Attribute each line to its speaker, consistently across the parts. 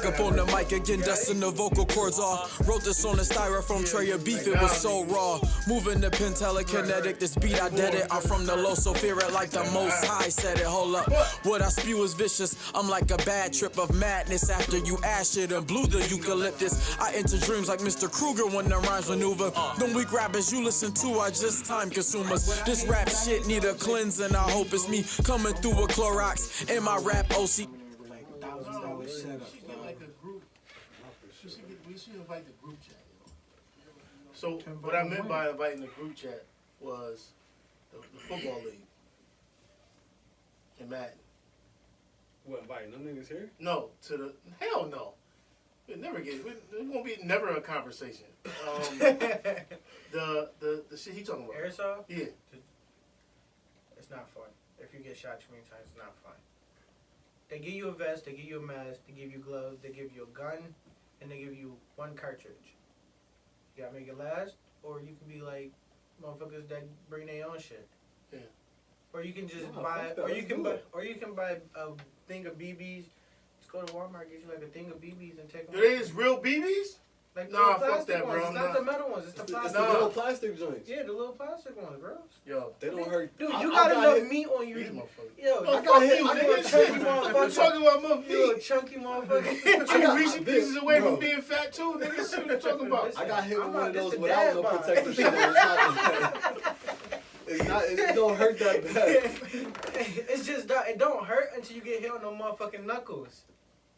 Speaker 1: up on the mic again, dusting the vocal cords off. Wrote this on a styrofoam tray of beef, it was so raw. Moving the pen telekinetic, this beat I did it. I'm from the low, so fear it like the most high said it. Hold up, what I spew is vicious. I'm like a bad trip of madness after you ash it and blew the eucalyptus. I enter dreams like Mr. Kruger when the rhymes maneuver. Them weak rappers you listen to are just time consumers. This rap shit need a cleansing, I hope it's me coming through with Clorox in my rap OC.
Speaker 2: We should invite the group chat. So what I meant by inviting the group chat was the football league in Madden.
Speaker 3: What, inviting them niggas here?
Speaker 2: No, to the hell no. It won't be never a conversation. The shit he talking about.
Speaker 4: Airsoft?
Speaker 2: Yeah.
Speaker 4: It's not fun. If you get shot too many times, it's not fun. They give you a vest, they give you a mask, they give you gloves, they give you a gun, and they give you one cartridge. You gotta make it last, or you can be like motherfuckers that bring their own shit.
Speaker 2: Yeah.
Speaker 4: Or you can just buy, or you can buy a thing of BBs. Just go to Walmart, get you like a thing of BBs and take them.
Speaker 2: Do they just real BBs?
Speaker 4: Like
Speaker 2: Nah,
Speaker 4: the
Speaker 2: fuck that,
Speaker 4: ones.
Speaker 2: bro.
Speaker 4: It's not the metal ones. It's the plastic.
Speaker 3: It's the little plastic joints.
Speaker 4: Yeah, the little plastic ones, bro.
Speaker 2: Yo,
Speaker 3: They don't hurt.
Speaker 4: Dude, you got enough meat on
Speaker 2: these
Speaker 4: you.
Speaker 2: motherfuckers.
Speaker 4: Yo,
Speaker 2: Oh,
Speaker 4: I
Speaker 2: fuck you,
Speaker 4: you
Speaker 2: nigga.
Speaker 4: a chunky
Speaker 2: I'm
Speaker 4: motherfucker.
Speaker 2: talking about my
Speaker 4: You a
Speaker 2: feet.
Speaker 4: chunky motherfucker.
Speaker 2: I'm reaching pieces away
Speaker 3: Bro.
Speaker 2: from being fat too, nigga. See what I'm talking about?
Speaker 3: I got hit with
Speaker 4: I'm
Speaker 3: one
Speaker 4: not-
Speaker 3: of those
Speaker 4: it's the
Speaker 3: without no
Speaker 4: dad bod.
Speaker 3: protective shit. It don't hurt that bad.
Speaker 4: It's just that it don't hurt until you get hit on the motherfucking knuckles.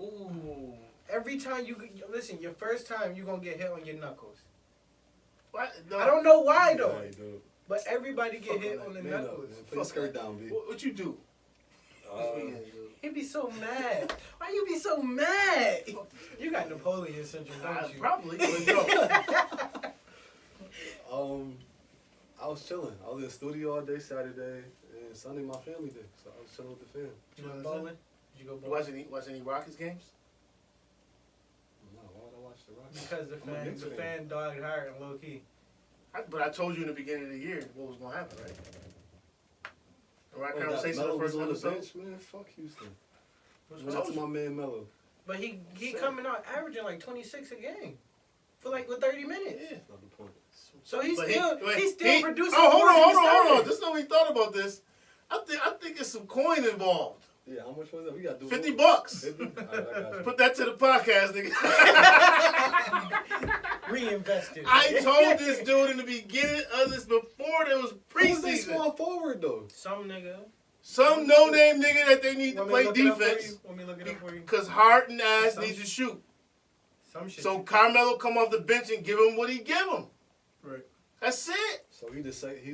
Speaker 2: Ooh.
Speaker 4: Every time listen, your first time you gonna get hit on your knuckles.
Speaker 2: What? No.
Speaker 4: I don't know why though,
Speaker 3: Right, dude.
Speaker 4: but everybody get
Speaker 2: Fuck
Speaker 4: hit
Speaker 2: on
Speaker 4: on the
Speaker 3: Man up,
Speaker 4: knuckles.
Speaker 3: man. Put your skirt down, B.
Speaker 2: What you do? This weekend, dude.
Speaker 4: He be so mad. Why you be so mad? You got Napoleon syndrome, don't you?
Speaker 2: Probably. But no.
Speaker 3: I was chilling. I was in the studio all day Saturday, and Sunday my family day, so I was chilling with the fam.
Speaker 4: You went bowling? Did you go
Speaker 2: You
Speaker 4: bowling?
Speaker 2: watch any Rockets games?
Speaker 3: No, why would I watch the Rockets?
Speaker 4: Because the fan dogged hard and low key.
Speaker 2: But I told you in the beginning of the year what was going to happen, right? The right
Speaker 3: Oh,
Speaker 2: conversation
Speaker 3: Melo
Speaker 2: the first
Speaker 3: was on the
Speaker 2: episode.
Speaker 3: bench, man. Fuck Houston.
Speaker 4: What's
Speaker 3: Shout
Speaker 4: wrong?
Speaker 3: out to my man Melo.
Speaker 4: But he coming out averaging like 26 a game for like with 30 minutes.
Speaker 2: Yeah.
Speaker 3: That's not the point.
Speaker 4: So he's
Speaker 2: But
Speaker 4: still producing.
Speaker 2: Oh,
Speaker 4: more than he
Speaker 2: hold
Speaker 4: started.
Speaker 2: on. Just know we thought about this. I think it's some coin involved.
Speaker 3: Yeah, how much was that? We got to do
Speaker 2: $50.
Speaker 3: $50? All right, I got you.
Speaker 2: Put that to the podcast, nigga.
Speaker 4: Reinvested.
Speaker 2: I told this dude in the beginning of this before there was
Speaker 3: Who's they
Speaker 2: preseason.
Speaker 3: small forward though?
Speaker 4: Some nigga.
Speaker 2: Some no-name nigga that they need to
Speaker 4: Want me
Speaker 2: play
Speaker 4: look it up for
Speaker 2: defense
Speaker 4: you? Want me look it up for you?
Speaker 2: because Hart and Ass
Speaker 4: Some
Speaker 2: need to shoot.
Speaker 4: Some shit.
Speaker 2: So Carmelo come off the bench and give him what he give him.
Speaker 4: Right.
Speaker 2: That's it.
Speaker 3: So he the second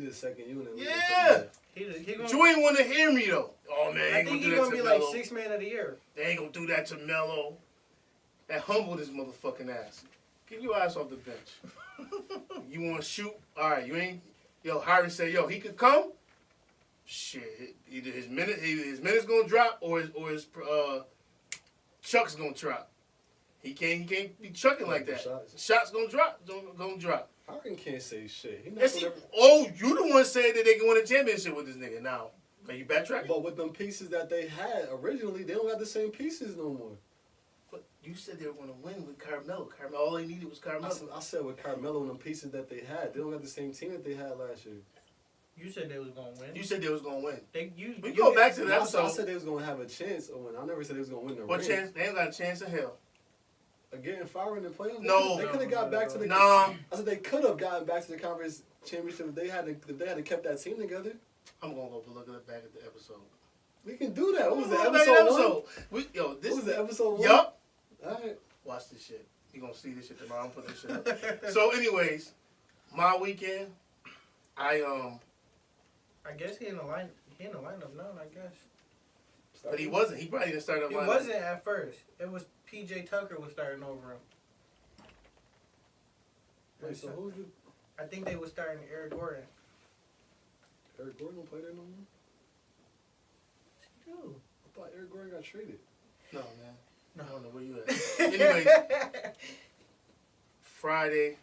Speaker 3: unit. We
Speaker 2: Yeah.
Speaker 4: He gonna,
Speaker 2: You ain't want to hear me though. Oh man,
Speaker 4: I
Speaker 2: ain't
Speaker 4: think
Speaker 2: gonna do
Speaker 4: he's
Speaker 2: that
Speaker 4: gonna
Speaker 2: to
Speaker 4: be like
Speaker 2: Melo.
Speaker 4: 6th man of the year.
Speaker 2: They ain't gonna do that to Melo. That humbled his motherfucking ass. Get your ass off the bench. You want to shoot? All right, you ain't. Yo, Harry said, yo, he could come. Shit, either his minutes gonna drop or his chuck's gonna drop. He can't be chucking like that. Shots gonna drop. Gonna drop.
Speaker 3: Harden can't say shit. He
Speaker 2: Yes, you the one said that they can win a championship with this nigga. Now, are you backtracking?
Speaker 3: But with them pieces that they had originally, they don't got the same pieces no more.
Speaker 2: But you said they were gonna win with Carmelo. All they needed was Carmelo.
Speaker 3: I said with Carmelo and them pieces that they had, they don't got the same team that they had last year.
Speaker 4: You said they was gonna win.
Speaker 2: You said they was gonna win.
Speaker 4: We
Speaker 2: go back to that
Speaker 3: I
Speaker 2: episode.
Speaker 3: said they was gonna have a chance of winning. I never said they was gonna win the
Speaker 2: What
Speaker 3: ring.
Speaker 2: chance? They ain't got a chance in hell.
Speaker 3: Getting fired in the playoffs?
Speaker 2: No.
Speaker 3: They could have got back to the.
Speaker 2: Nah.
Speaker 3: I said they could have gotten back to the conference championship if they had kept that team together.
Speaker 2: I'm gonna go look it back at the episode.
Speaker 3: We can do that. What was the
Speaker 2: Look back at
Speaker 3: episode one?
Speaker 2: This
Speaker 3: What was the episode one?
Speaker 2: Yup.
Speaker 3: All right.
Speaker 2: Watch this shit. You gonna see this shit tomorrow. I'm put this shit up. So, anyways, my weekend, I
Speaker 4: guess he in the line. He in the lineup now. I guess.
Speaker 2: but he wasn't. He probably didn't start up.
Speaker 4: He wasn't at first. It was P.J. Tucker was starting over him.
Speaker 3: Wait, so who's the
Speaker 4: I think they was starting Eric Gordon.
Speaker 3: Eric Gordon don't play there no more?
Speaker 4: Dude.
Speaker 3: I thought Eric Gordon got traded.
Speaker 2: No, man.
Speaker 4: No.
Speaker 2: I don't know where you at. Anyways, Friday,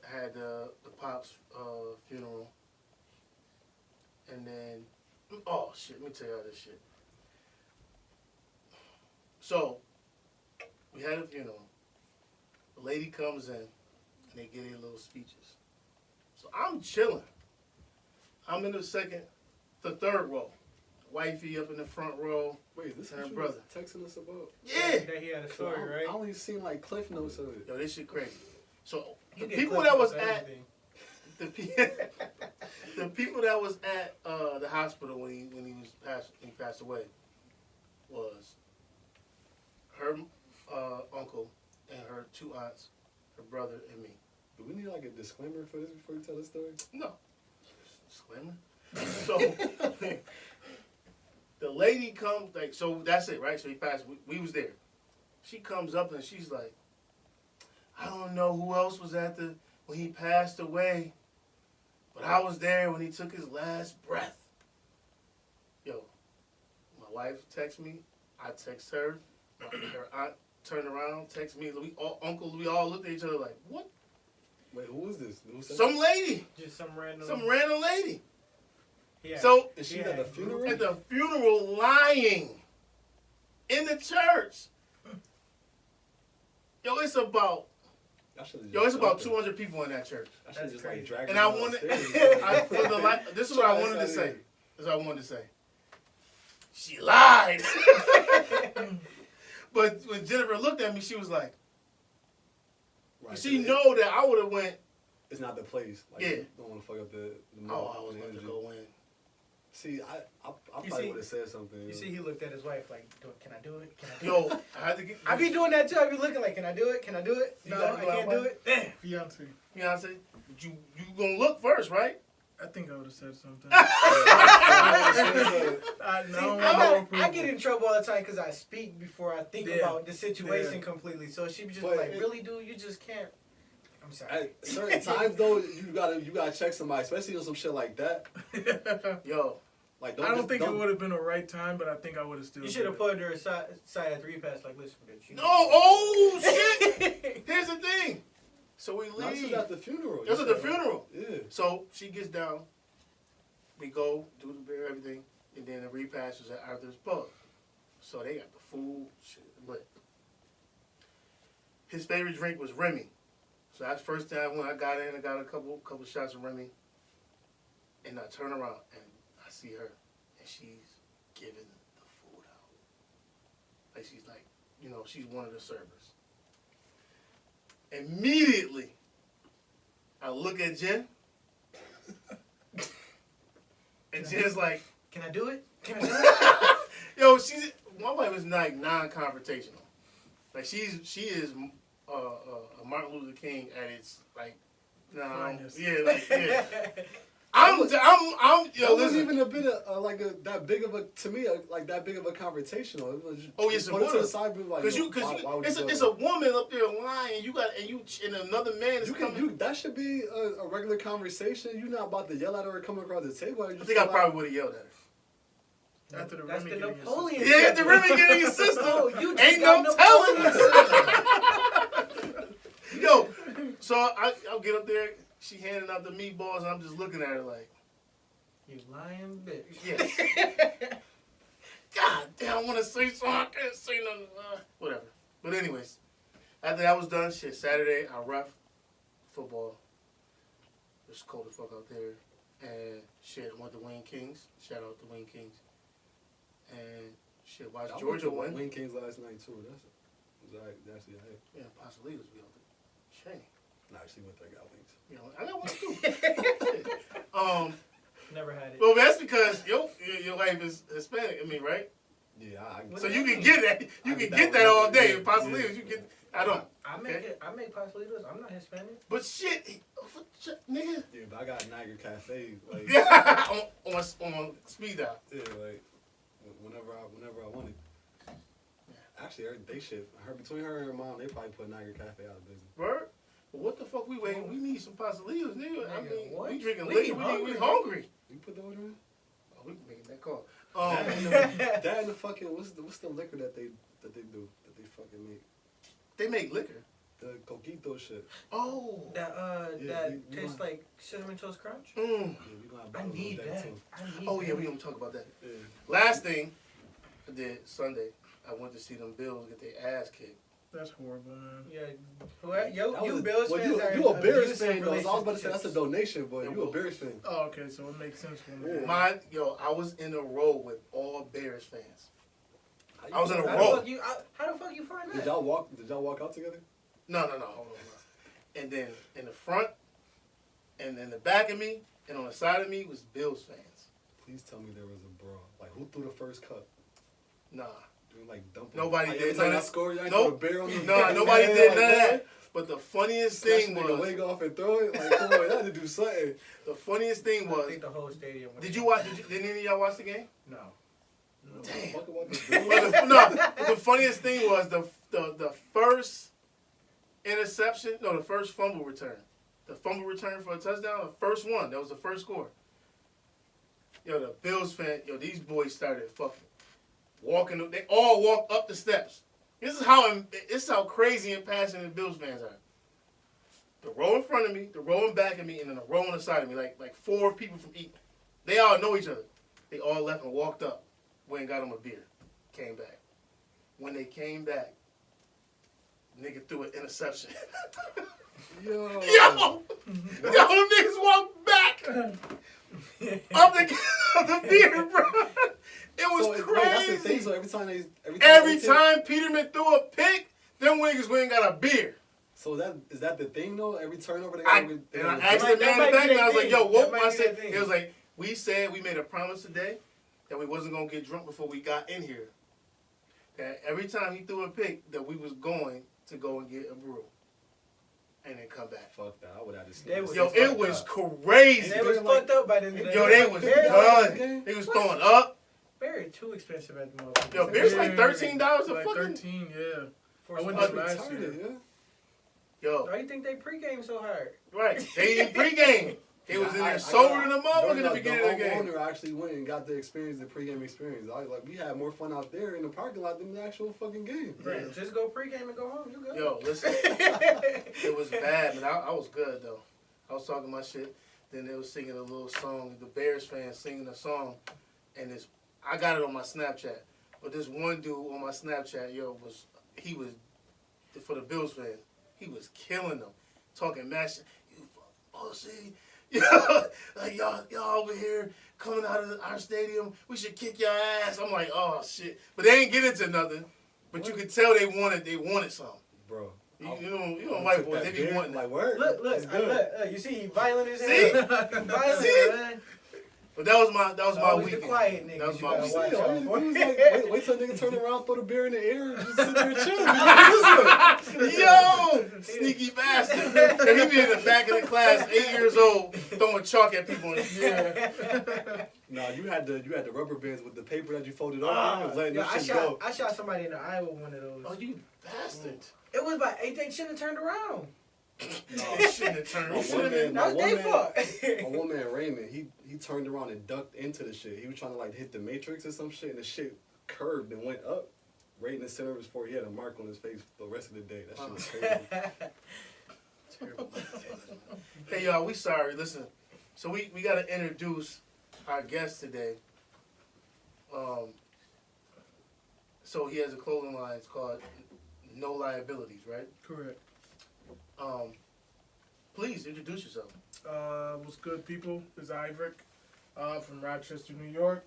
Speaker 2: I had the Pop's funeral. And then, oh shit, let me tell y'all this shit. So, We had a funeral. The lady comes in, and they give their little speeches. So I'm chilling. I'm in the third row. Wifey up in the front row.
Speaker 3: Wait, this
Speaker 2: and her
Speaker 3: is
Speaker 2: brother
Speaker 3: texting us about?
Speaker 2: Yeah.
Speaker 4: That he had a story,
Speaker 3: I
Speaker 4: right?
Speaker 3: only seen like cliff notes of it.
Speaker 2: Yo, this shit crazy. So
Speaker 4: You
Speaker 2: the
Speaker 4: get
Speaker 2: people
Speaker 4: clip
Speaker 2: that was
Speaker 4: notes of
Speaker 2: at
Speaker 4: everything.
Speaker 2: the people that was at the hospital when he passed away was her uncle and her 2 aunts, her brother and me.
Speaker 3: Do we need like a disclaimer for this before you tell the story?
Speaker 2: No. Disclaimer. So the lady comes so that's it, right? So he passed. We was there. She comes up and she's like, I don't know who else was when he passed away, but I was there when he took his last breath. Yo, my wife texts me. I text her. Her aunt turned around, text me. Uncle, we all looked at each other like, what?
Speaker 3: Wait, who was this?
Speaker 2: Some lady.
Speaker 4: Just some random.
Speaker 2: Some random lady.
Speaker 4: Yeah.
Speaker 2: So
Speaker 3: Is she at the funeral?
Speaker 2: at the funeral, lying in the church. Yo, it's about 200 people in that church.
Speaker 3: I should just
Speaker 4: crazy.
Speaker 3: like drag
Speaker 2: And
Speaker 3: her
Speaker 2: I
Speaker 3: down
Speaker 2: wanted,
Speaker 3: the stairs.
Speaker 2: this is what I wanted to say. This is what I wanted to say. She lied. But when Jennifer looked at me, she was like,
Speaker 3: Right,
Speaker 2: she
Speaker 3: so
Speaker 2: know that I would have went,
Speaker 3: it's not the place. Like,
Speaker 2: Yeah.
Speaker 3: you don't want to fuck up the
Speaker 2: oh, I was about to go in.
Speaker 3: See, I
Speaker 4: You
Speaker 3: probably
Speaker 4: see-
Speaker 3: would have said something.
Speaker 4: You see, he looked at his wife like, can I do it? Can I do it?
Speaker 2: Yo, I had to get,
Speaker 4: I be doing that too. I be looking like, can I do it? Can I do it?
Speaker 2: You
Speaker 4: No,
Speaker 2: gotta
Speaker 4: I
Speaker 2: go out
Speaker 4: can't
Speaker 2: one.
Speaker 4: do it. Damn.
Speaker 5: Fiance.
Speaker 2: Fiance, but you gonna look first, right?
Speaker 5: I think I would have said something.
Speaker 4: See,
Speaker 5: No,
Speaker 4: I get in trouble all the time because I speak before I think
Speaker 5: Yeah.
Speaker 4: about the situation
Speaker 5: Yeah.
Speaker 4: completely. So she was just
Speaker 3: But
Speaker 4: like,
Speaker 3: it-
Speaker 4: really, dude? You just can't. I'm sorry.
Speaker 3: At certain times though, you gotta check somebody, especially on some shit like that.
Speaker 2: Yo,
Speaker 3: Like
Speaker 5: I don't think it would have been a right time, but I think I would have still.
Speaker 4: You should have put her side at the repass like, listen, bitch.
Speaker 2: no, oh shit! Here's the thing. So we
Speaker 3: No, this
Speaker 2: leave.
Speaker 3: is at the funeral.
Speaker 2: This is the funeral.
Speaker 3: Yeah.
Speaker 2: So she gets down. We go do the beer, everything, and then the repast was at Arthur's Pub. So they got the food, shit, lit. His favorite drink was Remy. So that's the first time when I got in, I got a couple shots of Remy, and I turn around and I see her, and she's giving the food out. Like she's like, she's one of the servers. Immediately, I look at Jen, and Jen's like,
Speaker 4: Can I do it? Can I do it?
Speaker 2: yo, my wife is like non-confrontational. Like she is a Martin Luther King at its like,
Speaker 5: Finest.
Speaker 2: yeah, like yeah. I'm yo,
Speaker 3: That wasn't
Speaker 2: listen.
Speaker 3: even a bit of that big of a to me like that big of a confrontation. It was just,
Speaker 2: Oh, yes, it
Speaker 3: put it to the
Speaker 2: was.
Speaker 3: side, like,
Speaker 2: Cause
Speaker 3: yo, why would you do
Speaker 2: it's
Speaker 3: that?
Speaker 2: a woman up there lying. And another man is coming.
Speaker 3: That should be a regular conversation. You're not about to yell at her or come across the table.
Speaker 2: I think I probably would have yelled at her.
Speaker 5: After the
Speaker 4: That's
Speaker 5: Remy
Speaker 4: the
Speaker 5: getting his
Speaker 4: Napoleon.
Speaker 5: sister.
Speaker 2: Yeah, the Remy getting your sister.
Speaker 4: Oh, you just
Speaker 2: Ain't
Speaker 4: got
Speaker 2: no
Speaker 4: Napoleon.
Speaker 2: telling. Yo, so I'll get up there. She handing out the meatballs, and I'm just looking at her like,
Speaker 4: You lying bitch.
Speaker 2: yes. God damn, I want to say something. I can't say nothing. Whatever. But anyways, after that was done, shit, Saturday, I ref football. It was cold as fuck out there. And shit, I went to Wayne Kings. Shout out to Wayne Kings. And shit, watched Georgia win.
Speaker 3: Wayne Kings last night too. That's alright.
Speaker 2: Yeah, Pasolitos be out there. Shame.
Speaker 3: Nah, she went there, got wings.
Speaker 2: You know, I got one too.
Speaker 4: Never had it.
Speaker 2: Well, that's because your wife is Hispanic. I mean, right?
Speaker 3: Yeah,
Speaker 2: So you can get that. You can get that all day. Pasolitos, you get. I don't.
Speaker 4: I make pastelitos. I'm not Hispanic.
Speaker 2: But shit, nigga.
Speaker 3: Yeah, but I got Niagara Cafe. Like,
Speaker 2: Yeah, on speed dial.
Speaker 3: yeah, like whenever I wanted. Actually, they shit. Between her and her mom, they probably put Niagara Cafe out of business.
Speaker 2: Word? But what the fuck we waiting? We need some Pasolitos, nigga. I
Speaker 4: Nigga,
Speaker 2: mean,
Speaker 4: what?
Speaker 2: we drinking
Speaker 4: We
Speaker 2: liquor.
Speaker 4: hungry.
Speaker 2: We hungry.
Speaker 3: You put the order in?
Speaker 2: Oh, we making that call.
Speaker 3: That and the fucking what's the liquor that they do that they fucking make?
Speaker 2: They make liquor.
Speaker 3: The coquito shit.
Speaker 2: Oh.
Speaker 4: That
Speaker 3: Yeah, you
Speaker 4: tastes
Speaker 3: want-
Speaker 4: like cinnamon toast crunch.
Speaker 2: Mm.
Speaker 3: Yeah, we gonna have
Speaker 4: I
Speaker 3: bottles of
Speaker 4: need that.
Speaker 3: too.
Speaker 4: I need
Speaker 2: Oh yeah,
Speaker 4: that.
Speaker 2: we gonna talk about that.
Speaker 3: Yeah.
Speaker 2: Last thing I did Sunday, I went to see them Bills get their ass kicked
Speaker 5: That's horrible, man.
Speaker 4: Yeah,
Speaker 3: That
Speaker 4: you
Speaker 3: was
Speaker 4: Bills
Speaker 3: well,
Speaker 4: fans are
Speaker 3: you a Bears
Speaker 4: abusive
Speaker 3: fan though. So I was about to say
Speaker 4: relationships.
Speaker 3: that's a donation, but
Speaker 2: Yeah,
Speaker 3: you a
Speaker 2: well,
Speaker 3: Bears fan.
Speaker 5: Oh, okay, so it makes sense for me.
Speaker 3: Yeah.
Speaker 2: I was in a row with all Bears fans.
Speaker 3: How you
Speaker 2: I was in a
Speaker 3: do that?
Speaker 2: row.
Speaker 4: How the fuck you find
Speaker 3: Did
Speaker 4: that?
Speaker 3: y'all walk out together?
Speaker 2: No, hold on. And then in the front, and in the back of me, and on the side of me was Bills fans.
Speaker 3: Please tell me there was a brawl. Like who threw the first cut?
Speaker 2: Nah.
Speaker 3: Doing like dumping.
Speaker 2: Nobody
Speaker 3: like,
Speaker 2: did
Speaker 3: every time
Speaker 2: none
Speaker 3: I
Speaker 2: of-
Speaker 3: scored, y'all
Speaker 2: Nope.
Speaker 3: threw a bear on the
Speaker 2: No, nobody
Speaker 3: Yeah,
Speaker 2: did
Speaker 3: like
Speaker 2: none of that. But the funniest
Speaker 3: Snatch
Speaker 2: thing
Speaker 3: a nigga
Speaker 2: was,
Speaker 3: leg off and throw it. Like come on, y'all had to do something.
Speaker 2: the funniest thing
Speaker 4: I
Speaker 2: was,
Speaker 4: think the whole stadium.
Speaker 2: did any of y'all watch the game?
Speaker 4: No.
Speaker 2: Damn.
Speaker 3: Fuck about this
Speaker 2: Well,
Speaker 3: dude.
Speaker 2: the funniest thing was the first interception, the first fumble return. The fumble return for a touchdown, the first one, that was the first score. The Bills fan, these boys started fucking walking, they all walked up the steps. This is how crazy and passionate Bills fans are. The row in front of me, the row in back of me, and then the row on the side of me, like 4 people from each. They all know each other. They all left and walked up. Went and got them a beer. Came back. When they came back, nigga threw an interception.
Speaker 3: Yo.
Speaker 2: Yo, niggas walked back up the beer, bro. It was
Speaker 3: So, wait, that's the thing.
Speaker 2: crazy.
Speaker 3: So every
Speaker 2: Every time Peterman threw a pick, them niggas went and got a beer.
Speaker 3: So is that the thing though? Every turnover they
Speaker 2: I
Speaker 3: got.
Speaker 2: asked the man in the back, and I was like, yo,
Speaker 4: That
Speaker 2: what?
Speaker 4: might
Speaker 2: I
Speaker 4: be
Speaker 2: said,
Speaker 4: that thing.
Speaker 2: it was like, we said we made a promise today that we wasn't going to get drunk before we got in here. That every time he threw a pick, that we was going to go and get a brew. And then come back.
Speaker 3: Fuck that. I would have just.
Speaker 4: They was-
Speaker 2: Yo,
Speaker 4: It's
Speaker 2: it
Speaker 4: fucked
Speaker 2: was
Speaker 4: up.
Speaker 2: crazy.
Speaker 4: And they was fucked up by the end of the
Speaker 2: Yo,
Speaker 4: day.
Speaker 2: they was
Speaker 4: Beer-
Speaker 2: done. They was throwing up.
Speaker 4: Very too expensive at the moment.
Speaker 2: Yo, beer's like $13 a
Speaker 5: Like
Speaker 2: fucking.
Speaker 5: 13, yeah.
Speaker 4: For
Speaker 5: I went
Speaker 4: some-
Speaker 5: to last
Speaker 3: retarded,
Speaker 5: year.
Speaker 3: yeah.
Speaker 2: Yo,
Speaker 4: Why you think they pregame so hard?
Speaker 2: right. They didn't pregame. They was in there sober than a motherfucker in the beginning of the game.
Speaker 3: owner actually went and got the experience, the pregame experience. We had more fun out there in the parking lot than the actual fucking game.
Speaker 4: Right. Just go pregame and go home. You good?
Speaker 2: Yo, listen. It was bad, man. I was good, though. I was talking my shit. Then they was singing a little song. The Bears fans singing a song. And I got it on my Snapchat. But this one dude on my Snapchat, he was, for the Bills fans, he was killing them. Talking mad shit. See, like y'all over here coming out of our stadium. We should kick your ass. I'm like, oh shit. But they ain't get into nothing. But you could tell they wanted something.
Speaker 3: Bro.
Speaker 2: You know white boys, they be wanting that.
Speaker 3: Like, word.
Speaker 4: Look,
Speaker 3: It's good.
Speaker 4: look. You see, he violent as hell.
Speaker 2: See?
Speaker 4: Violent,
Speaker 2: See?
Speaker 4: man.
Speaker 2: But that was my
Speaker 4: Always
Speaker 2: weekend.
Speaker 4: the quiet niggas
Speaker 2: That was
Speaker 4: you
Speaker 2: my
Speaker 4: gotta
Speaker 2: weekend.
Speaker 4: watch
Speaker 3: All
Speaker 4: out
Speaker 3: you
Speaker 4: for.
Speaker 3: do is like, wait till a nigga turn around, throw the beer in the air, and just sit there and chill.
Speaker 2: Yo, sneaky bastard. And he be in the back of the class, 8 years old, throwing chalk at people.
Speaker 3: Nah, you had the rubber bands with the paper that you folded over
Speaker 4: Ah,
Speaker 3: and letting
Speaker 4: yo,
Speaker 3: that
Speaker 4: I
Speaker 3: shit go.
Speaker 4: shot somebody in the eye with one of those.
Speaker 2: Oh, you bastard.
Speaker 4: It was by 8. They shouldn't have turned around.
Speaker 2: No, you shouldn't have turned.
Speaker 3: My
Speaker 2: You should have
Speaker 3: one
Speaker 2: been.
Speaker 3: man-
Speaker 4: That was their fault.
Speaker 3: My one man Raymond, he turned around and ducked into the shit. He was trying to like hit the matrix or some shit, and the shit curved and went up right in the center of his forehead. He had a mark on his face the rest of the day. That shit was crazy.
Speaker 2: Hey, y'all, we sorry. Listen, so we got to introduce our guest today. So he has a clothing line. It's called NoLiabilities, right?
Speaker 5: Correct.
Speaker 2: Please introduce yourself.
Speaker 5: What's good, people? It's Iverick from Rochester, New York.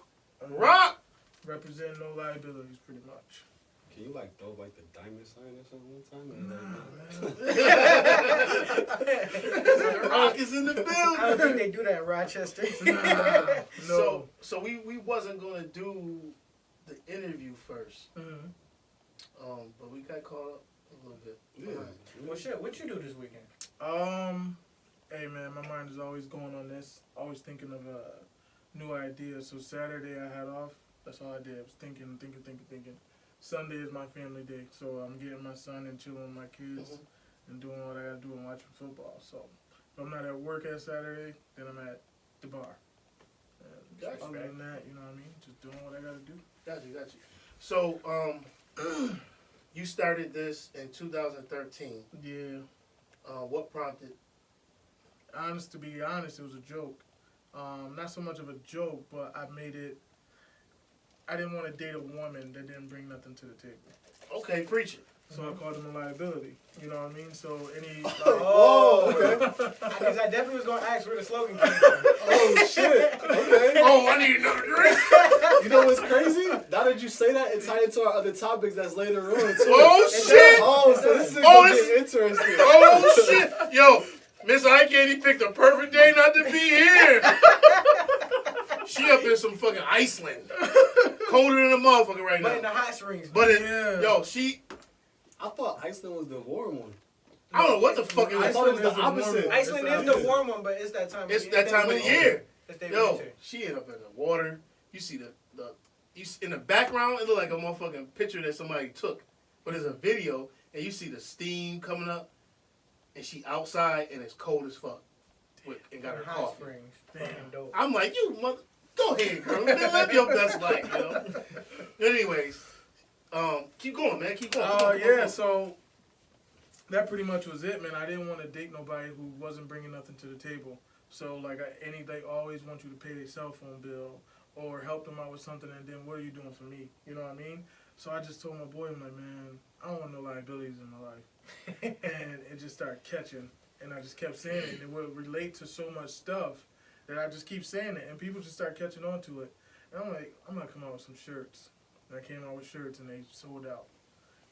Speaker 2: Rock!
Speaker 5: Represent No Liabilities, pretty much.
Speaker 3: Can you like throw like the diamond sign or something one time?
Speaker 2: Rock is in the
Speaker 4: I don't
Speaker 2: building.
Speaker 4: think they do that in Rochester.
Speaker 5: No.
Speaker 2: So we wasn't gonna do the interview first,
Speaker 5: Mhm.
Speaker 2: but we got caught up a little bit.
Speaker 3: Yeah.
Speaker 4: Well, shit, what you do this weekend?
Speaker 5: Hey man, my mind is always going on this. Always thinking of new ideas. So Saturday I had off. That's all I did. I was thinking. Sunday is my family day, so I'm getting my son and chilling with my kids and doing what I gotta do and watching football. So if I'm not at work at Saturday, then I'm at the bar. And
Speaker 2: Gotcha.
Speaker 5: other than that, you know what I mean? Just doing what I gotta do.
Speaker 2: Got you. So you started this in 2013.
Speaker 5: Yeah.
Speaker 2: What prompted?
Speaker 5: To be honest, it was a joke. Not so much of a joke, but I didn't want to date a woman that didn't bring nothing to the table.
Speaker 2: Okay, preach it.
Speaker 5: So I called him a liability. You know what I mean? So any
Speaker 4: Oh,
Speaker 3: okay.
Speaker 4: Because I definitely was going to ask where the slogan came from.
Speaker 3: Oh shit. Okay.
Speaker 2: Oh, I need another drink.
Speaker 3: You know what's crazy? Now that you say that, it's tied into our other topics that's later on too.
Speaker 2: Oh shit.
Speaker 3: Oh, so this is
Speaker 2: Oh,
Speaker 3: gonna
Speaker 2: this
Speaker 3: get interesting.
Speaker 2: Oh shit. Yo, Miss Eye Candy picked a perfect day not to be here. She up in some fucking Iceland. Colder than a motherfucker right
Speaker 4: But in the
Speaker 2: now.
Speaker 4: hot springs.
Speaker 2: But
Speaker 5: Yeah.
Speaker 2: yo, she
Speaker 3: I thought Iceland was the warm one.
Speaker 2: I don't know what the fuck it
Speaker 3: I
Speaker 2: is.
Speaker 3: thought it was the
Speaker 5: Iceland is the warm
Speaker 3: opposite.
Speaker 5: one.
Speaker 4: Iceland is the warm one, but it's that time of
Speaker 2: It's
Speaker 4: year.
Speaker 2: that time of the year.
Speaker 4: It's their
Speaker 2: Yo,
Speaker 4: winter.
Speaker 2: she ended up in the water. You see in the background, it looked like a motherfucking picture that somebody took. But it's a video, and you see the steam coming up, and she outside, and it's cold as fuck. And got her
Speaker 4: Hot
Speaker 2: coffee.
Speaker 4: springs. Fucking dope.
Speaker 2: I'm like, you mother, go ahead, girl. Live your best life, you know. Anyways, keep going, man. Keep going. Come on, come
Speaker 5: Yeah,
Speaker 2: on.
Speaker 5: so that pretty much was it, man. I didn't want to date nobody who wasn't bringing nothing to the table. So, like, they always want you to pay their cell phone bill or help them out with something, and then what are you doing for me? You know what I mean? So I just told my boy, I'm like, man, I don't want no liabilities in my life. And it just started catching, and I just kept saying it. It would relate to so much stuff that I just keep saying it, and people just start catching on to it. And I'm like, I'm going to come out with some shirts. And I came out with shirts, and they sold out.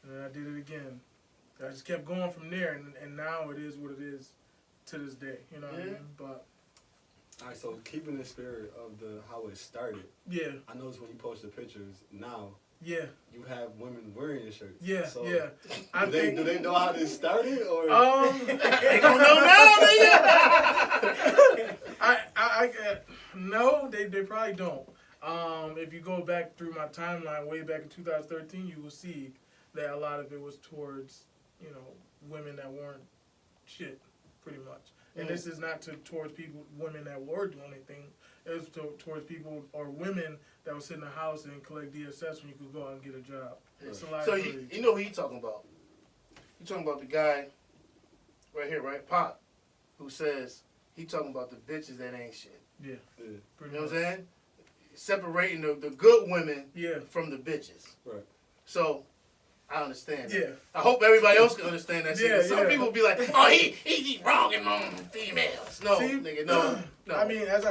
Speaker 5: And then I did it again. I just kept going from there, and now it is what it is to this day. You know what I mean? But
Speaker 3: Alright, so keeping the spirit of how it started,
Speaker 5: yeah,
Speaker 3: I noticed when you post the pictures now,
Speaker 5: yeah,
Speaker 3: you have women wearing your shirts.
Speaker 5: yeah,
Speaker 3: So,
Speaker 5: yeah. I
Speaker 3: Do they know how this started, or
Speaker 2: They don't know now, nigga.
Speaker 5: No, they probably don't. If you go back through my timeline way back in 2013, you will see that a lot of it was towards, women that weren't shit, pretty much. And this is not towards women that were doing anything. It was towards people or women that would sit in the house and collect DSS when you could go out and get a job. It's a
Speaker 2: So
Speaker 5: liability.
Speaker 2: you know who you talking about? You talking about the guy right here, right? Pop, who says he talking about the bitches that ain't shit.
Speaker 5: Yeah,
Speaker 2: You
Speaker 5: pretty
Speaker 2: know
Speaker 5: much.
Speaker 2: what I'm saying? Separating the good women
Speaker 5: Yeah,
Speaker 2: from the bitches.
Speaker 3: Right.
Speaker 2: So I understand.
Speaker 5: yeah.
Speaker 2: That. I hope everybody else can understand that shit.
Speaker 5: Yeah,
Speaker 2: Some
Speaker 5: yeah.
Speaker 2: people be like, "Oh, he's wrong among females." No,
Speaker 5: See?
Speaker 2: nigga, no.
Speaker 5: I mean, that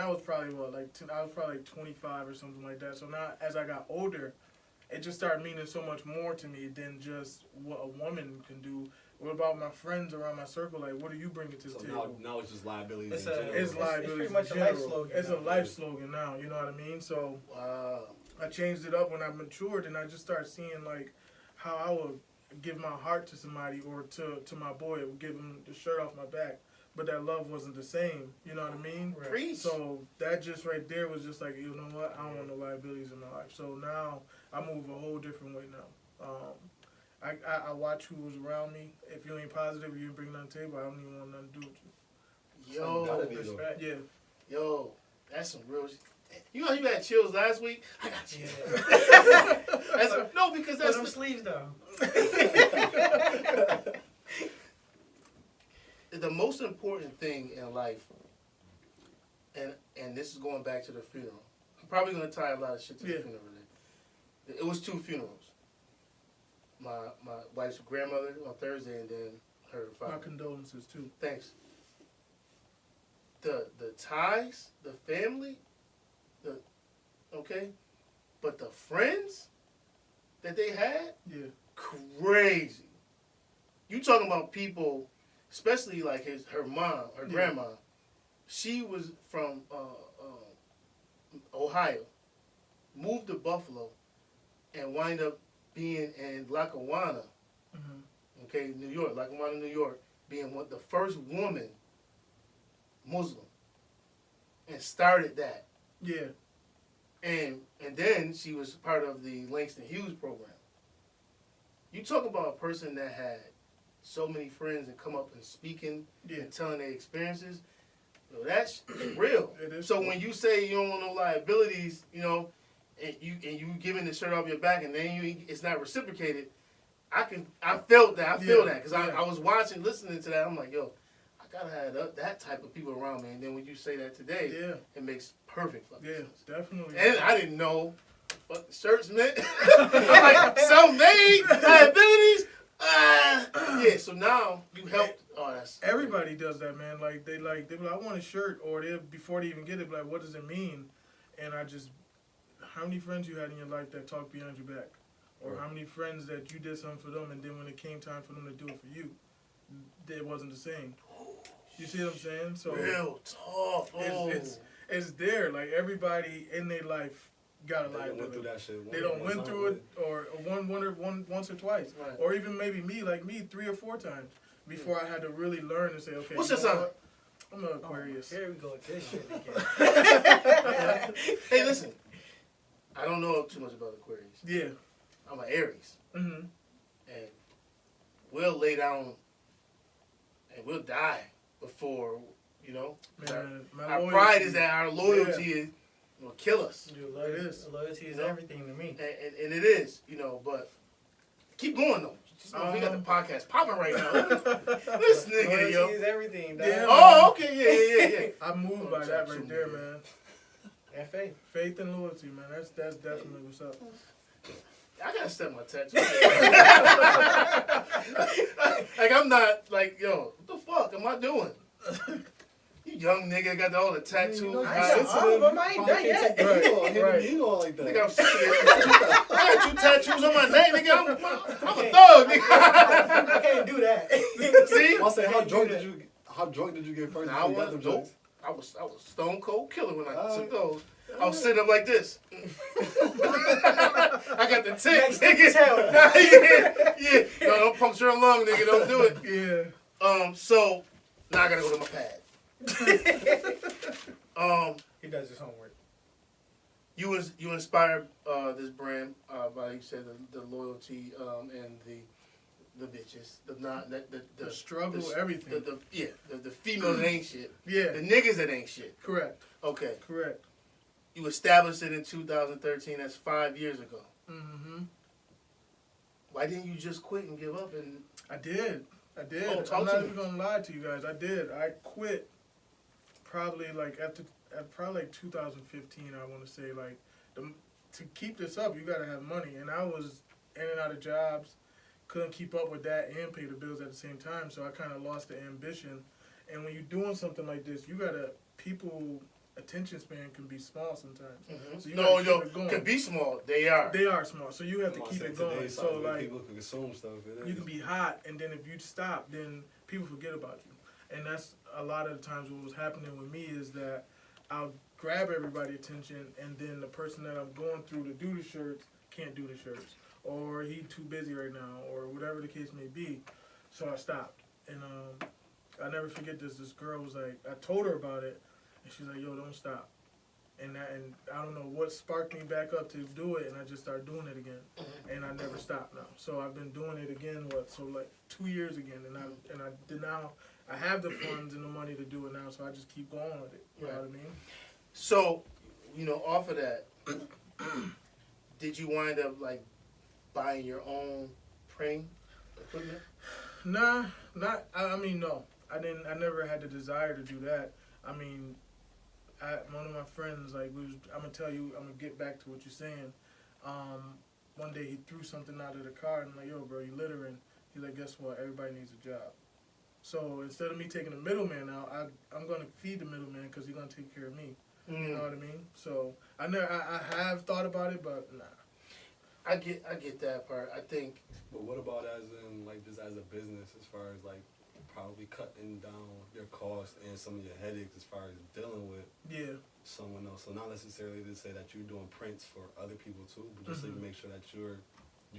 Speaker 5: was probably I was probably like 25 or something like that. So now, as I got older, it just started meaning so much more to me than just what a woman can do. What about my friends around my circle? Like, what are you bringing to the
Speaker 3: So
Speaker 5: table?
Speaker 3: now it's just liabilities
Speaker 4: It's
Speaker 3: in
Speaker 4: a-
Speaker 3: general.
Speaker 5: It's
Speaker 4: It's
Speaker 5: liabilities
Speaker 4: pretty
Speaker 5: in
Speaker 4: much a life
Speaker 5: general.
Speaker 4: slogan
Speaker 5: It's a
Speaker 4: now.
Speaker 5: life slogan now. You know what I mean? So
Speaker 2: Wow.
Speaker 5: I changed it up when I matured, and I just started seeing like how I would give my heart to somebody or to my boy, would give him the shirt off my back, but that love wasn't the same. You know what I mean?
Speaker 4: Right.
Speaker 2: Preach.
Speaker 5: So that just right there was just like, you know what? I don't want no liabilities in my life. So now I move a whole different way now. I watch who's around me. If you ain't positive, you ain't bring nothing to the table, I don't even want nothing to do with you.
Speaker 3: Gotta
Speaker 2: Yo,
Speaker 3: be, though.
Speaker 4: Respect.
Speaker 5: Yeah.
Speaker 2: yo, that's some real shit. You know you had chills last week? I got chills.
Speaker 4: Yeah.
Speaker 2: No, because
Speaker 4: Put
Speaker 2: that's
Speaker 4: them sleeves down.
Speaker 2: the most important thing in life, and this is going back to the funeral. I'm probably going to tie a lot of shit to the
Speaker 5: Yeah.
Speaker 2: funeral. It was 2 funerals. My wife's grandmother on Thursday, and then her
Speaker 5: My
Speaker 2: father.
Speaker 5: condolences too.
Speaker 2: Thanks. The ties, the family, okay, but the friends that they had,
Speaker 5: Yeah.
Speaker 2: crazy. You talking about people, especially like her mom, her
Speaker 5: Yeah.
Speaker 2: grandma. She was from Ohio, moved to Buffalo, and wind up being in Lackawanna,
Speaker 5: Hmm.
Speaker 2: okay, New York, Lackawanna, New York, being the first woman Muslim, and started that.
Speaker 5: Yeah.
Speaker 2: And then she was part of the Langston Hughes program. You talk about a person that had so many friends and come up and speaking
Speaker 5: Yeah.
Speaker 2: and telling their experiences. You know, that's real.
Speaker 5: It is.
Speaker 2: So when you say you don't want no liabilities, and you giving the shirt off your back and then it's not reciprocated, I felt that. I feel
Speaker 5: Yeah,
Speaker 2: that because
Speaker 5: yeah.
Speaker 2: I was watching, listening to that. I'm like, yo, I gotta have that type of people around me. And then when you say that today,
Speaker 5: Yeah.
Speaker 2: it makes perfect fucking
Speaker 5: Yeah.
Speaker 2: sense.
Speaker 5: Definitely.
Speaker 2: And I didn't know fuck the shirts meant. I'm like, self-made, liabilities. Yeah, so now you helped. Oh, that's
Speaker 5: Everybody does that, man. Like they be like, I want a shirt, or they before they even get it, be like, what does it mean? And I just, how many friends you had in your life that talked behind your back, or how many friends that you did something for them, and then when it came time for them to do it for you, it wasn't the same. You see what I'm saying? So
Speaker 2: real talk. Oh.
Speaker 5: it's there. Like everybody in their life got a
Speaker 3: They
Speaker 5: liability.
Speaker 3: went through that shit.
Speaker 5: They don't went through it or once or twice,
Speaker 2: Right.
Speaker 5: or even maybe like me 3 or 4 times before I had to really learn and say, okay.
Speaker 2: What's
Speaker 5: you
Speaker 2: your
Speaker 5: know
Speaker 2: sign?
Speaker 5: what? I'm an Aquarius.
Speaker 4: Here we go with this shit again.
Speaker 2: Hey, listen. I don't know too much about Aquarius.
Speaker 5: Yeah.
Speaker 2: I'm an Aries,
Speaker 5: Mhm.
Speaker 2: and we'll lay down and we'll die before, you know.
Speaker 5: Man, my
Speaker 2: Our
Speaker 5: loyalty-
Speaker 2: pride is that our loyalty is will kill us,
Speaker 4: Dude, loyalty is
Speaker 2: You know?
Speaker 4: everything to me.
Speaker 2: and it is, you know. But keep going though. Just know we got the podcast popping right now. This nigga,
Speaker 4: Loyalty
Speaker 2: yo.
Speaker 4: is everything, dog.
Speaker 5: Yeah.
Speaker 2: Oh, okay, yeah.
Speaker 5: I moved by that right there, man.
Speaker 4: And faith.
Speaker 5: Faith and loyalty, man. That's definitely what's up.
Speaker 2: I gotta step my tattoo. Like I'm not like, yo, what the fuck am I doing? You young nigga got all the tattoos.
Speaker 4: I ain't got all of them. I ain't done yet.
Speaker 5: Right.
Speaker 3: You know like that.
Speaker 2: Nigga, I'm sick of it. I got 2 tattoos on my neck, nigga. I'm a thug, nigga.
Speaker 4: I can't do that.
Speaker 2: See?
Speaker 3: I'll say, how drunk did you get first?
Speaker 2: Nah,
Speaker 3: before you got them joints?
Speaker 2: I was stone cold killer when I
Speaker 3: All
Speaker 2: took
Speaker 3: right.
Speaker 2: those. I was sitting up like this. I got the tick,
Speaker 4: Next
Speaker 2: nigga.
Speaker 4: tell.
Speaker 2: Yeah. No, don't puncture a lung, nigga. Don't do it.
Speaker 5: Yeah.
Speaker 2: So now I gotta go to my pad.
Speaker 4: He does his homework.
Speaker 2: You inspired this brand by, you said, the loyalty and the bitches, the
Speaker 5: struggle, everything.
Speaker 2: the females that ain't shit,
Speaker 5: Yeah.
Speaker 2: the niggas that ain't shit.
Speaker 5: Correct.
Speaker 2: Okay,
Speaker 5: Correct.
Speaker 2: you established it in 2013. That's 5 years ago.
Speaker 5: Mm-hmm.
Speaker 2: Why didn't you just quit and give up? And
Speaker 5: I did.
Speaker 2: Oh, talk
Speaker 5: I'm
Speaker 2: to
Speaker 5: not
Speaker 2: me.
Speaker 5: even gonna lie to you guys. I did. I quit probably like at 2015. I want to say like to keep this up, you gotta have money, and I was in and out of jobs, couldn't keep up with that and pay the bills at the same time. So I kind of lost the ambition. And when you're doing something like this, you gotta people attention span can be small sometimes. So you gotta keep it going.
Speaker 2: Can be small. They are.
Speaker 5: They are small, so you have to keep it going. So like
Speaker 3: people can consume stuff.
Speaker 5: you can be hot, and then if you stop, then people forget about you. And that's a lot of the times what was happening with me is that I'll grab everybody's attention, and then the person that I'm going through to do the shirts can't do the shirts, or he too busy right now, or whatever the case may be. So I stopped, and I never forget this. This girl was like, I told her about it, and she's like, "Yo, don't stop." And I don't know what sparked me back up to do it, and I just started doing it again, and I never stopped now. So I've been doing it again. Like 2 years again, and I did now. I have the funds and the money to do it now, so I just keep going with it. You know what I mean?
Speaker 2: So, off of that, did you wind up like buying your own printing equipment?
Speaker 5: Nah, not. I mean, no. I didn't. I never had the desire to do that. I mean, one of my friends, like, I'm gonna tell you. I'm gonna get back to what you're saying. One day he threw something out of the car, and I'm like, "Yo, bro, you littering." He's like, "Guess what? Everybody needs a job." So instead of me taking the middleman out, I'm gonna feed the middleman because he's gonna take care of me. You know what I mean? So I have thought about it, but nah.
Speaker 2: I get that part. I think.
Speaker 3: But what about as in like just as a business, as far as like probably cutting down your costs and some of your headaches as far as dealing with someone else? So not necessarily to say that you're doing prints for other people too, but just so you make sure that you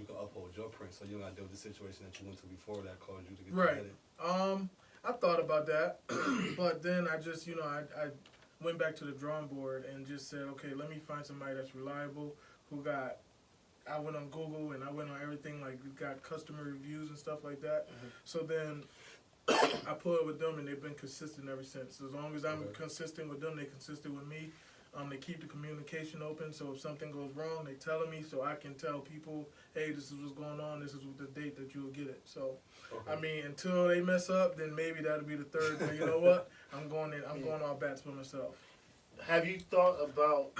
Speaker 3: can uphold your print, so you don't got to deal with the situation that you went to before that caused you to get the headache.
Speaker 5: I thought about that, but then I just I went back to the drawing board and just said, okay, let me find somebody that's reliable, I went on Google and I went on everything, like got customer reviews and stuff like that. So then I put it with them, and they've been consistent ever since. As long as I'm consistent with them, they're consistent with me. They keep the communication open, so if something goes wrong, they telling me so I can tell people, hey, this is what's going on, this is the date that you'll get it. So, I mean, until they mess up, then maybe that'll be the third. But you know what? I'm going all bats by myself.
Speaker 2: Have you thought about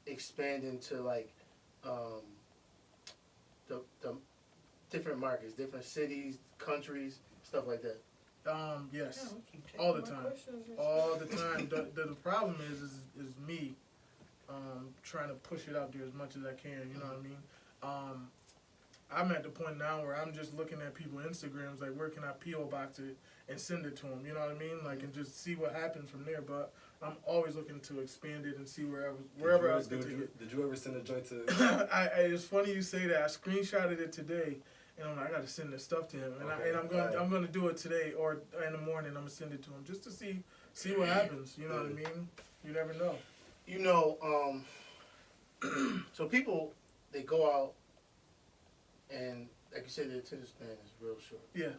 Speaker 2: expand into like the different markets, different cities, countries, stuff like that?
Speaker 5: Yes, all the time, all the time. The problem is me trying to push it out there as much as I can. You know what I mean? I'm at the point now where I'm just looking at people's Instagrams, like where can I P.O. box it and send it to them, you know what I mean? Like, and just see what happens from there. But I'm always looking to expand it and see wherever else can take it.
Speaker 3: Did you ever send a joint to?
Speaker 5: It's funny you say that. I screenshotted it today, and I'm like, I gotta send this stuff to him, and I'm gonna do it today or in the morning. I'm gonna send it to him just to see what happens. You know what I mean? You never know.
Speaker 2: You know, so people, they go out and, like you said, their attention span is real short.
Speaker 5: Yeah.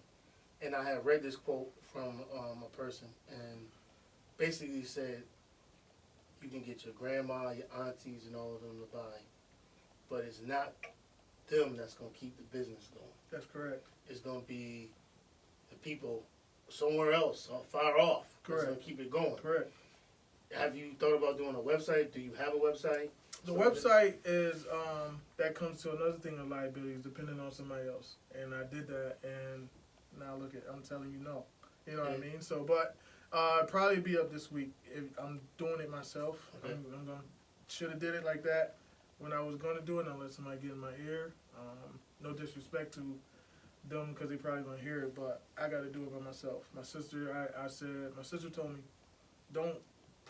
Speaker 2: And I had read this quote from a person, and basically said, you can get your grandma, your aunties, and all of them to buy, but it's not them that's going to keep the business going.
Speaker 5: That's correct.
Speaker 2: It's going to be the people somewhere else, far off, that's
Speaker 5: Correct.
Speaker 2: going to keep it going.
Speaker 5: Correct.
Speaker 2: Have you thought about doing a website? Do you have a website?
Speaker 5: The website is that comes to another thing of liabilities, depending on somebody else. And I did that, and now look at, I'm telling you no. You know what I mean? So, but probably be up this week. I'm doing it myself.
Speaker 2: Okay.
Speaker 5: I'm gonna should have did it like that when I was gonna do it. And I'll let somebody get in my ear. No disrespect to them because they probably gonna hear it, but I got to do it by myself. My sister, I said, my sister told me, don't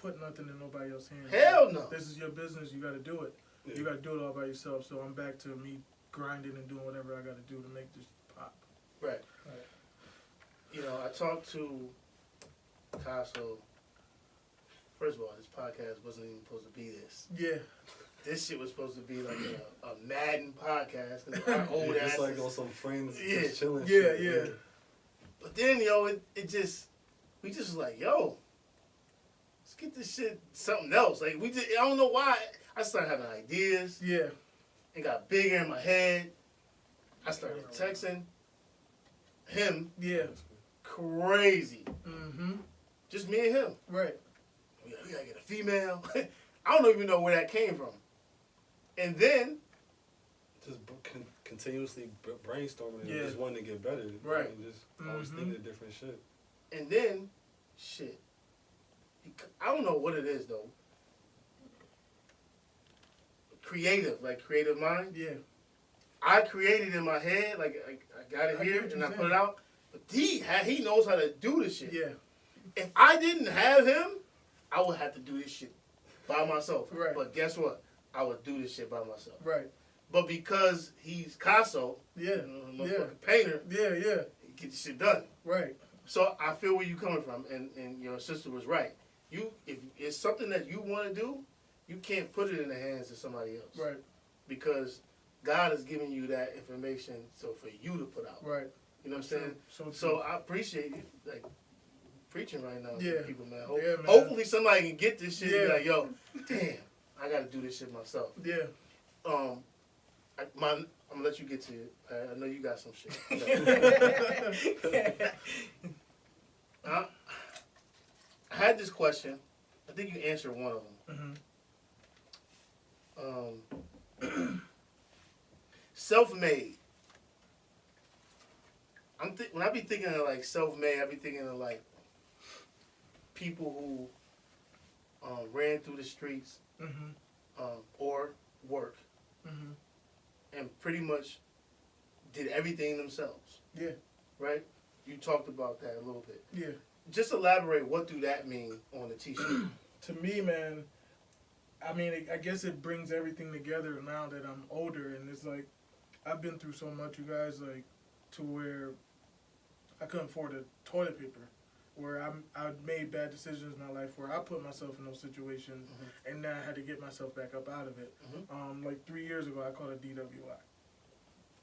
Speaker 5: put nothing in nobody else's hands.
Speaker 2: Hell no.
Speaker 5: This is your business. You got to do it.
Speaker 3: Yeah.
Speaker 5: You got to do it all by yourself. So I'm back to me grinding and doing whatever I got to do to make this pop.
Speaker 2: Right. You know, I talked to Tasso. First of all, this podcast wasn't even supposed to be this.
Speaker 5: Yeah.
Speaker 2: This shit was supposed to be like a Madden podcast. Cause our old
Speaker 3: It's
Speaker 2: asses.
Speaker 3: like on some friends
Speaker 2: Yeah.
Speaker 3: just chilling.
Speaker 5: Yeah,
Speaker 3: shit.
Speaker 5: yeah.
Speaker 2: But then, yo, we just was like, yo, let's get this shit something else. Like, I don't know why. I started having ideas.
Speaker 5: Yeah.
Speaker 2: It got bigger in my head. I started texting him
Speaker 5: Yeah.
Speaker 2: crazy.
Speaker 5: Mm-hmm.
Speaker 2: Just me and him.
Speaker 5: Right.
Speaker 2: We gotta get a female. I don't even know where that came from. And then,
Speaker 3: Just continuously brainstorming
Speaker 5: Yeah.
Speaker 3: and just wanting to get better.
Speaker 2: Right.
Speaker 3: And just always thinking of different shit.
Speaker 2: shit. I don't know what it is though. Creative mind.
Speaker 5: Yeah.
Speaker 2: I created in my head, like I got it
Speaker 5: I
Speaker 2: here
Speaker 5: get what
Speaker 2: and
Speaker 5: you're
Speaker 2: I put
Speaker 5: saying.
Speaker 2: it out. But he knows how to do this shit.
Speaker 5: Yeah.
Speaker 2: If I didn't have him, I would have to do this shit by myself.
Speaker 5: Right.
Speaker 2: But guess what? I would do this shit by myself.
Speaker 5: Right.
Speaker 2: But because he's Casso,
Speaker 5: Yeah.
Speaker 2: motherfucking painter,
Speaker 5: Yeah. Yeah.
Speaker 2: he get the shit done.
Speaker 5: Right.
Speaker 2: So I feel where you coming from, and your sister was right. If it's something that you want to do, you can't put it in the hands of somebody else.
Speaker 5: Right.
Speaker 2: Because God is giving you that information so for you to put out.
Speaker 5: Right.
Speaker 2: You know what I'm saying?
Speaker 5: So
Speaker 2: So I appreciate you like preaching right now
Speaker 5: Yeah.
Speaker 2: to people, man.
Speaker 5: Yeah, man.
Speaker 2: Hopefully somebody can get this shit and be
Speaker 5: Yeah.
Speaker 2: like, yo, damn, I gotta do this shit myself.
Speaker 5: Yeah.
Speaker 2: I'm gonna let you get to it. I know you got some shit. I had this question. I think you answered one of them.
Speaker 5: Mm-hmm.
Speaker 2: Self-made. When I be thinking of like self-made, I be thinking of like people who ran through the streets
Speaker 5: Mm-hmm.
Speaker 2: or work
Speaker 5: Mm-hmm.
Speaker 2: and pretty much did everything themselves.
Speaker 5: Yeah.
Speaker 2: Right? You talked about that a little bit.
Speaker 5: Yeah.
Speaker 2: Just elaborate. What do that mean on the t-shirt?
Speaker 5: To me, man, I mean, I guess it brings everything together now that I'm older, and it's like I've been through so much, you guys, like to where I couldn't afford the toilet paper, where I made bad decisions in my life, where I put myself in those situations, and then I had to get myself back up out of it. Like 3 years ago, I caught a DWI.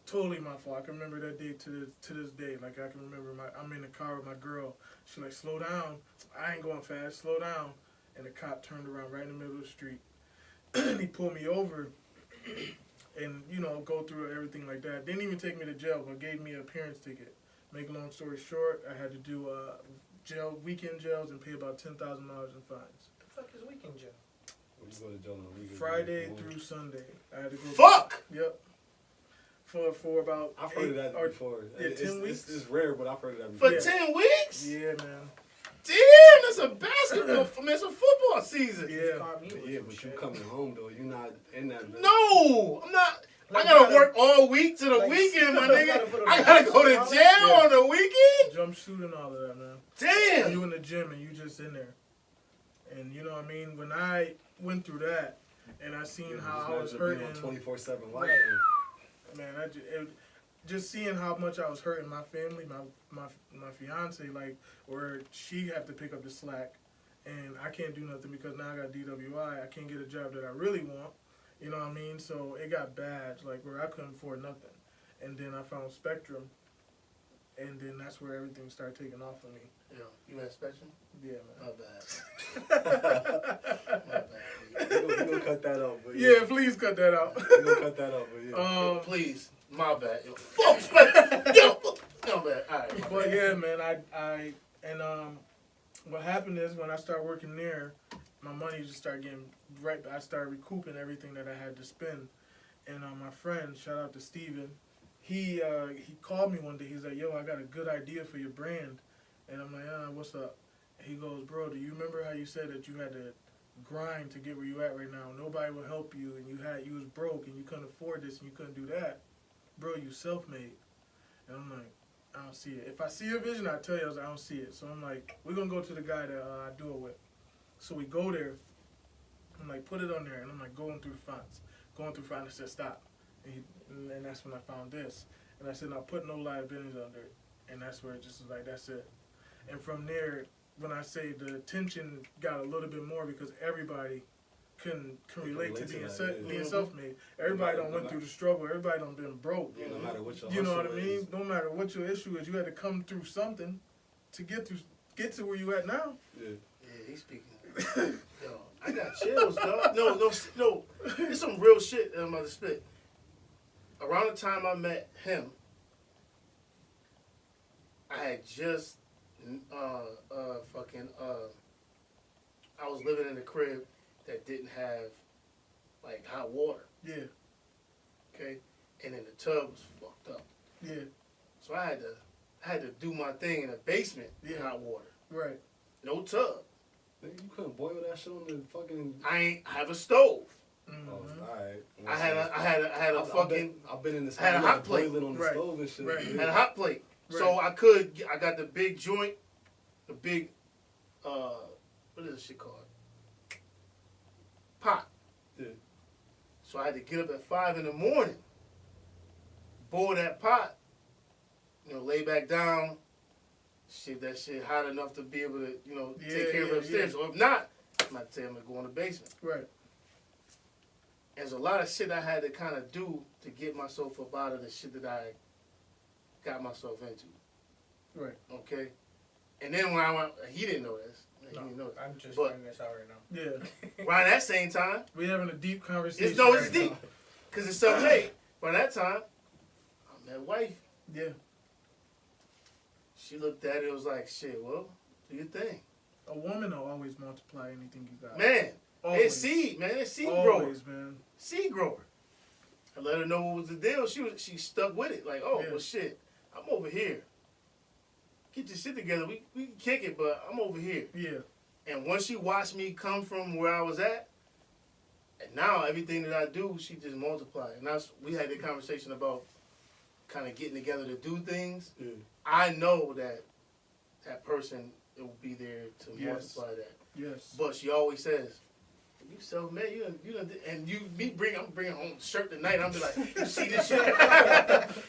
Speaker 5: Totally my fault. I can remember that day to this day. Like I can remember I'm in the car with my girl. She's like, "Slow down. I ain't going fast. Slow down." And the cop turned around right in the middle of the street. And he pulled me over and, go through everything like that. Didn't even take me to jail, but gave me an appearance ticket. Make a long story short, I had to do weekend jails and pay about $10,000 in fines.
Speaker 4: The fuck is weekend jail?
Speaker 3: You go to jail on the weekend.
Speaker 5: Friday through Sunday. I had to go.
Speaker 2: Fuck!
Speaker 5: Yep. For about
Speaker 3: I've heard of that before.
Speaker 5: Yeah, 10 weeks.
Speaker 3: It's rare, but I've heard of that
Speaker 2: For
Speaker 3: before.
Speaker 2: 10 weeks?
Speaker 5: Yeah, man.
Speaker 2: Damn, that's a basketball, it's a football season.
Speaker 5: Yeah.
Speaker 3: But you coming home, though. You're not in that.
Speaker 2: No, I'm not.
Speaker 4: Like,
Speaker 2: I gotta work all week to the weekend, my nigga. I gotta go to jail on the weekend?
Speaker 5: Jumpsuit and all of that, man.
Speaker 2: Damn.
Speaker 5: You in the gym and you just in there. And you know what I mean? When I went through that and I seen how I was hurting.
Speaker 3: 24/7 life.
Speaker 5: Right. Man, just seeing how much I was hurting my family, my fiance, like, where she had to pick up the slack, and I can't do nothing because now I got DWI. I can't get a job that I really want. You know what I mean? So it got bad, like where I couldn't afford nothing. And then I found Spectrum, and then that's where everything started taking off for me.
Speaker 2: Yeah, you had Spectrum?
Speaker 5: Yeah, man.
Speaker 2: My bad. My bad.
Speaker 3: We're gonna cut that out. But
Speaker 5: Yeah, please cut that out.
Speaker 3: We're gonna cut that out. But
Speaker 2: Yo, please, my bad. Yo, fuck Spectrum. Yo, no bad. All right.
Speaker 5: But yeah, man, what happened is when I started working there, my money just started getting right. I started recouping everything that I had to spend, and my friend, shout out to Steven, he called me one day. He's like, "Yo, I got a good idea for your brand," and I'm like, "What's up?" He goes, "Bro, do you remember how you said that you had to grind to get where you at right now? Nobody will help you, and you was broke, and you couldn't afford this, and you couldn't do that. Bro, you self-made." And I'm like, I don't see it. If I see a vision, I tell you, I don't see it. So I'm like, we're going to go to the guy that I do it with. So we go there. I'm like, put it on there. And I'm like, going through the fonts. I said, stop. And that's when I found this. And I said, now put NoLiabilities under it. And that's where it just was like, that's it. And from there, when I say the attention got a little bit more because everybody can relate to being self-made. Everybody don't went through the struggle. Everybody don't been broke.
Speaker 3: no matter what your
Speaker 5: You know what I
Speaker 3: hustle
Speaker 5: mean?
Speaker 3: is.
Speaker 5: No matter what your issue is, you had to come through something to get to where you at now.
Speaker 3: Yeah.
Speaker 2: Yeah, he's speaking. Yo, I got chills, dog. No. It's some real shit that I'm about to spit. Around the time I met him, I had just I was living in a crib that didn't have like hot water.
Speaker 5: Yeah,
Speaker 2: Okay, and then the tub was fucked up.
Speaker 5: yeah,
Speaker 2: So I had to do my thing in the basement with hot water.
Speaker 5: right.
Speaker 2: No tub.
Speaker 3: Nigga, you couldn't boil that shit on the fucking.
Speaker 2: I have a stove.
Speaker 5: Mm-hmm.
Speaker 3: Oh, alright.
Speaker 2: I had a fucking.
Speaker 3: I've been in this.
Speaker 2: I had a hot plate.
Speaker 3: Boiling on the
Speaker 5: Right.
Speaker 3: stove and shit.
Speaker 5: Right.
Speaker 2: I had a hot plate.
Speaker 5: Right.
Speaker 2: So I got the big joint, the big, what is this shit called? Pot.
Speaker 3: Yeah.
Speaker 2: So I had to get up at 5 in the morning, boil that pot, lay back down, shit that shit hot enough to be able to, take care of it upstairs. Or if not, I'm not saying I'm gonna go in the basement.
Speaker 5: Right.
Speaker 2: There's a lot of shit I had to kind of do to get myself up out of the shit that I got myself into.
Speaker 5: Right.
Speaker 2: Okay? And then when I went, he didn't know this. He didn't know this.
Speaker 4: I'm just
Speaker 2: But-
Speaker 4: finding this out right now.
Speaker 5: Yeah.
Speaker 2: Around that same time,
Speaker 5: We having a deep conversation.
Speaker 2: it's
Speaker 5: now.
Speaker 2: deep. Because it's self-made. By that time, I met wife.
Speaker 5: Yeah.
Speaker 2: She looked at it, was like, shit, well, do your thing.
Speaker 5: A woman will always multiply anything you got.
Speaker 2: Man,
Speaker 5: always.
Speaker 2: it's seed, man. It's seed grower.
Speaker 5: Always, man.
Speaker 2: Seed grower. I let her know what was the deal. She stuck with it. Like, oh,
Speaker 5: Yeah.
Speaker 2: well, shit, I'm over here. Get your shit together. We can kick it, but I'm over here.
Speaker 5: Yeah.
Speaker 2: And once she watched me come from where I was at, and now everything that I do, she just multiplied. And we had the conversation about kind of getting together to do things.
Speaker 3: Yeah.
Speaker 2: I know that person will be there to
Speaker 5: Yes.
Speaker 2: multiply that.
Speaker 5: Yes.
Speaker 2: But she always says, "You self-made, you done, and I'm bringing home a shirt tonight. I'm be like, you see this shit?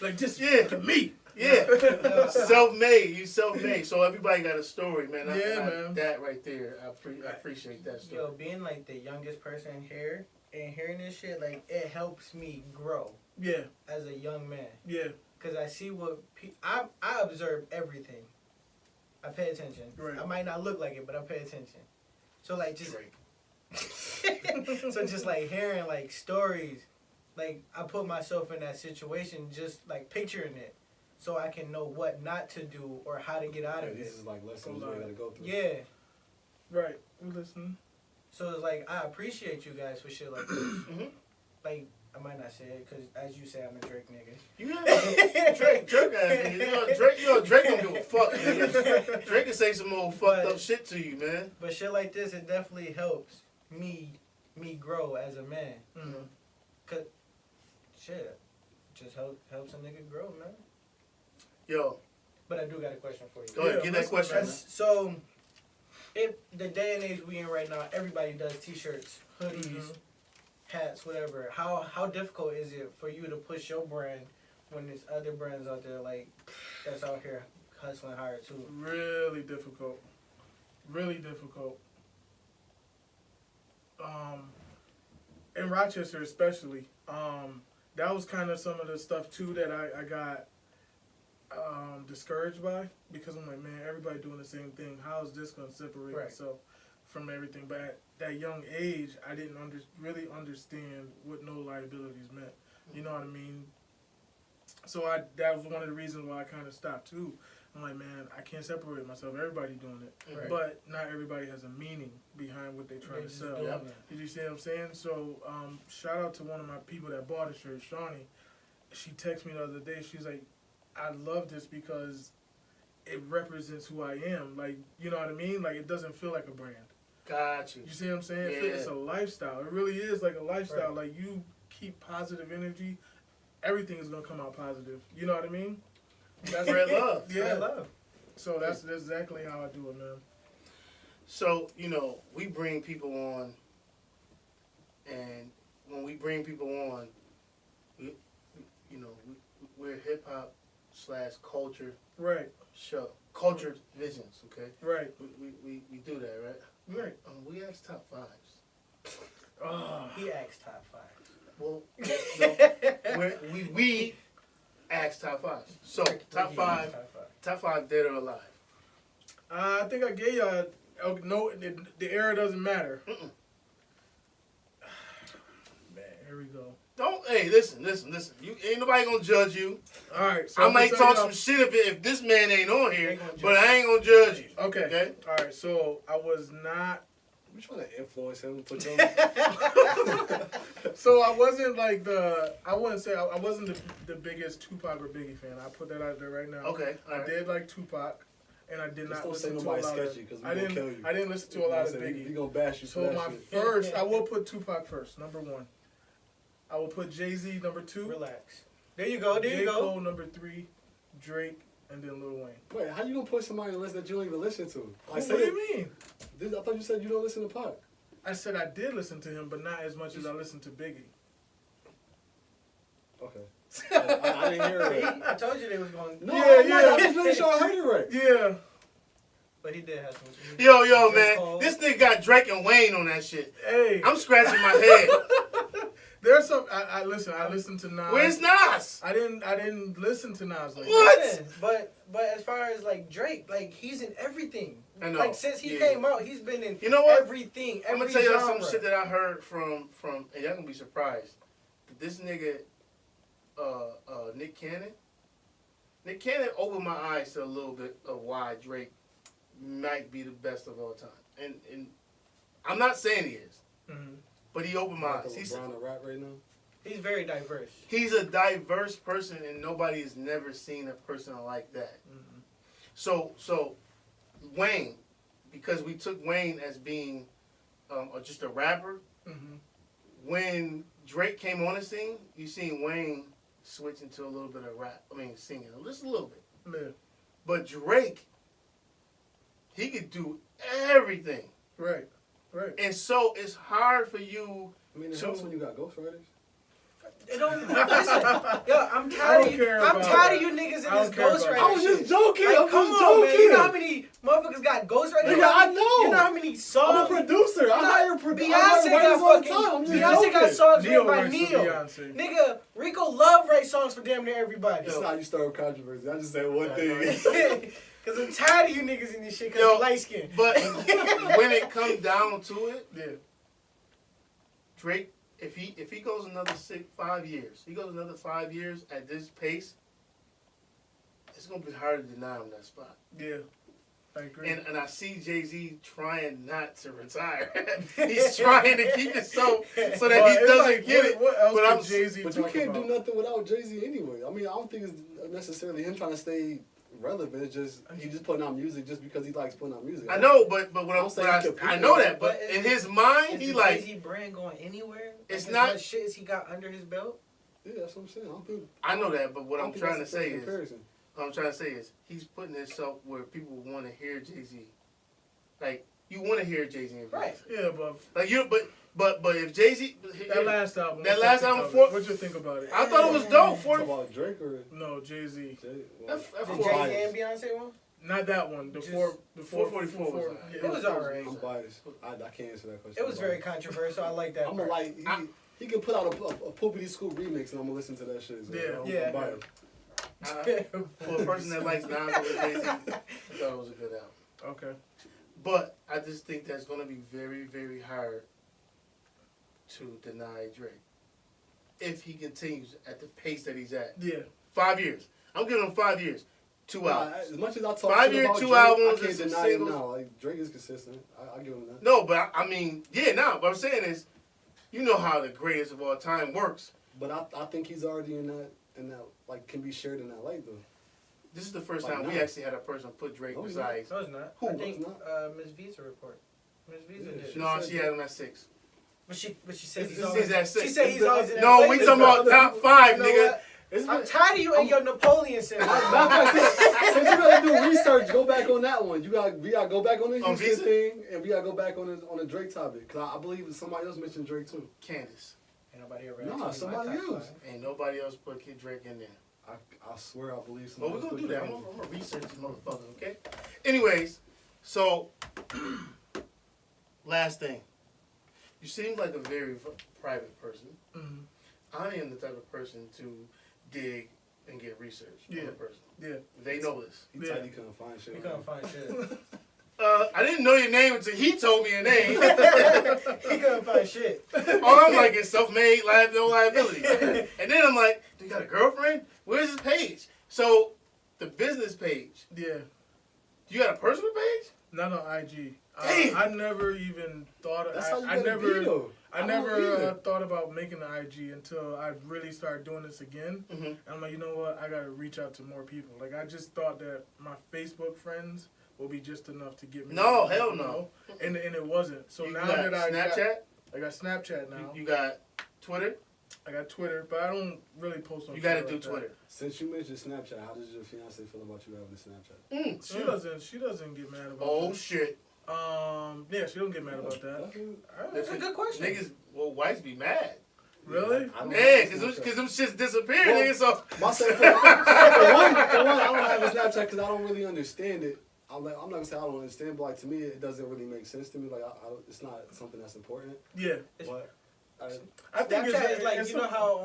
Speaker 5: Like this.
Speaker 2: Yeah.
Speaker 5: To me.
Speaker 2: Yeah, self-made. You self-made. So everybody got a story, man.
Speaker 5: Man.
Speaker 2: That right there, I appreciate that story.
Speaker 4: Yo, being like the youngest person here and hearing this shit, like it helps me grow
Speaker 5: Yeah.
Speaker 4: as a young man.
Speaker 5: Yeah.
Speaker 4: Cause I see what I observe everything. I pay attention.
Speaker 5: Right.
Speaker 4: I might not look like it, but I pay attention. So like just
Speaker 2: Drake.
Speaker 4: so just like hearing like stories, like I put myself in that situation, just like picturing it, so I can know what not to do or how to get out of
Speaker 3: This
Speaker 4: it.
Speaker 3: is like lessons you gotta go through.
Speaker 4: Yeah.
Speaker 5: Right. We listening.
Speaker 4: So it's like, I appreciate you guys for shit like this. Like, I might not say it, because as you say, I'm a Drake nigga.
Speaker 2: You Drake ass nigga. Drake don't give a fuck, nigga. Drake can say some old fucked up shit to you, man.
Speaker 4: But shit like this, it definitely helps me grow as a man. Cause shit, just helps a nigga grow, man.
Speaker 2: Yo.
Speaker 4: But I do got a question for you.
Speaker 2: Go ahead, get that question, man.
Speaker 4: So, if the day and age we in right now, everybody does t-shirts, hoodies, hats, whatever. How difficult is it for you to push your brand when there's other brands out there like that's out here hustling hard too?
Speaker 5: Really difficult. Really difficult. In Rochester especially, that was kind of some of the stuff too that I got discouraged by, because I'm like, man, everybody doing the same thing. How is this going to separate itself from everything? But at that young age, I didn't really understand what no liabilities meant. You know what I mean? So that was one of the reasons why I kind of stopped too. I'm like, man, I can't separate myself. Everybody doing it, but not everybody has a meaning behind what they're trying to sell. Did you see what I'm saying? So shout out to one of my people that bought a shirt, Shawnee. She texted me the other day. She's like, I love this because it represents who I am. Like, you know what I mean? Like, it doesn't feel like a brand.
Speaker 2: Got you.
Speaker 5: You see what I'm saying?
Speaker 2: Yeah.
Speaker 5: It's a lifestyle. It really is like a lifestyle. Like, you keep positive energy, everything is going to come out positive. You know what I mean?
Speaker 2: That's red love.
Speaker 5: Yeah.
Speaker 4: Red love.
Speaker 5: So that's exactly how I do it, man.
Speaker 2: So, you know, we bring people on, and when we bring people on, we're hip-hop / culture show. Culture visions, okay?
Speaker 5: Right.
Speaker 2: We do that, right?
Speaker 5: Right.
Speaker 2: We ask top fives.
Speaker 4: He asked top fives.
Speaker 2: Well, no, we ask top fives. So, top five dead or alive.
Speaker 5: I think I gave y'all. No, the era doesn't matter. Man, here we go.
Speaker 2: Hey, listen. You ain't nobody gonna judge you.
Speaker 5: All right. So
Speaker 2: I might talk some shit if this man ain't on here, but I ain't gonna judge you.
Speaker 5: Okay. All right. So I was not.
Speaker 3: You trying to influence him? Put him.
Speaker 5: So I wasn't like I wouldn't say I wasn't the biggest Tupac or Biggie fan. I put that out there right now.
Speaker 2: Okay.
Speaker 5: I did like Tupac, and I did
Speaker 3: Just
Speaker 5: not listen
Speaker 3: don't
Speaker 5: to a
Speaker 3: say
Speaker 5: lot
Speaker 3: nobody
Speaker 5: of.
Speaker 3: sketchy,
Speaker 5: I didn't listen to a lot of Biggie.
Speaker 3: We gonna bash you.
Speaker 5: So my first, I will put Tupac first, number 1. I will put Jay-Z number 2.
Speaker 4: Relax. There you go.
Speaker 5: J. Cole number 3, Drake, and then Lil Wayne.
Speaker 3: Wait, how you gonna put somebody on the list that you don't even listen to?
Speaker 5: What do you mean?
Speaker 3: I thought you said you don't listen to Pac.
Speaker 5: I said I did listen to him, but not as much as I listened to Biggie.
Speaker 3: Okay. I didn't hear it.
Speaker 4: I told you they was going.
Speaker 3: No, I just really sure I heard it right.
Speaker 5: Yeah.
Speaker 4: But he did have some.
Speaker 2: Yo, man, this nigga got Drake and Wayne on that shit.
Speaker 5: Hey,
Speaker 2: I'm scratching my head.
Speaker 5: There's some. I listened to Nas.
Speaker 2: Where's Nas?
Speaker 5: I didn't listen to Nas. Like
Speaker 2: What?
Speaker 4: But as far as like Drake, like he's in everything.
Speaker 2: I know.
Speaker 4: Like since he came out, he's been in everything.
Speaker 2: I'm gonna tell y'all some shit that I heard from and y'all gonna be surprised. This nigga, Nick Cannon. Nick Cannon opened my eyes to a little bit of why Drake might be the best of all time. And I'm not saying he is, but he opened my eyes. He's
Speaker 3: LeBron a rap right now.
Speaker 4: He's very diverse.
Speaker 2: He's a diverse person, and nobody has never seen a person like that. So Wayne, because we took Wayne as being just a rapper. When Drake came on the scene, you seen Wayne switch into a little bit of rap. I mean, singing just a little bit.
Speaker 5: Yeah.
Speaker 2: But Drake, he could do everything.
Speaker 5: Right.
Speaker 2: And so it's hard for you.
Speaker 3: I mean, it helps when you got ghostwriters.
Speaker 4: It don't listen. Yo, I'm tired of you niggas in this ghostwriter.
Speaker 3: I was just joking.
Speaker 4: Like, come on, man. You know how many motherfuckers got ghostwriters?
Speaker 3: Nigga, I know.
Speaker 4: You know how many songs?
Speaker 3: I'm a producer. I hire producers.
Speaker 4: Beyonce got songs written by
Speaker 5: Neo.
Speaker 4: Neo. Nigga, Rico Love writes songs for damn near everybody.
Speaker 3: That's how you start with controversy. I just said one thing.
Speaker 4: Because I'm tired of you niggas in this shit because you're light skinned.
Speaker 2: But when it comes down to it, Drake, if he goes another 5 years, he goes another 5 years at this pace, it's gonna be hard to deny him that spot.
Speaker 5: Yeah. I agree.
Speaker 2: And I see Jay-Z trying not to retire. He's trying to keep it so that he doesn't get it.
Speaker 5: What else
Speaker 2: but
Speaker 5: could Jay-Z
Speaker 3: But you can't do nothing without Jay-Z anyway. I mean, I don't think it's necessarily him trying to stay relevant. It's just he's just putting out music just because he likes putting out music.
Speaker 2: I know, but what I'm saying, I know that, but in his mind, he like
Speaker 4: Jay-Z brand going anywhere.
Speaker 2: It's
Speaker 4: as
Speaker 2: not
Speaker 4: much shit as he got under his belt.
Speaker 3: Yeah, that's what I'm saying.
Speaker 2: I know that, but what I'm trying to say is he's putting himself where people want to hear Jay-Z. Like you want to hear Jay-Z,
Speaker 4: right?
Speaker 5: Yeah, but
Speaker 2: like you, but if Jay-Z
Speaker 5: that last album,
Speaker 2: what
Speaker 5: you think about it?
Speaker 2: I thought it was dope.
Speaker 3: About Drake or
Speaker 5: no Jay-Z?
Speaker 4: The Jay-Z and Beyonce one.
Speaker 5: Not that one. The 444.
Speaker 2: Yeah,
Speaker 4: it was alright.
Speaker 3: I'm biased. I can't answer that question.
Speaker 4: It was very controversial. I like that.
Speaker 3: I'm gonna like he can put out a Poopity Scoop remix and I'm gonna listen to that shit. So
Speaker 5: Yeah.
Speaker 3: I'm biased.
Speaker 2: For a person that likes Nas over Jay-Z, I thought it was a good album.
Speaker 5: Okay.
Speaker 2: But I just think that's going to be very, very hard to deny Drake if he continues at the pace that he's at.
Speaker 5: Yeah.
Speaker 2: 5 years. I'm giving him 5 years. 2 albums.
Speaker 3: As much as I talk
Speaker 2: 5 years,
Speaker 3: about
Speaker 2: 2
Speaker 3: Drake,
Speaker 2: albums,
Speaker 3: I can't
Speaker 2: and
Speaker 3: deny
Speaker 2: some
Speaker 3: him
Speaker 2: singles.
Speaker 3: now. Like Drake is consistent. I give him that.
Speaker 2: No, but I mean, what I'm saying is, you know how the greatest of all time works.
Speaker 3: But I think he's already in that like can be shared in that light though.
Speaker 2: This is the first time we actually had a person put Drake besides.
Speaker 4: No, it's not.
Speaker 2: Who?
Speaker 4: I think Ms. Visa report. Ms. Visa did.
Speaker 2: No, she had him at 6.
Speaker 4: But she says he's
Speaker 2: He's
Speaker 4: always
Speaker 2: at 6.
Speaker 4: She said he's always in that
Speaker 2: No,
Speaker 4: place.
Speaker 2: we talking about top 5,
Speaker 4: You know
Speaker 2: nigga.
Speaker 4: what? I'm tired of you and your Napoleon syndrome.
Speaker 3: Since you gotta do research, go back on that one. We gotta go back on the
Speaker 2: On
Speaker 3: Houston
Speaker 2: Visa?
Speaker 3: thing, and we gotta go back on the Drake topic. Cause I believe somebody else mentioned Drake too.
Speaker 2: Candace.
Speaker 4: Ain't nobody ever
Speaker 3: Nah,
Speaker 4: asked me my
Speaker 3: somebody
Speaker 4: top
Speaker 3: else.
Speaker 4: five.
Speaker 2: Ain't nobody else put Kid Drake in there.
Speaker 3: I swear I believe
Speaker 2: Well,
Speaker 3: somebody
Speaker 2: we're
Speaker 3: else
Speaker 2: gonna
Speaker 3: put
Speaker 2: do that.
Speaker 3: Drake
Speaker 2: I'm
Speaker 3: in.
Speaker 2: gonna research this motherfucker, okay? Anyways, so last thing. You seem like a very private person.
Speaker 5: Mm-hmm.
Speaker 2: I am the type of person to dig and get research on a person.
Speaker 5: Yeah.
Speaker 2: They know this.
Speaker 3: He said he couldn't find shit.
Speaker 4: We couldn't find shit.
Speaker 2: I didn't know your name until he told me your name.
Speaker 4: He couldn't find shit.
Speaker 2: All I'm like is self-made, no liability. And then I'm like, do you got a girlfriend? Where's his page? So, the business page.
Speaker 5: Yeah.
Speaker 2: You got a personal page?
Speaker 5: Not on IG.
Speaker 2: Damn.
Speaker 5: I never even thought of.
Speaker 3: That's how you
Speaker 5: I
Speaker 3: gotta
Speaker 5: never.
Speaker 3: be, though.
Speaker 5: I
Speaker 3: I
Speaker 5: never
Speaker 3: don't either.
Speaker 5: thought about making an IG until I really started doing this again.
Speaker 2: Mm-hmm.
Speaker 5: And I'm like, you know what? I gotta reach out to more people. Like I just thought that my Facebook friends will be just enough to get me.
Speaker 2: No,
Speaker 5: you
Speaker 2: hell
Speaker 5: know?
Speaker 2: no.
Speaker 5: And it wasn't. So
Speaker 2: You
Speaker 5: now
Speaker 2: got
Speaker 5: that I
Speaker 2: Snapchat?
Speaker 5: I got Snapchat now.
Speaker 2: You got Twitter?
Speaker 5: I got Twitter, but I don't really post on.
Speaker 2: You gotta
Speaker 5: Twitter
Speaker 2: do
Speaker 5: like that.
Speaker 2: Twitter.
Speaker 3: Since you mentioned Snapchat, how does your fiance feel about you having a Snapchat?
Speaker 5: She doesn't get mad about
Speaker 2: Oh
Speaker 5: that.
Speaker 2: shit.
Speaker 5: Yeah, she don't get mad about that.
Speaker 4: That's a good question.
Speaker 2: Niggas, wives be mad.
Speaker 5: Really?
Speaker 3: I don't
Speaker 2: Yeah,
Speaker 3: have a
Speaker 2: cause
Speaker 3: Snapchat.
Speaker 2: them shits disappear,
Speaker 3: Well,
Speaker 2: nigga. So
Speaker 3: Myself, for one, I don't have a Snapchat because I don't really understand it. I'm not gonna say I don't understand, but like to me, it doesn't really make sense to me. Like, it's not something that's important.
Speaker 5: Yeah.
Speaker 3: But
Speaker 5: I think
Speaker 4: Snapchat is like,
Speaker 5: it's
Speaker 4: you know how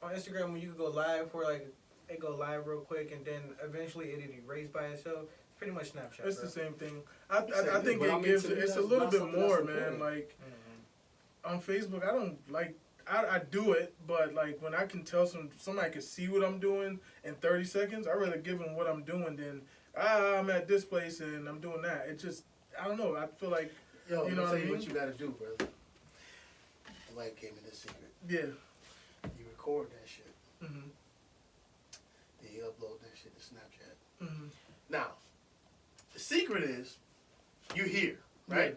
Speaker 4: on Instagram when you can go live where like it go live real quick and then eventually it erase by itself. It's pretty much Snapchat.
Speaker 5: It's
Speaker 4: bro.
Speaker 5: the same thing. I think
Speaker 3: But I
Speaker 5: it
Speaker 3: mean,
Speaker 5: gives.
Speaker 3: to me,
Speaker 5: It's a
Speaker 3: that's
Speaker 5: little
Speaker 3: not
Speaker 5: bit
Speaker 3: something
Speaker 5: more,
Speaker 3: that's
Speaker 5: man.
Speaker 3: important.
Speaker 5: Like on Facebook, I don't like. I do it, but like when I can tell somebody can see what I'm doing in 30 seconds, I'd rather give them what I'm doing than I'm at this place and I'm doing that. It just I don't know. I feel like
Speaker 2: yo,
Speaker 5: you know
Speaker 2: I'll
Speaker 5: what
Speaker 2: tell
Speaker 5: I
Speaker 2: you
Speaker 5: mean?
Speaker 2: what you gotta do, brother. The wife gave me this secret.
Speaker 5: yeah.
Speaker 2: You record that shit.
Speaker 5: Mhm.
Speaker 2: Then you upload that shit to Snapchat.
Speaker 5: Mhm.
Speaker 2: Now, the secret is you're here, right?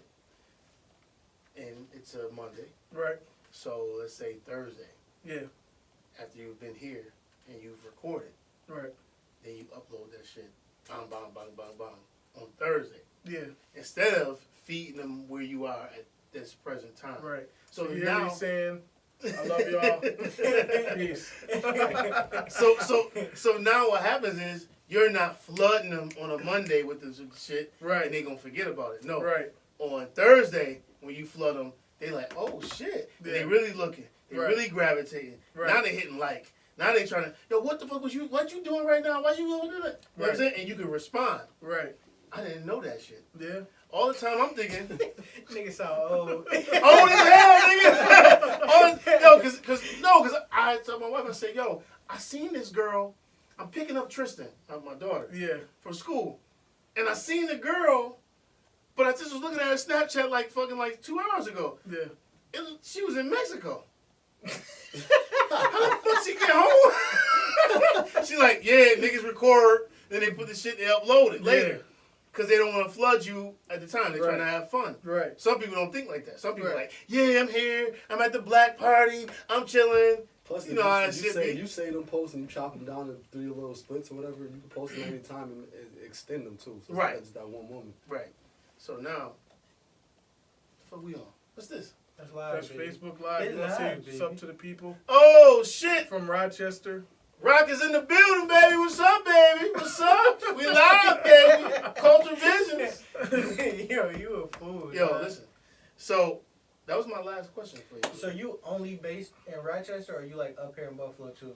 Speaker 2: And it's a Monday.
Speaker 5: Right.
Speaker 2: So let's say Thursday,
Speaker 5: Yeah.
Speaker 2: after you've been here and you've recorded,
Speaker 5: Right.
Speaker 2: then you upload that shit, bang, bang, bang, bang, bang, on Thursday.
Speaker 5: Yeah.
Speaker 2: Instead of feeding them where you are at this present time.
Speaker 5: Right.
Speaker 2: So
Speaker 5: you hear
Speaker 2: now,
Speaker 5: me saying, I love y'all. Peace.
Speaker 2: so now what happens is you're not flooding them on a Monday with this shit,
Speaker 5: Right.
Speaker 2: and they gonna forget about it. No,
Speaker 5: Right.
Speaker 2: on Thursday when you flood them, they like, oh shit, and they
Speaker 5: Yeah.
Speaker 2: really looking, they
Speaker 5: Right.
Speaker 2: really gravitating.
Speaker 5: Right.
Speaker 2: Now they hitting like. Now they trying to, yo, what the fuck what you doing right now? Why you going to do that? You know what I'm
Speaker 5: Right.
Speaker 2: saying? And you can respond.
Speaker 5: Right.
Speaker 2: I didn't know that shit.
Speaker 5: Yeah.
Speaker 2: All the time I'm thinking,
Speaker 4: Nigga sound old.
Speaker 2: old as hell, nigga. Yo, cause I told my wife, I said, yo, I seen this girl. I'm picking up Tristan, my daughter,
Speaker 5: Yeah.
Speaker 2: from school. and I seen the girl, but I just was looking at her Snapchat like 2 hours ago.
Speaker 5: Yeah.
Speaker 2: She was in Mexico. How the fuck she get home? She like, yeah, niggas record, then they put the shit, they upload it later. Because they don't want to flood you at the time. They're trying to have fun.
Speaker 5: Right.
Speaker 2: Some people don't think like that. Some people are like, yeah, I'm here. I'm at the black party. I'm chilling.
Speaker 3: Plus,
Speaker 2: you know how that
Speaker 3: you
Speaker 2: shit
Speaker 3: say,
Speaker 2: be.
Speaker 3: you say them posts and you chop them down in 3 little splits or whatever, you can post them any time and extend them too. So it's not just that one moment.
Speaker 2: Right. So now, the fuck we on? What's this?
Speaker 4: That's live.
Speaker 5: That's
Speaker 4: baby.
Speaker 5: Facebook Live.
Speaker 4: It's
Speaker 5: You want to
Speaker 4: live,
Speaker 5: say something to the people
Speaker 2: Oh, shit.
Speaker 5: from Rochester?
Speaker 2: Rock is in the building, baby. What's up, baby? What's up? We live, baby. Culture Visions.
Speaker 4: Yo, you a fool.
Speaker 2: Yo,
Speaker 4: man.
Speaker 2: listen. So, that was my last question for you.
Speaker 4: So you only based in Rochester, or you like up here in Buffalo too?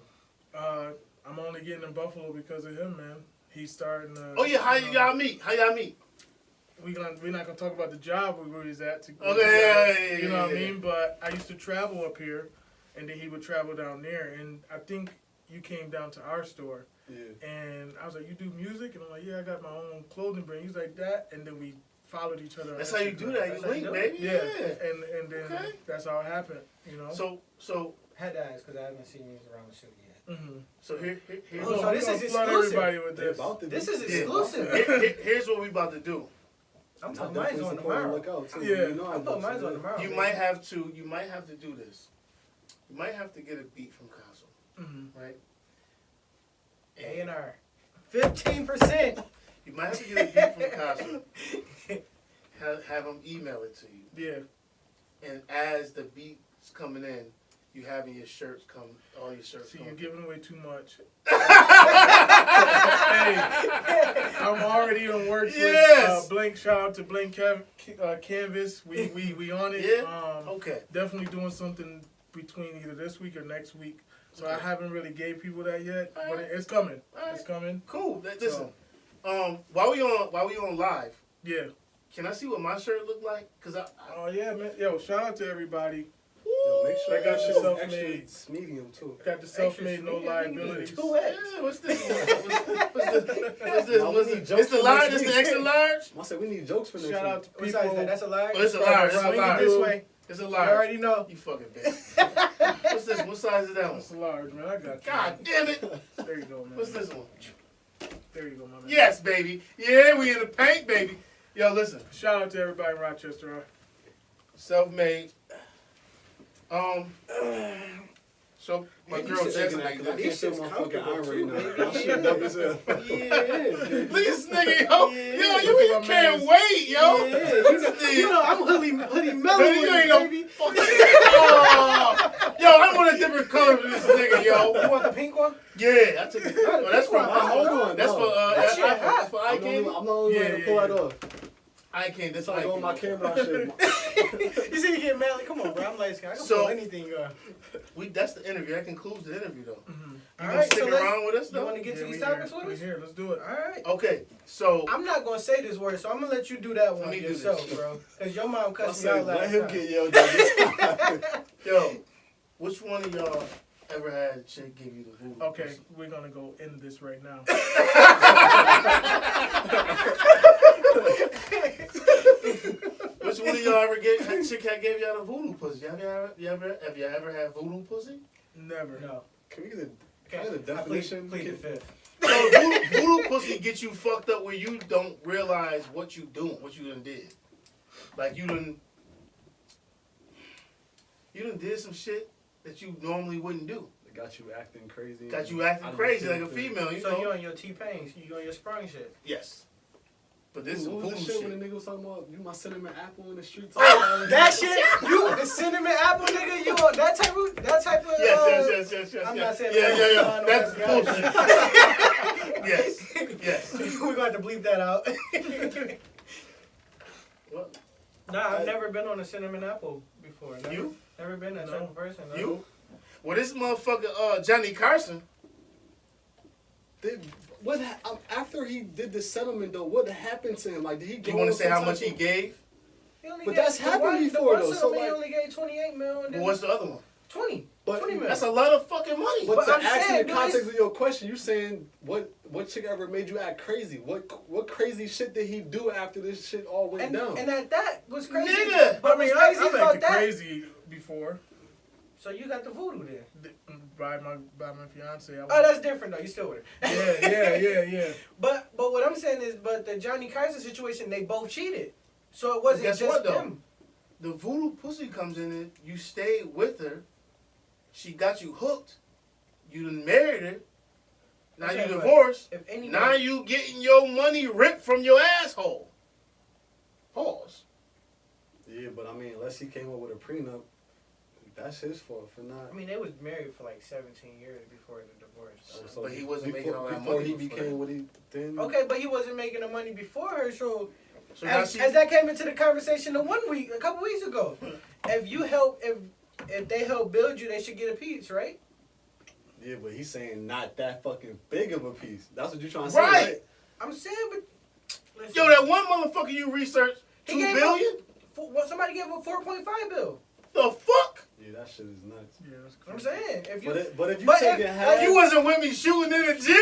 Speaker 5: I'm only getting in Buffalo because of him, man. He's starting.
Speaker 2: Oh, yeah. How y'all meet?
Speaker 5: We're not gonna talk about the job we was at.
Speaker 2: Okay,
Speaker 5: you know what I mean? But I used to travel up here, and then he would travel down there. And I think you came down to our store.
Speaker 3: Yeah.
Speaker 5: And I was like, you do music? And I'm like, yeah, I got my own clothing brand. He's like, that. And then we followed each other.
Speaker 2: That's how you do that. You
Speaker 4: That's how you
Speaker 2: link,
Speaker 4: do
Speaker 2: baby.
Speaker 5: Yeah. And then
Speaker 2: Okay.
Speaker 5: that's how it happened, you know?
Speaker 2: So
Speaker 4: Had to ask because I haven't seen you around the show yet.
Speaker 2: here's
Speaker 4: Oh, so
Speaker 2: what
Speaker 4: this
Speaker 5: we're
Speaker 4: is
Speaker 5: gonna flood
Speaker 4: exclusive.
Speaker 5: everybody with this.
Speaker 4: This is
Speaker 2: Yeah.
Speaker 4: exclusive.
Speaker 2: here's what we about to do.
Speaker 4: I'm putting mine on tomorrow.
Speaker 3: Look out too.
Speaker 5: Yeah.
Speaker 3: You know
Speaker 4: I'm putting mine on tomorrow.
Speaker 2: You
Speaker 4: baby.
Speaker 2: might have to do this. You might have to get a beat from Castle, right?
Speaker 4: A&R. 15%.
Speaker 2: You might have to get a beat from Castle. Have him email it to you.
Speaker 5: Yeah.
Speaker 2: And as the beat's coming in, you having your shirts come, all your shirts
Speaker 5: See,
Speaker 2: come.
Speaker 5: you're giving away too much. Hey, I'm already in works
Speaker 2: Yes.
Speaker 5: with Blank. Shout out to Blank Canvas. We on it.
Speaker 2: Yeah? Okay.
Speaker 5: Definitely doing something between either this week or next week. So I haven't really gave people that yet,
Speaker 2: All
Speaker 5: but
Speaker 2: right. All
Speaker 5: it's coming.
Speaker 2: right.
Speaker 5: It's coming.
Speaker 2: Cool. Listen, while we on live,
Speaker 5: Yeah.
Speaker 2: can I see what my shirt look like? Cause
Speaker 5: Oh yeah, man. Yo, shout out to everybody.
Speaker 3: Yo, make sure
Speaker 5: I got
Speaker 3: it's
Speaker 5: yourself
Speaker 3: extra
Speaker 5: made.
Speaker 3: medium too.
Speaker 5: Got the self-made, no liabilities.
Speaker 2: Yeah, what's this one? What's this?
Speaker 3: No,
Speaker 2: What's
Speaker 3: we need
Speaker 2: this?
Speaker 3: jokes
Speaker 2: It's the
Speaker 3: for
Speaker 2: large.
Speaker 3: next
Speaker 2: It's the
Speaker 3: week.
Speaker 2: extra large.
Speaker 3: I said we need jokes for next
Speaker 5: Shout
Speaker 3: week.
Speaker 5: out to
Speaker 4: What
Speaker 5: people.
Speaker 4: size is that? That's a large?
Speaker 2: Oh, it's a large. It's a
Speaker 4: Swing it
Speaker 2: large.
Speaker 4: this way.
Speaker 2: It's a
Speaker 4: You
Speaker 2: large.
Speaker 4: already know.
Speaker 2: You fucking bitch. What's this? What size is that one?
Speaker 5: It's a large, man. I got you.
Speaker 2: God damn it.
Speaker 5: There you go, man.
Speaker 2: What's this one?
Speaker 5: There you go, my man.
Speaker 2: Yes, baby. Yeah, we in the paint, baby. Yo, listen.
Speaker 5: Shout out to everybody in Rochester.
Speaker 2: Self-made. So my
Speaker 3: You
Speaker 2: girl
Speaker 3: should
Speaker 2: Jess
Speaker 3: take
Speaker 2: made
Speaker 3: it, 'cause I
Speaker 2: that.
Speaker 3: can't feel my fucking iron right now. My shit dumb as hell.
Speaker 2: Look at this nigga, yo. Yo, you
Speaker 5: My
Speaker 2: can't
Speaker 5: man's-
Speaker 2: wait, yo.
Speaker 4: You know, I'm hoodie mellow
Speaker 2: Baby, you
Speaker 4: with
Speaker 2: ain't
Speaker 4: it,
Speaker 2: no
Speaker 4: baby.
Speaker 2: fucking. Oh. Yo, I want a different color for this nigga, yo.
Speaker 4: You want the pink one?
Speaker 2: Yeah, I took it. Oh, that's from.
Speaker 3: Hold on,
Speaker 2: That's
Speaker 3: no.
Speaker 2: for.
Speaker 4: That shit hot.
Speaker 2: That's for eye
Speaker 3: I'm
Speaker 2: candy.
Speaker 3: the only one to pull that off.
Speaker 2: Eye candy. That's
Speaker 3: So I
Speaker 2: eye
Speaker 3: go on my
Speaker 2: candy.
Speaker 3: camera and shit.
Speaker 4: You see, you get mad. Like, come on, bro. I'm light skinned. I can
Speaker 2: So-
Speaker 4: pull anything.
Speaker 2: That's the interview. That concludes the interview, though. You
Speaker 4: All
Speaker 2: gonna
Speaker 4: right,
Speaker 2: stick
Speaker 4: so let's.
Speaker 2: around with us,
Speaker 4: You
Speaker 2: though?
Speaker 4: want to get to
Speaker 5: we
Speaker 4: these
Speaker 5: here.
Speaker 4: topics with
Speaker 5: We
Speaker 4: us?
Speaker 5: here. Let's do it.
Speaker 4: All right.
Speaker 2: Okay, so
Speaker 4: I'm not gonna say this word, so I'm gonna let you do that
Speaker 2: Let
Speaker 4: one
Speaker 2: me do
Speaker 4: yourself,
Speaker 2: this.
Speaker 4: bro. Cause your mom
Speaker 3: I
Speaker 4: cussed me out
Speaker 3: said,
Speaker 4: last
Speaker 3: let him
Speaker 4: time.
Speaker 3: get yelled at this time.
Speaker 2: yo, which one of y'all ever had a chick give you the voodoo?
Speaker 5: Okay,
Speaker 2: pussy?
Speaker 5: we're gonna go into this right now.
Speaker 2: Which one of y'all ever get a chick that gave y'all the voodoo pussy? Have you ever had voodoo pussy?
Speaker 5: Never.
Speaker 4: No.
Speaker 3: Can we get a definition?
Speaker 4: Plead the fifth.
Speaker 2: So voodoo pussy gets you fucked up where you don't realize what you doing, what you done did. Like you done did some shit that you normally wouldn't do.
Speaker 3: It got you acting crazy.
Speaker 2: Got you acting crazy like a female, you
Speaker 4: So
Speaker 2: know?
Speaker 4: you on your T-Pain, you on your sprung shit.
Speaker 2: Yes. But this is
Speaker 3: What
Speaker 2: voodoo
Speaker 3: was the shit when
Speaker 2: shit.
Speaker 3: the nigga was talking about you my cinnamon apple in the streets?
Speaker 4: Oh, that shit? You the cinnamon apple nigga? You on that type of?
Speaker 2: Yes.
Speaker 4: I'm not saying
Speaker 2: Yeah.
Speaker 4: that.
Speaker 2: That's bullshit. Yes.
Speaker 4: We're going to bleep that out.
Speaker 2: What?
Speaker 4: Nah, I've never been on a cinnamon apple before. Never,
Speaker 2: You?
Speaker 4: Never been a certain person. No.
Speaker 2: You? Well, this motherfucker, Johnny Carson.
Speaker 3: After he did the settlement though, what happened to him? Like, did he go?
Speaker 2: You want to
Speaker 3: on
Speaker 2: say
Speaker 3: some
Speaker 2: how
Speaker 3: type
Speaker 2: much he
Speaker 3: of-
Speaker 2: gave?
Speaker 4: He only
Speaker 3: But
Speaker 4: gave-
Speaker 3: that's
Speaker 4: the
Speaker 3: happened
Speaker 4: one-
Speaker 3: before,
Speaker 4: the
Speaker 3: though,
Speaker 4: one
Speaker 3: so,
Speaker 4: settlement, he
Speaker 3: like-
Speaker 4: only gave 28 mil. And
Speaker 2: Well,
Speaker 4: then
Speaker 2: what's the other one?
Speaker 4: 20.
Speaker 3: But
Speaker 4: 20 million.
Speaker 2: That's a lot of fucking money.
Speaker 3: But
Speaker 4: But
Speaker 3: to
Speaker 4: I'm
Speaker 3: ask
Speaker 4: saying,
Speaker 3: in the
Speaker 4: dude,
Speaker 3: context of your question, you saying what chick ever made you act crazy? What crazy shit did he do after this shit all went down?
Speaker 4: And that was crazy.
Speaker 2: Nigga!
Speaker 4: But
Speaker 5: I mean,
Speaker 4: what's crazy
Speaker 5: I've
Speaker 4: about
Speaker 5: acted
Speaker 4: that?
Speaker 5: crazy before.
Speaker 4: So you got the voodoo there.
Speaker 5: By my fiance.
Speaker 4: Oh, that's different though. You still with her.
Speaker 5: Yeah.
Speaker 4: But what I'm saying is, but the Johnny Kaiser situation, they both cheated. So it wasn't
Speaker 2: Guess
Speaker 4: just
Speaker 2: what, though?
Speaker 4: them.
Speaker 2: The voodoo pussy comes in it. You stayed with her. She got you hooked. You done married her. Now
Speaker 4: Okay,
Speaker 2: you
Speaker 4: but
Speaker 2: divorced.
Speaker 4: If anybody,
Speaker 2: Now you getting your money ripped from your asshole. Pause.
Speaker 3: Yeah, but I mean, unless he came up with a prenup, that's his fault for not.
Speaker 4: I mean, they was married for like 17 years before the divorce.
Speaker 3: So
Speaker 2: But he wasn't making all that
Speaker 3: before
Speaker 2: money
Speaker 3: he
Speaker 2: before
Speaker 3: became
Speaker 2: that.
Speaker 3: what he then.
Speaker 4: Okay, but he wasn't making the money before her, so
Speaker 2: So now
Speaker 4: as
Speaker 2: she,
Speaker 4: that came into the conversation a couple weeks ago, if they help build you, they should get a piece, right?
Speaker 3: Yeah, but he's saying not that fucking big of a piece. That's what you're trying to say,
Speaker 2: Right.
Speaker 3: right?
Speaker 4: I'm saying, but listen,
Speaker 2: yo, that one motherfucker you researched,
Speaker 4: He
Speaker 2: $2
Speaker 4: gave
Speaker 2: billion?
Speaker 4: somebody gave him a 4.5 bill.
Speaker 2: The fuck?
Speaker 3: Yeah, that shit is nuts.
Speaker 5: Yeah, that's
Speaker 4: I'm
Speaker 5: crazy.
Speaker 4: saying, if you,
Speaker 3: But if you
Speaker 4: but
Speaker 3: take
Speaker 4: if-
Speaker 3: it half,
Speaker 2: You wasn't with me shooting in the gym?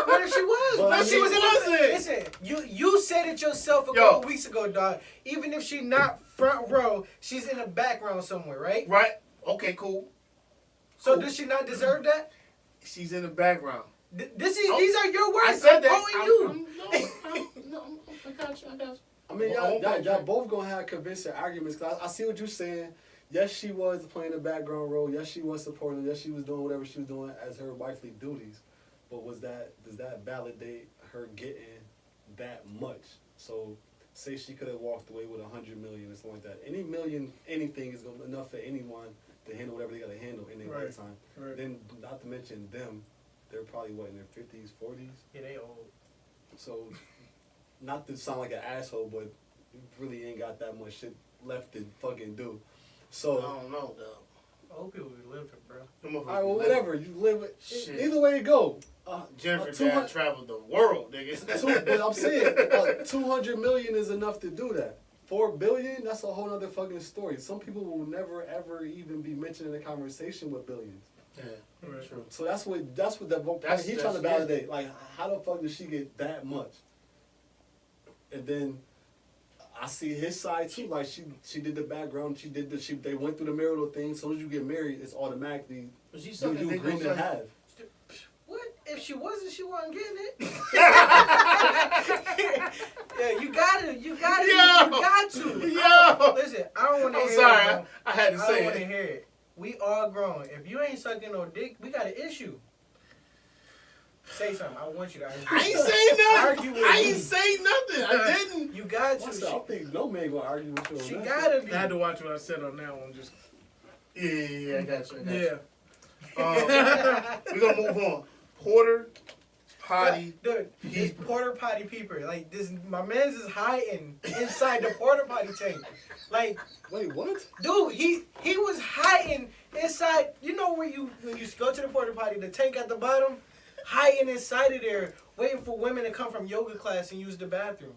Speaker 4: what if she was?
Speaker 3: Well,
Speaker 4: What
Speaker 3: I
Speaker 4: if she
Speaker 3: mean-
Speaker 4: was in
Speaker 2: wasn't.
Speaker 4: Listen, you said it yourself a
Speaker 2: Yo.
Speaker 4: couple weeks ago, dog. Even if she not front row, she's in the background somewhere, right?
Speaker 2: Right. Okay, cool.
Speaker 4: So
Speaker 2: Cool.
Speaker 4: does she not deserve that?
Speaker 2: She's in the background.
Speaker 4: These are your words.
Speaker 2: I said that.
Speaker 4: I'm quoting you.
Speaker 2: I got you.
Speaker 3: I mean,
Speaker 2: Well, I won't
Speaker 3: y'all
Speaker 2: backtrack.
Speaker 3: both gonna have convincing arguments. Cause I see what you're saying. Yes, she was playing a background role. Yes, she was supporting. Yes, she was doing whatever she was doing as her wifely duties. But does that validate her getting that much? So, say she could have walked away with $100 million or something like that. Anything is enough for anyone to handle whatever they got to handle in their
Speaker 5: Right.
Speaker 3: lifetime.
Speaker 5: Right.
Speaker 3: Then, not to mention them, they're probably what in their 50s, 40s.
Speaker 4: Yeah, they old.
Speaker 3: So, not to sound like an asshole, but you really ain't got that much shit left to fucking do.
Speaker 2: I
Speaker 3: So,
Speaker 2: don't know, dog.
Speaker 4: Old people be living, bro.
Speaker 2: Them motherfuckers
Speaker 3: alright, well,
Speaker 2: be
Speaker 3: whatever. You live with
Speaker 2: Shit.
Speaker 3: either way it go.
Speaker 2: Jennifer
Speaker 3: 200
Speaker 2: Dad traveled the world, nigga.
Speaker 3: But I'm saying, 200 million is enough to do that. 4 billion, that's a whole other fucking story. Some people will never ever even be mentioned in a conversation with billions.
Speaker 2: Yeah,
Speaker 5: Right.
Speaker 2: true.
Speaker 3: So that's what the point he's trying to validate. Like, how the fuck did she get that much? And then I see his side too. Like she did the background. They went through the marital thing. As soon as you get married, it's automatically
Speaker 2: But she
Speaker 3: you
Speaker 2: sucking dick
Speaker 3: agree
Speaker 2: on
Speaker 3: to
Speaker 2: something.
Speaker 3: have.
Speaker 4: What? If she wasn't, she wasn't getting it. Yeah, you got to. You got to.
Speaker 2: Yo!
Speaker 4: Listen, I don't want to
Speaker 2: I'm
Speaker 4: hear
Speaker 2: sorry,
Speaker 4: it. Bro.
Speaker 2: I had to
Speaker 4: I
Speaker 2: say
Speaker 4: don't want to
Speaker 2: it.
Speaker 4: hear it. We all grown. If you ain't sucking no dick, we got an issue. Say something. I want you to argue.
Speaker 2: I ain't saying
Speaker 4: Argue
Speaker 2: nothing.
Speaker 4: with
Speaker 2: I
Speaker 4: me.
Speaker 2: ain't saying nothing. I didn't.
Speaker 4: You got
Speaker 3: What's
Speaker 4: to.
Speaker 3: up? I think no man gonna argue with you on
Speaker 4: She
Speaker 3: that
Speaker 4: gotta
Speaker 3: shit.
Speaker 4: be.
Speaker 5: I had to watch what I said on that one. Just
Speaker 2: Yeah, I got you.
Speaker 5: yeah.
Speaker 2: We're going to move on. Porter Potty.
Speaker 4: Dude, this porter potty peeper. Like, this, my man's is hiding inside the porter potty tank. Like,
Speaker 3: Wait, what?
Speaker 4: dude, he was hiding inside. You know when you go to the porta potty, the tank at the bottom, hiding inside of there, waiting for women to come from yoga class and use the bathroom.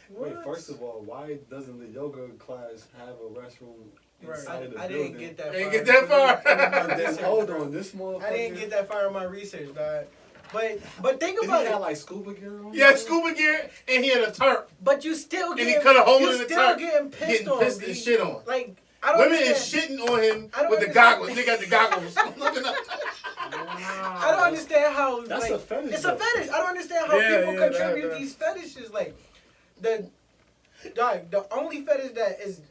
Speaker 3: Wait, first of all, why doesn't the yoga class have a restroom
Speaker 5: Right.
Speaker 3: inside of the
Speaker 4: I
Speaker 3: building?
Speaker 4: didn't get that.
Speaker 2: Ain't
Speaker 4: far.
Speaker 2: get that far.
Speaker 3: And then, hold on, this motherfucker.
Speaker 4: I didn't get that far in my research, dog. But think
Speaker 3: Did
Speaker 4: about
Speaker 3: he
Speaker 4: it.
Speaker 3: have like scuba gear on?
Speaker 2: He had scuba gear and he had a tarp.
Speaker 4: But you still
Speaker 2: And
Speaker 4: getting,
Speaker 2: he cut a hole
Speaker 4: you
Speaker 2: in the
Speaker 4: still
Speaker 2: tarp.
Speaker 4: getting pissed
Speaker 2: Getting
Speaker 4: on.
Speaker 2: pissed
Speaker 4: B.
Speaker 2: and shit on.
Speaker 4: Like, I don't
Speaker 2: Women is
Speaker 4: understand.
Speaker 2: shitting on him
Speaker 4: I don't
Speaker 2: with the
Speaker 4: understand.
Speaker 2: goggles. They got the goggles. Looking up.
Speaker 4: I don't understand how.
Speaker 3: That's
Speaker 4: like,
Speaker 3: a fetish,
Speaker 4: It's a
Speaker 3: though.
Speaker 4: fetish. I don't understand how
Speaker 5: Yeah,
Speaker 4: people
Speaker 5: yeah,
Speaker 4: contribute
Speaker 5: that-
Speaker 4: these fetishes. Like, the only fetish that is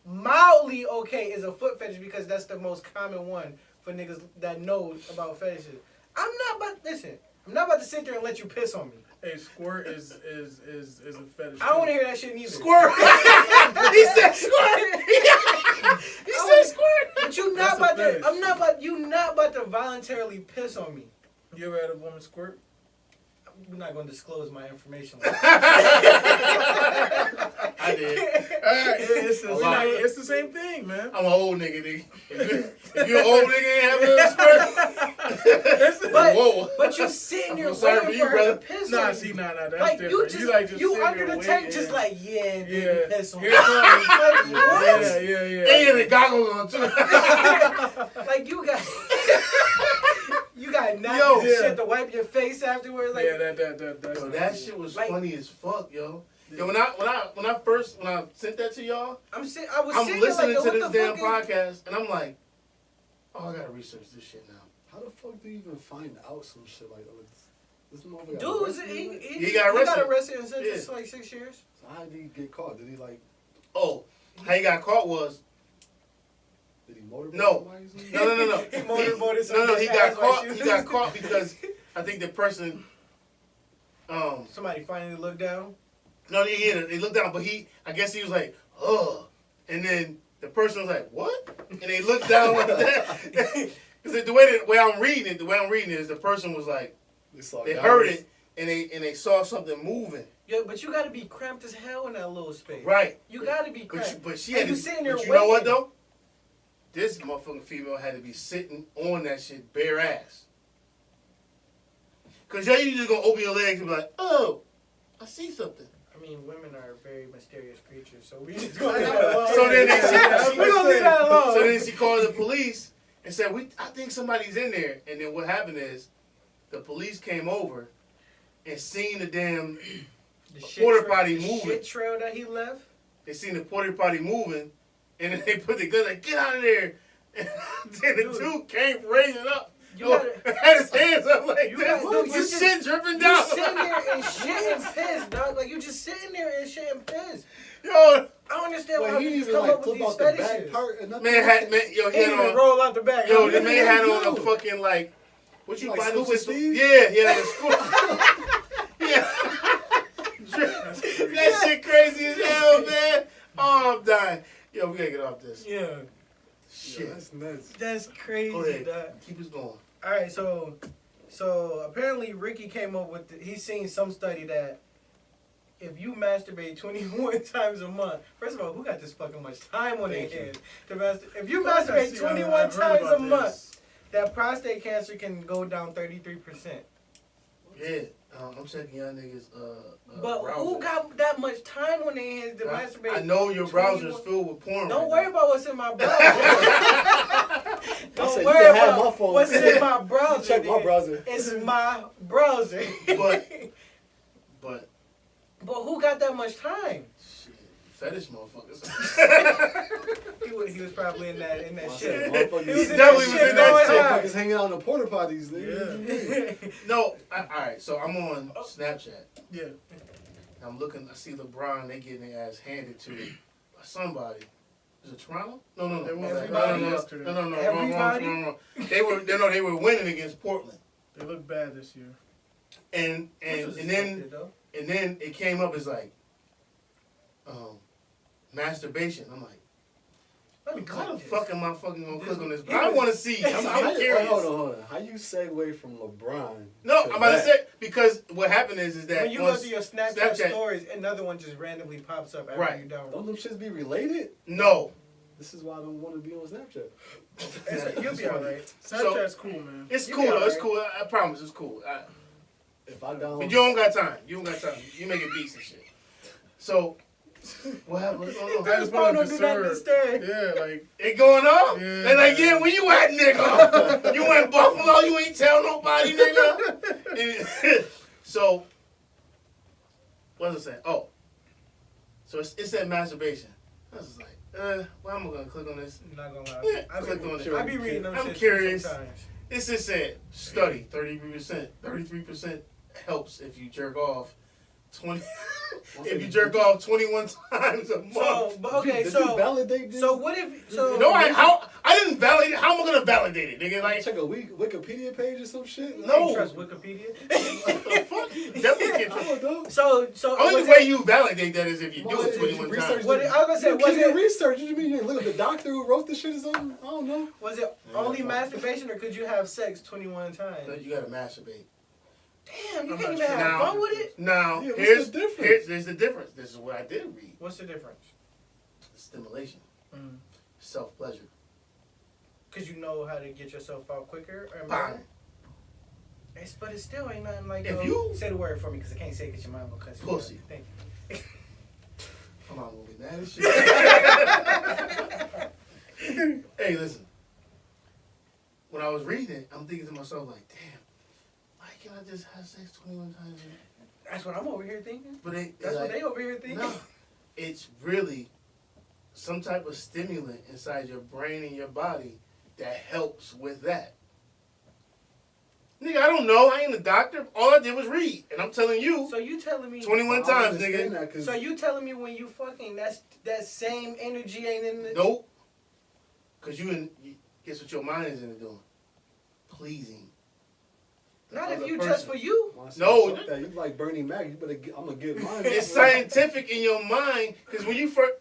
Speaker 4: mildly okay is a foot fetish because that's the most common one for niggas that knows about fetishes. I'm not about to sit there and let you piss on me.
Speaker 5: Hey, squirt is a fetish.
Speaker 4: I don't want to hear that shit neither.
Speaker 2: Squirt. He said squirt. He said squirt.
Speaker 4: But you
Speaker 5: That's
Speaker 4: not
Speaker 5: a
Speaker 4: about to.
Speaker 5: fetish.
Speaker 4: You not about to voluntarily piss on me.
Speaker 5: You ever had a woman squirt?
Speaker 4: We're not going to disclose my information.
Speaker 2: I did.
Speaker 5: It's the same thing, man.
Speaker 2: I'm an old nigga. If you're an old nigga and have a little squirt.
Speaker 5: It's
Speaker 4: But you sitting there
Speaker 2: sorry
Speaker 4: waiting
Speaker 2: for
Speaker 4: for
Speaker 2: you,
Speaker 4: her to
Speaker 2: brother.
Speaker 4: piss
Speaker 5: Nah,
Speaker 4: on
Speaker 5: see,
Speaker 4: you.
Speaker 5: nah, that's
Speaker 4: Like
Speaker 5: different.
Speaker 4: you
Speaker 5: just
Speaker 4: you
Speaker 5: sitting
Speaker 4: under
Speaker 5: there
Speaker 4: the tent,
Speaker 5: waiting.
Speaker 4: just like baby,
Speaker 5: Yeah.
Speaker 4: piss on me.
Speaker 5: Here it comes.
Speaker 4: Like what?
Speaker 5: Yeah.
Speaker 2: And you had the goggles on too.
Speaker 4: Like you got napkins
Speaker 2: Yo,
Speaker 4: and shit to wipe your face afterwards. Like
Speaker 5: Yeah, that's
Speaker 2: Yo, that shit was
Speaker 4: like-
Speaker 2: funny as fuck, yo. Yo, when I sent that to y'all,
Speaker 4: I was sitting
Speaker 2: I'm
Speaker 4: there
Speaker 2: listening
Speaker 4: like,
Speaker 2: to
Speaker 4: what
Speaker 2: this
Speaker 4: the
Speaker 2: damn
Speaker 4: fuck is-
Speaker 2: podcast, and I'm like, oh, I gotta research this shit now.
Speaker 3: How the fuck do you even find out some shit like that? This motherfucker
Speaker 4: Dude,
Speaker 3: arrested?
Speaker 2: He got arrested.
Speaker 4: and sentenced to like 6 years.
Speaker 3: So how did he get caught? Did he like?
Speaker 2: Oh, how he got caught was
Speaker 3: Did he motorboat
Speaker 2: No.
Speaker 3: somebody or something?
Speaker 2: no.
Speaker 4: He motorboated
Speaker 2: No,
Speaker 4: some
Speaker 2: he
Speaker 4: bitch
Speaker 2: got
Speaker 4: ass while
Speaker 2: caught.
Speaker 4: she was
Speaker 2: He got
Speaker 4: in
Speaker 2: caught
Speaker 4: school.
Speaker 2: because I think the person,
Speaker 4: Somebody finally looked down.
Speaker 2: no, they looked down, but I guess he was like, oh, and then the person was like, what? And they looked down like that. Because the way I'm reading it is the person was like, they heard it and they saw something moving.
Speaker 4: Yo, but you gotta be cramped as hell in that little space.
Speaker 2: Right.
Speaker 4: You gotta be cramped.
Speaker 2: But she
Speaker 4: And
Speaker 2: had
Speaker 4: you
Speaker 2: to,
Speaker 4: sitting there
Speaker 2: but you know what
Speaker 4: waiting.
Speaker 2: though? This motherfucking female had to be sitting on that shit bare ass. Cause you just gonna open your legs and be like, oh, I see something.
Speaker 4: I mean, women are very mysterious creatures, so we just
Speaker 2: So
Speaker 4: gonna leave that alone.
Speaker 2: then
Speaker 4: we gonna leave that alone.
Speaker 2: So then she called the police and said, I think somebody's in there. And then what happened is the police came over and seen the damn porta potty moving.
Speaker 4: Shit trail that he left.
Speaker 2: They seen the porta potty moving, and then they put the gun like, get out of there. And then the dude came raising up.
Speaker 4: You gotta,
Speaker 2: had his hands up like
Speaker 4: You
Speaker 2: this.
Speaker 4: gotta- dude, you
Speaker 2: With
Speaker 4: just-
Speaker 2: shit dripping
Speaker 4: you
Speaker 2: down.
Speaker 4: sitting there and shit and piss, dog. Like you just sitting there and shit and piss.
Speaker 2: Yo,
Speaker 4: I don't understand
Speaker 3: Wait,
Speaker 4: why
Speaker 3: he
Speaker 4: you
Speaker 3: didn't
Speaker 4: just
Speaker 3: even
Speaker 4: come
Speaker 3: like
Speaker 4: up with
Speaker 3: flip
Speaker 4: these
Speaker 3: out the back
Speaker 4: fetishes.
Speaker 3: part and nothing.
Speaker 2: he
Speaker 4: He
Speaker 2: had
Speaker 4: didn't even
Speaker 2: on.
Speaker 4: roll out the back.
Speaker 2: Yo, the
Speaker 3: What
Speaker 2: man
Speaker 3: did
Speaker 2: had
Speaker 3: he
Speaker 2: on a
Speaker 3: do?
Speaker 2: fucking like, what you
Speaker 3: Like
Speaker 2: buy them
Speaker 3: Scuba
Speaker 2: shits for?
Speaker 3: Steve?
Speaker 2: Yeah, like a school. Yeah. That shit crazy as hell, man. Oh, I'm dying. Yo, we gotta get off this.
Speaker 4: Yeah,
Speaker 2: Shit.
Speaker 3: That's nuts.
Speaker 4: that's
Speaker 2: Go
Speaker 4: crazy,
Speaker 2: ahead.
Speaker 4: dog.
Speaker 2: Keep us going.
Speaker 4: All right, so apparently Ricky came up with. He's seen some study that if you masturbate 21 times a month, first of all, who got this fucking much time on their
Speaker 2: Thank you.
Speaker 4: hands to masturbate? If you
Speaker 5: I
Speaker 4: masturbate
Speaker 5: see,
Speaker 4: 21
Speaker 5: I've heard
Speaker 4: times a
Speaker 5: about
Speaker 4: month,
Speaker 5: this.
Speaker 4: that prostate cancer can go down 33%.
Speaker 2: Yeah, I'm checking y'all niggas.
Speaker 4: But
Speaker 2: browser.
Speaker 4: who got that much time on their hands to masturbate?
Speaker 2: I know your
Speaker 4: 21
Speaker 2: browser's filled with porn.
Speaker 4: Don't
Speaker 2: right
Speaker 4: worry
Speaker 2: now.
Speaker 4: about what's in my browser.
Speaker 3: I
Speaker 4: Don't
Speaker 3: said, you
Speaker 4: worry
Speaker 3: can have my
Speaker 4: about
Speaker 3: phone.
Speaker 4: what's in my browser.
Speaker 3: Check my
Speaker 4: nigga.
Speaker 3: browser.
Speaker 4: It's my browser.
Speaker 2: But
Speaker 4: But who got that much time?
Speaker 2: shit, fetish motherfuckers.
Speaker 4: He was probably in that
Speaker 3: I
Speaker 4: shit.
Speaker 3: said, motherfuckers-
Speaker 4: He was in
Speaker 2: definitely
Speaker 4: that
Speaker 2: was
Speaker 4: shit
Speaker 2: in that
Speaker 4: going
Speaker 2: shit.
Speaker 4: hard.
Speaker 3: Motherfuckers hanging out in the porta potties, nigga.
Speaker 2: No, all right. So I'm on Snapchat.
Speaker 5: Yeah.
Speaker 2: I'm looking. I see LeBron. They getting their ass handed to by somebody. Is it Toronto? No.
Speaker 5: They won
Speaker 4: Everybody
Speaker 5: yesterday.
Speaker 2: No.
Speaker 4: Everybody?
Speaker 2: Wrong. They were winning against Portland.
Speaker 5: They look bad this year.
Speaker 2: And then it came up as like masturbation. I'm like, how the fuck am I fucking gonna click on this? But I want to see. I'm curious.
Speaker 3: Hold on. How you segue from LeBron?
Speaker 2: No,
Speaker 3: to
Speaker 2: I'm about to
Speaker 3: that?
Speaker 2: say because what happened is that
Speaker 4: When you
Speaker 2: on
Speaker 4: go to your Snapchat stories, another one just randomly pops up after
Speaker 2: Right.
Speaker 4: you download.
Speaker 3: Don't them shits be related?
Speaker 2: No,
Speaker 3: This is why I don't want to be on Snapchat.
Speaker 4: You'll be alright.
Speaker 5: Snapchat's cool, man.
Speaker 2: it's
Speaker 4: You
Speaker 2: cool.
Speaker 4: be
Speaker 2: Though. It's
Speaker 4: alright.
Speaker 2: cool. I promise, it's cool.
Speaker 3: If I download,
Speaker 2: But you don't got time. You making beats and shit. So what happened? What's going on?
Speaker 5: I just
Speaker 4: Phone
Speaker 5: wanted
Speaker 4: don't
Speaker 5: to
Speaker 4: do nothing
Speaker 5: serve.
Speaker 4: to
Speaker 5: Yeah, like
Speaker 2: It going on?
Speaker 5: Yeah.
Speaker 2: They like, yeah, where you at, nigga? You in Buffalo? You ain't tell nobody, nigga? So, what was I saying? Oh. So it said masturbation. I was just like, why am I going to click on this?
Speaker 4: I'm not gonna lie.
Speaker 2: Yeah, click on it.
Speaker 4: I be reading them
Speaker 2: I'm
Speaker 4: shit
Speaker 2: curious.
Speaker 4: sometimes.
Speaker 2: It just said, study, 33% helps if you jerk off 20... if you jerk off 21 times a month.
Speaker 4: So, but okay,
Speaker 3: Did
Speaker 4: so
Speaker 3: you validate this?
Speaker 4: so what if so?
Speaker 2: No, I didn't validate it. How am I gonna validate it, nigga? Like,
Speaker 3: check a Wikipedia page or some shit.
Speaker 2: No.
Speaker 4: You trust Wikipedia?
Speaker 2: what the fuck? Definitely can't
Speaker 3: I
Speaker 2: trust.
Speaker 3: don't know.
Speaker 4: So
Speaker 2: Only
Speaker 4: was
Speaker 2: way
Speaker 4: it-
Speaker 2: you validate that is if you do
Speaker 3: Well,
Speaker 2: it
Speaker 3: did
Speaker 2: 21
Speaker 3: you research
Speaker 2: times.
Speaker 4: What, I was gonna say,
Speaker 3: You
Speaker 4: was
Speaker 3: can't
Speaker 4: it
Speaker 3: research. What do you mean? You look at the doctor who wrote the shit or something? I don't know.
Speaker 4: only masturbation, or could you have sex 21
Speaker 2: No,
Speaker 4: times?
Speaker 2: you gotta masturbate.
Speaker 4: Damn, you
Speaker 5: I'm
Speaker 4: can't
Speaker 5: not
Speaker 4: even
Speaker 5: sure.
Speaker 4: have fun with it.
Speaker 2: Now,
Speaker 3: Yeah, what's
Speaker 2: here's
Speaker 3: the difference?
Speaker 2: there's the difference. This is what I did read.
Speaker 4: What's the difference?
Speaker 2: Stimulation,
Speaker 5: mm.
Speaker 2: self-pleasure.
Speaker 4: Cause you know how to get yourself out quicker or
Speaker 2: Bang.
Speaker 4: more. But it still ain't nothing like.
Speaker 2: If you
Speaker 4: say the word for me, because I can't say it because your mom will cuss you.
Speaker 2: Pussy.
Speaker 4: Thank you.
Speaker 2: I'm not gonna be mad as shit. Hey, listen. When I was reading it, I'm thinking to myself like, damn, why can't I just have sex 21 times a week?
Speaker 4: That's what I'm over here thinking.
Speaker 2: But
Speaker 4: That's what they over here thinking.
Speaker 2: No, it's really some type of stimulant inside your brain and your body that helps with that. Nigga, I don't know. I ain't a doctor. All I did was read. And I'm telling you,
Speaker 4: So you telling me
Speaker 2: 21 times, nigga.
Speaker 4: So you telling me when you fucking that same energy ain't in the
Speaker 2: Nope. Because guess what your mind is into doing? Pleasing.
Speaker 4: Not if you just for you.
Speaker 2: No.
Speaker 3: That. You like Bernie Mac. You better I'm going to get mine.
Speaker 2: It's scientific in your mind. Because when you first...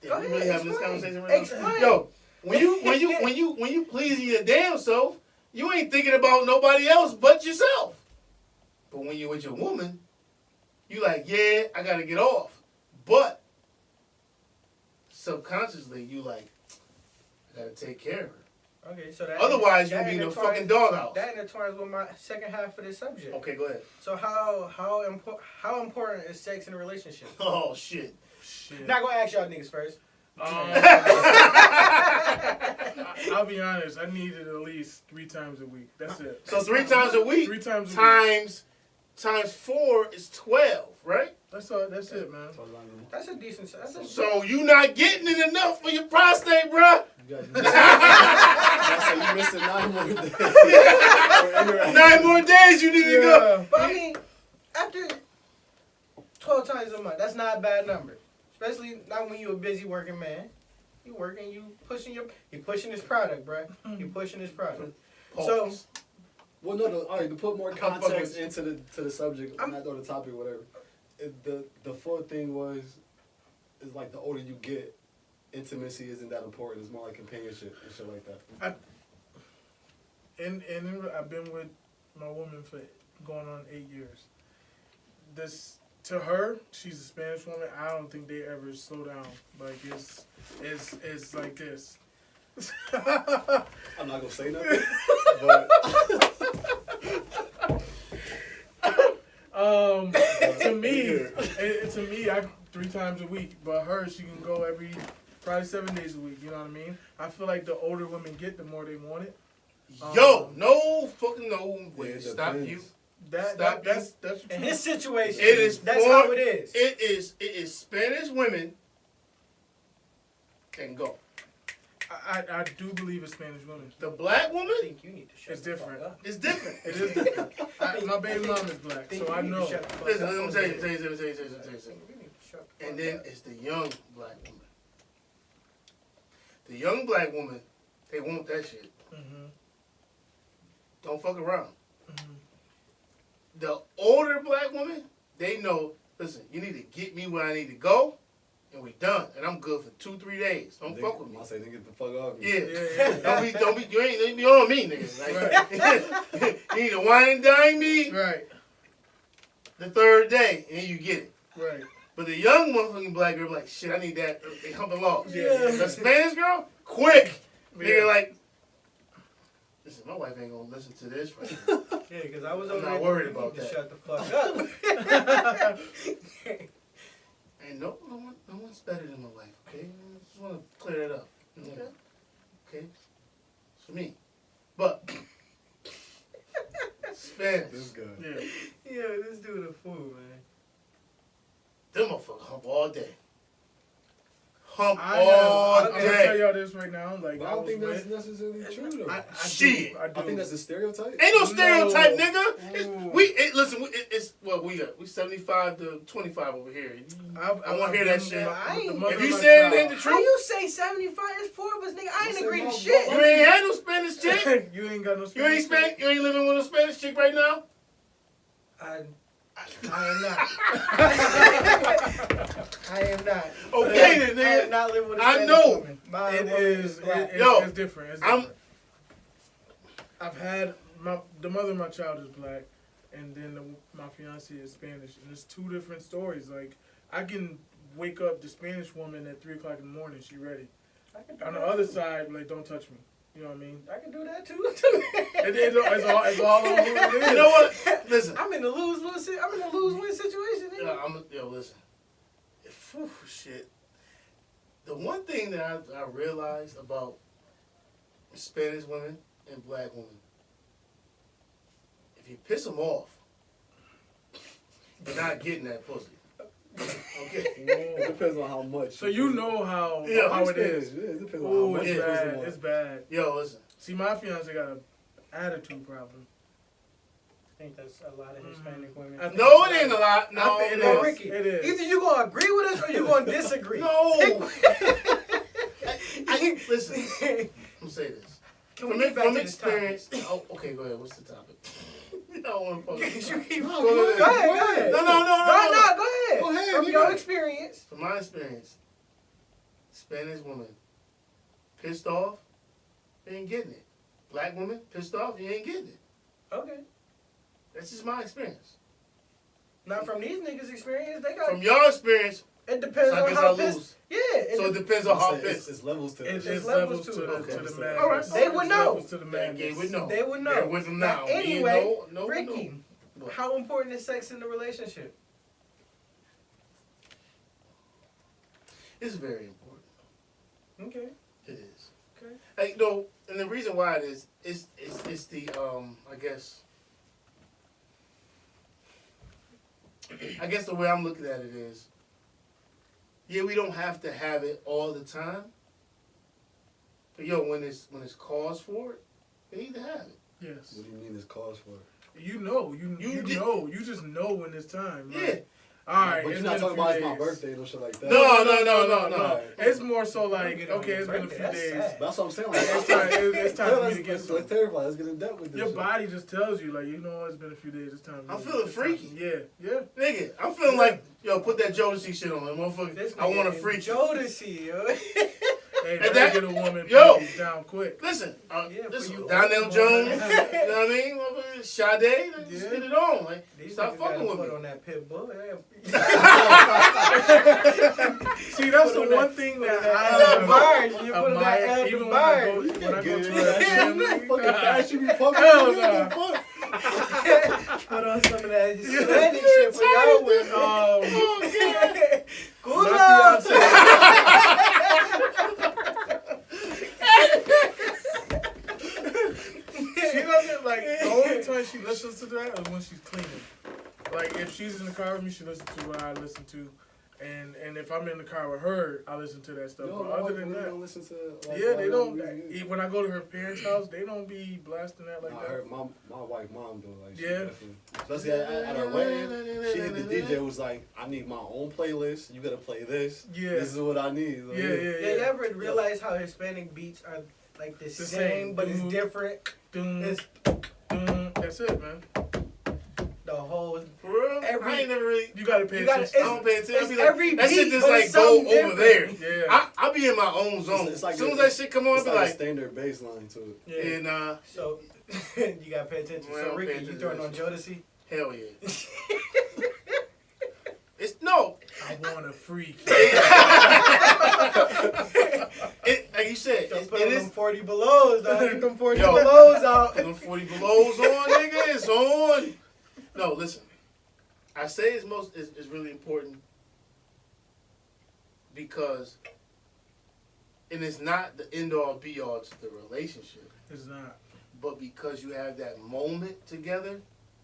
Speaker 4: Go
Speaker 2: we
Speaker 4: ahead,
Speaker 2: really having this
Speaker 4: explain.
Speaker 2: conversation right now?
Speaker 4: Explain.
Speaker 2: Yo, when you pleasing your damn self, you ain't thinking about nobody else but yourself. But when you're with your woman, you like, yeah, I gotta get off. But subconsciously, you like, I gotta take care of her.
Speaker 4: Okay, so that
Speaker 2: Otherwise, you'll be in a fucking doghouse.
Speaker 4: That intertwines with my second half of this subject.
Speaker 2: Okay, go ahead.
Speaker 4: So how important is sex in a relationship?
Speaker 2: Oh shit.
Speaker 4: Not gonna ask y'all niggas first.
Speaker 5: I'll be honest. I need it at least 3 times a week. That's it.
Speaker 2: So 3 times a week.
Speaker 5: 3 times a week.
Speaker 2: Times 4 is 12, right?
Speaker 5: That's all. That's it, man.
Speaker 4: That's a decent.
Speaker 2: So you not getting it enough for your prostate, bruh?
Speaker 3: You missing 9 more days.
Speaker 2: 9 more days you need to go.
Speaker 4: But I mean, after 12 times a month, that's not a bad number. Especially not when you're a busy working man. You working, you pushing this product, bruh. You pushing this product. So,
Speaker 3: well, no, all right. To put more context into the subject, not the topic, or whatever. The full thing is like the older you get, intimacy isn't that important. It's more like companionship and shit like that.
Speaker 5: And I've been with my woman for going on 8 years. To her, she's a Spanish woman. I don't think they ever slow down. Like it's like this.
Speaker 3: I'm not gonna say nothing, but
Speaker 5: to me, I 3 times a week. But her, she can go probably 7 days a week. You know what I mean? I feel like the older women get, the more they want it.
Speaker 2: Yo, no fucking no way. Stop you. That's
Speaker 4: in this situation,
Speaker 2: that's
Speaker 4: how it is.
Speaker 2: It is Spanish women can go.
Speaker 5: I do believe it's Spanish women.
Speaker 2: The black woman,
Speaker 4: I think you need to shut
Speaker 5: it's different.
Speaker 2: It's different.
Speaker 5: It is different. My baby mom is black, so I know.
Speaker 2: Listen, let me tell you something. And then it's the young black woman. The young black woman, they want that shit.
Speaker 5: Mm-hmm.
Speaker 2: Don't fuck around.
Speaker 5: Mm-hmm.
Speaker 2: The older black woman, they know, listen, you need to get me where I need to go, and we done. And I'm good for 2-3 days. Don't fuck with me.
Speaker 3: I say, nigga, get the fuck off me.
Speaker 2: Yeah. Don't be, you ain't be on me, nigga. Like, right. You need to wine and dine me.
Speaker 5: Right.
Speaker 2: The 3rd day, and then you get it.
Speaker 5: Right.
Speaker 2: But the young motherfucking black girl, like, shit, I need that. They humping logs.
Speaker 5: Yeah.
Speaker 2: The Spanish girl, quick. Nigga, like, listen, my wife ain't gonna listen to this right now.
Speaker 4: Yeah, because I was
Speaker 2: I'm not worried about that.
Speaker 4: Shut the fuck up.
Speaker 2: And no one's better than my wife, okay? I just want to clear that up. Okay? It's for me. But, Spanish.
Speaker 3: This guy.
Speaker 4: Yeah, this dude a fool, man.
Speaker 2: Them motherfuckers hump all day. I'm
Speaker 5: gonna
Speaker 2: day.
Speaker 5: tell y'all this right now. Like,
Speaker 3: But I don't think that's necessarily true, though.
Speaker 5: I
Speaker 3: think that's a stereotype.
Speaker 2: Ain't no stereotype, nigga.
Speaker 5: Ooh.
Speaker 2: It's what we got. We 75 to 25 over here. I want to hear that shit.
Speaker 5: If
Speaker 2: you saying it ain't the
Speaker 4: How
Speaker 2: truth,
Speaker 4: you say 75? It's 4 of us, nigga. I ain't agreeing to shit.
Speaker 2: you ain't had no Spanish chick.
Speaker 5: you ain't got no
Speaker 2: You
Speaker 5: Spanish.
Speaker 2: You ain't living with a Spanish chick right now.
Speaker 4: I am not. I am not.
Speaker 2: Okay, then,
Speaker 4: I
Speaker 2: nigga.
Speaker 4: am not living with a
Speaker 2: I
Speaker 4: Spanish
Speaker 2: know.
Speaker 4: woman. My
Speaker 5: It
Speaker 4: woman
Speaker 5: is.
Speaker 4: black.
Speaker 5: It's different. It's different. I've had the mother of my child is black, and then my fiance is Spanish, and it's 2 different stories. Like, I can wake up the Spanish woman at 3 o'clock in the morning. She ready. On the other side, like, don't touch me. You know what I mean?
Speaker 4: I can do that too.
Speaker 5: It's all on who it is.
Speaker 2: You know what? Listen.
Speaker 4: I'm in the lose-win situation.
Speaker 2: Listen. Shit. The one thing that I realized about Spanish women and black women, if you piss them off, you're not getting that pussy. Okay.
Speaker 3: It depends on how much.
Speaker 5: So you know how it is.
Speaker 3: Yeah, it depends on
Speaker 5: Ooh,
Speaker 3: how much.
Speaker 5: it's bad. It's bad.
Speaker 2: Yo, listen.
Speaker 5: See, my fiance got an attitude problem.
Speaker 4: I think that's a lot of Hispanic women.
Speaker 2: No, it ain't a lot. No,
Speaker 5: it
Speaker 2: no.
Speaker 5: is.
Speaker 4: Ricky,
Speaker 5: It is.
Speaker 4: either you gonna agree with us or you gonna disagree.
Speaker 2: No. Listen, I'm gonna say this. From experience. Oh, okay, go ahead. What's the topic? You don't want to post.
Speaker 4: You keep
Speaker 2: Go
Speaker 4: going. Go ahead.
Speaker 2: No.
Speaker 4: Go ahead.
Speaker 2: Go ahead.
Speaker 4: From your experience.
Speaker 2: From my experience, Spanish woman pissed off, you ain't getting it. Black woman pissed off, you ain't getting it.
Speaker 4: Okay.
Speaker 2: That's just my experience.
Speaker 4: Not from these niggas' experience. They got.
Speaker 2: From your experience,
Speaker 4: It depends
Speaker 2: so I
Speaker 4: on
Speaker 2: guess
Speaker 4: how
Speaker 2: I
Speaker 4: pissed.
Speaker 2: lose.
Speaker 4: Yeah.
Speaker 2: So it depends on how pissed.
Speaker 3: It's levels to it.
Speaker 5: It's
Speaker 4: levels
Speaker 5: levels to
Speaker 4: to
Speaker 5: the
Speaker 4: it.
Speaker 5: madness.
Speaker 2: All right.
Speaker 4: They would know.
Speaker 5: Levels to the madness.
Speaker 2: They would know.
Speaker 4: They would know.
Speaker 2: They're with them now.
Speaker 4: Anyway,
Speaker 2: No.
Speaker 4: Ricky,
Speaker 2: What?
Speaker 4: how important is sex in the relationship?
Speaker 2: It's very important.
Speaker 4: Okay.
Speaker 2: It is.
Speaker 4: Okay.
Speaker 2: Hey, no, and the reason why it is, it's the I guess the way I'm looking at it is, yeah, we don't have to have it all the time. But when it's cause for it, we need to have it.
Speaker 5: Yes.
Speaker 3: What do you mean it's cause for it?
Speaker 5: You know. You know. You just know when it's time. Like,
Speaker 2: Yeah.
Speaker 5: all right.
Speaker 3: But
Speaker 5: it's
Speaker 3: you're not
Speaker 5: been a
Speaker 3: talking about
Speaker 5: few
Speaker 3: it's my
Speaker 5: days.
Speaker 3: birthday and shit like that.
Speaker 2: No.
Speaker 5: It's more so like,
Speaker 4: Get on
Speaker 5: okay,
Speaker 4: your
Speaker 5: it's been a
Speaker 4: birthday,
Speaker 5: few
Speaker 4: that's
Speaker 5: days.
Speaker 4: sad.
Speaker 3: That's what I'm saying.
Speaker 5: It's time for me to get some.
Speaker 3: Let's clarify. Let's get in depth with this.
Speaker 5: Your
Speaker 3: shit.
Speaker 5: body just tells you, like, you know, it's been a few days. It's time.
Speaker 2: I'm feeling freaky.
Speaker 5: Yeah.
Speaker 2: Nigga, I'm feeling like, put that Jodeci shit on, motherfucker.
Speaker 4: This
Speaker 2: I want to
Speaker 4: nigga
Speaker 2: freak you.
Speaker 4: Jodeci, yo.
Speaker 5: Hey,
Speaker 2: And
Speaker 5: that get a woman
Speaker 2: yo.
Speaker 5: down quick.
Speaker 2: Listen,
Speaker 4: Yeah,
Speaker 2: listen,
Speaker 4: for you
Speaker 2: Donnell
Speaker 4: old
Speaker 2: Jones,
Speaker 4: boy.
Speaker 2: you know what I mean? Motherfucker, Sade, let's
Speaker 5: Yeah.
Speaker 2: get it on. Like,
Speaker 4: These
Speaker 2: stop
Speaker 4: niggas
Speaker 2: fucking
Speaker 4: gotta
Speaker 2: with
Speaker 4: put
Speaker 2: me.
Speaker 4: on that pit bull.
Speaker 5: See, that's the
Speaker 4: Put on
Speaker 5: one
Speaker 4: that-
Speaker 5: thing
Speaker 4: put
Speaker 5: that
Speaker 4: on that
Speaker 5: I
Speaker 4: Elder Barge. You put on that
Speaker 5: admire,
Speaker 4: Elder
Speaker 5: even
Speaker 4: Barge.
Speaker 5: when I go
Speaker 3: Get
Speaker 5: to
Speaker 3: it
Speaker 5: that
Speaker 3: in.
Speaker 5: family.
Speaker 3: Fucking fast, you be pumping.
Speaker 5: Hell
Speaker 3: You
Speaker 5: nah.
Speaker 3: get fucked.
Speaker 4: Put on some of that Hispanic shit for y'all women. Cool
Speaker 5: My
Speaker 4: off.
Speaker 5: She doesn't like. The only time she listens to that is when she's cleaning. Like if she's in the car with me, she listens to what I listen to, and if I'm in the car with her, I listen to that stuff.
Speaker 3: Yo,
Speaker 5: But other than
Speaker 3: they
Speaker 5: that,
Speaker 3: don't listen to. Like,
Speaker 5: yeah, they don't.
Speaker 3: music.
Speaker 5: When I go to her parents' house, they don't be blasting that like
Speaker 3: I
Speaker 5: that.
Speaker 3: heard my wife mom do like
Speaker 5: Yeah.
Speaker 3: especially at her wedding. She and the DJ was like, I need my own playlist. You gotta play this.
Speaker 5: Yeah.
Speaker 3: This is what I need. Like,
Speaker 5: Yeah.
Speaker 4: You ever realize how Hispanic beats are like the same, but it's different? It's
Speaker 5: That's it, man.
Speaker 4: the whole.
Speaker 2: For real? I ain't never really.
Speaker 5: You gotta pay
Speaker 4: You gotta-
Speaker 5: attention.
Speaker 2: I don't pay attention. I
Speaker 4: it's
Speaker 2: be like,
Speaker 4: every
Speaker 2: that shit
Speaker 4: beat,
Speaker 2: just
Speaker 4: but
Speaker 2: like
Speaker 4: it's
Speaker 2: go
Speaker 4: something
Speaker 2: over there.
Speaker 5: Yeah.
Speaker 2: I be in my own zone.
Speaker 3: It's like
Speaker 2: as soon as that shit come on, I
Speaker 3: It's
Speaker 2: be
Speaker 3: like a
Speaker 2: like,
Speaker 3: standard bass line to it.
Speaker 5: Yeah.
Speaker 2: and
Speaker 4: So you gotta pay attention.
Speaker 2: Well,
Speaker 4: So
Speaker 2: pay
Speaker 4: Ricky, you
Speaker 2: attention
Speaker 4: throwing
Speaker 2: to
Speaker 4: on
Speaker 2: that
Speaker 4: Jodeci?
Speaker 2: hell yeah. It's no.
Speaker 5: I want a freak.
Speaker 2: Like you said,
Speaker 4: Don't
Speaker 2: it
Speaker 4: put on
Speaker 2: is.
Speaker 4: them 40 belows, dog. Get them 40
Speaker 2: Yo.
Speaker 4: belows out.
Speaker 2: Them 40 belows on, nigga. It's on. No, listen. I say it's really important because, and it's not the end all be all to the relationship,
Speaker 5: It's not.
Speaker 2: but because you have that moment together,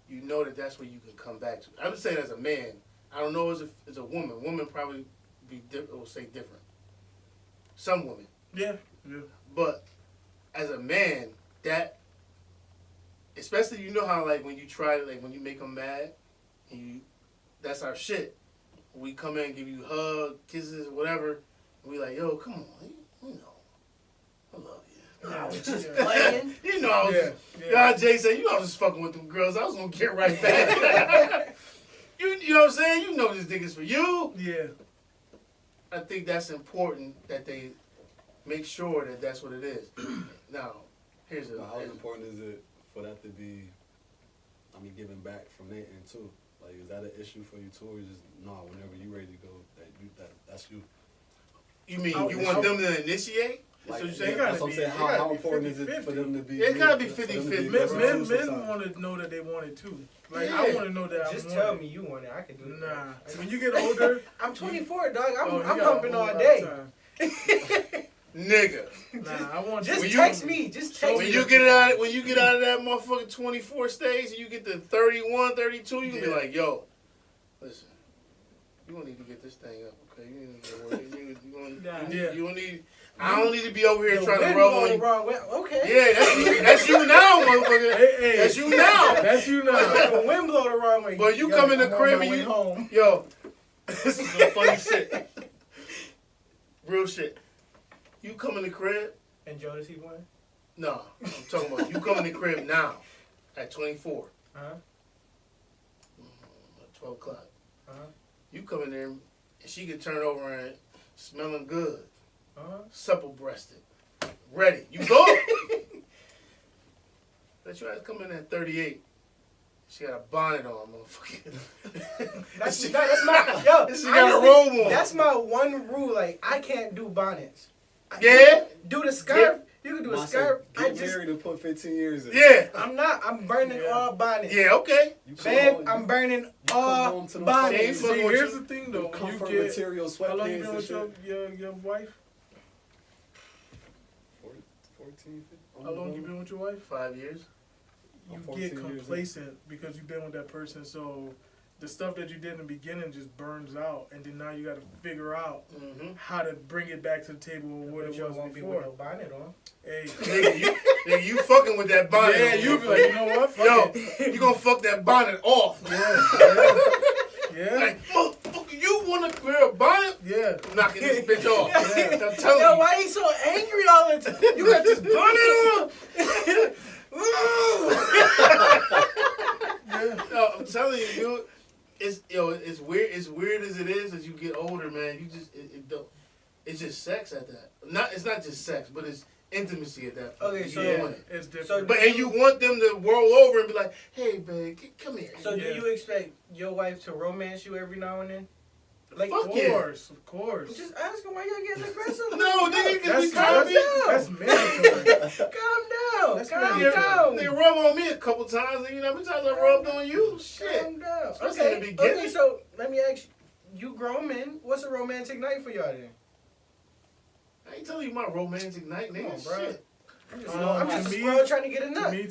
Speaker 2: you know that's where you can come back to. I would say as a man, I don't know as a woman. Woman probably will say different. Some women.
Speaker 5: Yeah.
Speaker 2: But as a man, that, especially you know how like when you try to like when you make them mad, and that's our shit. We come in and give you hugs, kisses, whatever. And we like, yo, come on, you know, I love you.
Speaker 5: Yeah.
Speaker 2: I was just
Speaker 5: Yeah.
Speaker 2: playing. You know, I was
Speaker 5: Yeah.
Speaker 2: God, Jay said, you know, I was just fucking with them girls. I was gonna get right back. you know what I'm saying? You know this nigga's for you.
Speaker 5: Yeah.
Speaker 2: I think that's important that they make sure that that's what it is. Now, here's a.
Speaker 3: How important is it for that to be, giving back from their end too? Like, is that an issue for you too, or just, whenever you ready to go, that's you?
Speaker 2: You mean you want them to initiate?
Speaker 3: Like,
Speaker 2: So you say
Speaker 3: that's what I'm saying. How important is it for them to be?
Speaker 2: It gotta be 50-50.
Speaker 5: Men want to know that they want it too. Like
Speaker 2: Yeah.
Speaker 5: I want to know that
Speaker 4: Just
Speaker 5: I
Speaker 4: tell
Speaker 5: want
Speaker 4: me you want it. I can do it.
Speaker 5: Nah. When you get older,
Speaker 4: I'm 24, dog. I'm
Speaker 5: you got
Speaker 4: humping
Speaker 5: a whole
Speaker 4: all
Speaker 5: lot of
Speaker 4: day.
Speaker 2: Nigga.
Speaker 5: Nah, I want
Speaker 4: Just
Speaker 5: you.
Speaker 4: text me. Just text
Speaker 2: When
Speaker 4: me.
Speaker 2: you get out of that motherfucking 24 stage and you get to 31, 32, you can be like, yo, listen, you gonna need to get this thing up, okay? You don't need. I don't need to be over here trying to rub on you.
Speaker 4: Wrong way. Okay.
Speaker 2: Yeah, that's you now, motherfucker.
Speaker 5: Hey,
Speaker 2: That's you now.
Speaker 5: That's you now.
Speaker 4: The wind blow the wrong way.
Speaker 2: But you come in the crib and you
Speaker 4: home.
Speaker 2: Yo, this is some funny shit. Real shit. You come in the crib.
Speaker 4: And Jodeci won?
Speaker 2: No, I'm talking about you come in the crib now at 24.
Speaker 4: Uh-huh.
Speaker 2: 12 o'clock.
Speaker 4: Uh-huh.
Speaker 2: You come in there and she can turn over and smelling good.
Speaker 4: Uh-huh.
Speaker 2: Supple breasted. Ready. You go. Let your ass come in at 38. She got a bonnet on, motherfucker.
Speaker 4: That's my yo.
Speaker 2: She got a robe on.
Speaker 4: That's my one rule. Like I can't do bonnets.
Speaker 2: Yeah.
Speaker 4: Do the scarf. You can do a scarf.
Speaker 3: Get married and put 15 years in.
Speaker 2: Yeah.
Speaker 4: I'm not. I'm burning all bonnets.
Speaker 2: Yeah. Okay.
Speaker 4: Babe, I'm burning all bonnets.
Speaker 5: See, here's the thing though.
Speaker 3: Comfort
Speaker 5: You get,
Speaker 3: material sweatpants.
Speaker 5: how long you been
Speaker 3: and
Speaker 5: with
Speaker 3: shit.
Speaker 5: your wife?
Speaker 3: 14, 15.
Speaker 5: How long you been with your wife?
Speaker 2: 5 years.
Speaker 5: You
Speaker 3: 14
Speaker 5: get
Speaker 3: years in.
Speaker 5: complacent because you've been with that person, so the stuff that you did in the beginning just burns out, and then now you got to figure out how to bring it back to the table what it was
Speaker 4: won't be
Speaker 5: before.
Speaker 4: with no bonnet on.
Speaker 5: Hey,
Speaker 2: Nigga, you fucking with that bonnet.
Speaker 5: yeah, you be like, you know what? Fuck
Speaker 2: Yo,
Speaker 5: it.
Speaker 2: you gonna fuck that bonnet off.
Speaker 5: Yeah.
Speaker 2: Like, motherfucker, you wanna wear a bonnet?
Speaker 5: Yeah.
Speaker 2: I'm knocking this bitch off.
Speaker 5: Yeah.
Speaker 2: I'm telling
Speaker 4: Yo,
Speaker 2: you.
Speaker 4: why he so angry all the time? You got this bonnet on.
Speaker 2: No, I'm telling you, dude. It's weird. It's weird as it is as you get older, man. You just it's just sex at that. It's not just sex, but it's intimacy at that point.
Speaker 4: Okay, so
Speaker 5: It's different.
Speaker 4: So-
Speaker 2: But and you want them to roll over and be like, "Hey, babe, come here."
Speaker 4: So do you expect your wife to romance you every now and then? Like,
Speaker 2: Fuck
Speaker 5: Of
Speaker 2: yeah.
Speaker 5: course, of course.
Speaker 4: just asking why y'all getting aggressive.
Speaker 2: No, nigga, cause we
Speaker 5: That's,
Speaker 2: trying to be.
Speaker 5: that's mandatory.
Speaker 4: Calm down.
Speaker 5: That's
Speaker 4: Calm
Speaker 5: mandatory.
Speaker 4: down.
Speaker 2: They rub on me a couple times, and you know how many times I rubbed on you? Shit.
Speaker 4: Calm down.
Speaker 2: Especially in the beginning.
Speaker 4: Okay, so let me ask you grown men, what's a romantic night for y'all then?
Speaker 2: I ain't telling you my romantic night,
Speaker 4: Come
Speaker 2: nigga.
Speaker 4: on, bro.
Speaker 2: Shit.
Speaker 4: I'm just
Speaker 5: to
Speaker 4: a
Speaker 5: me-
Speaker 4: squirrel trying to get a
Speaker 5: To
Speaker 4: nut.
Speaker 5: me, you
Speaker 2: You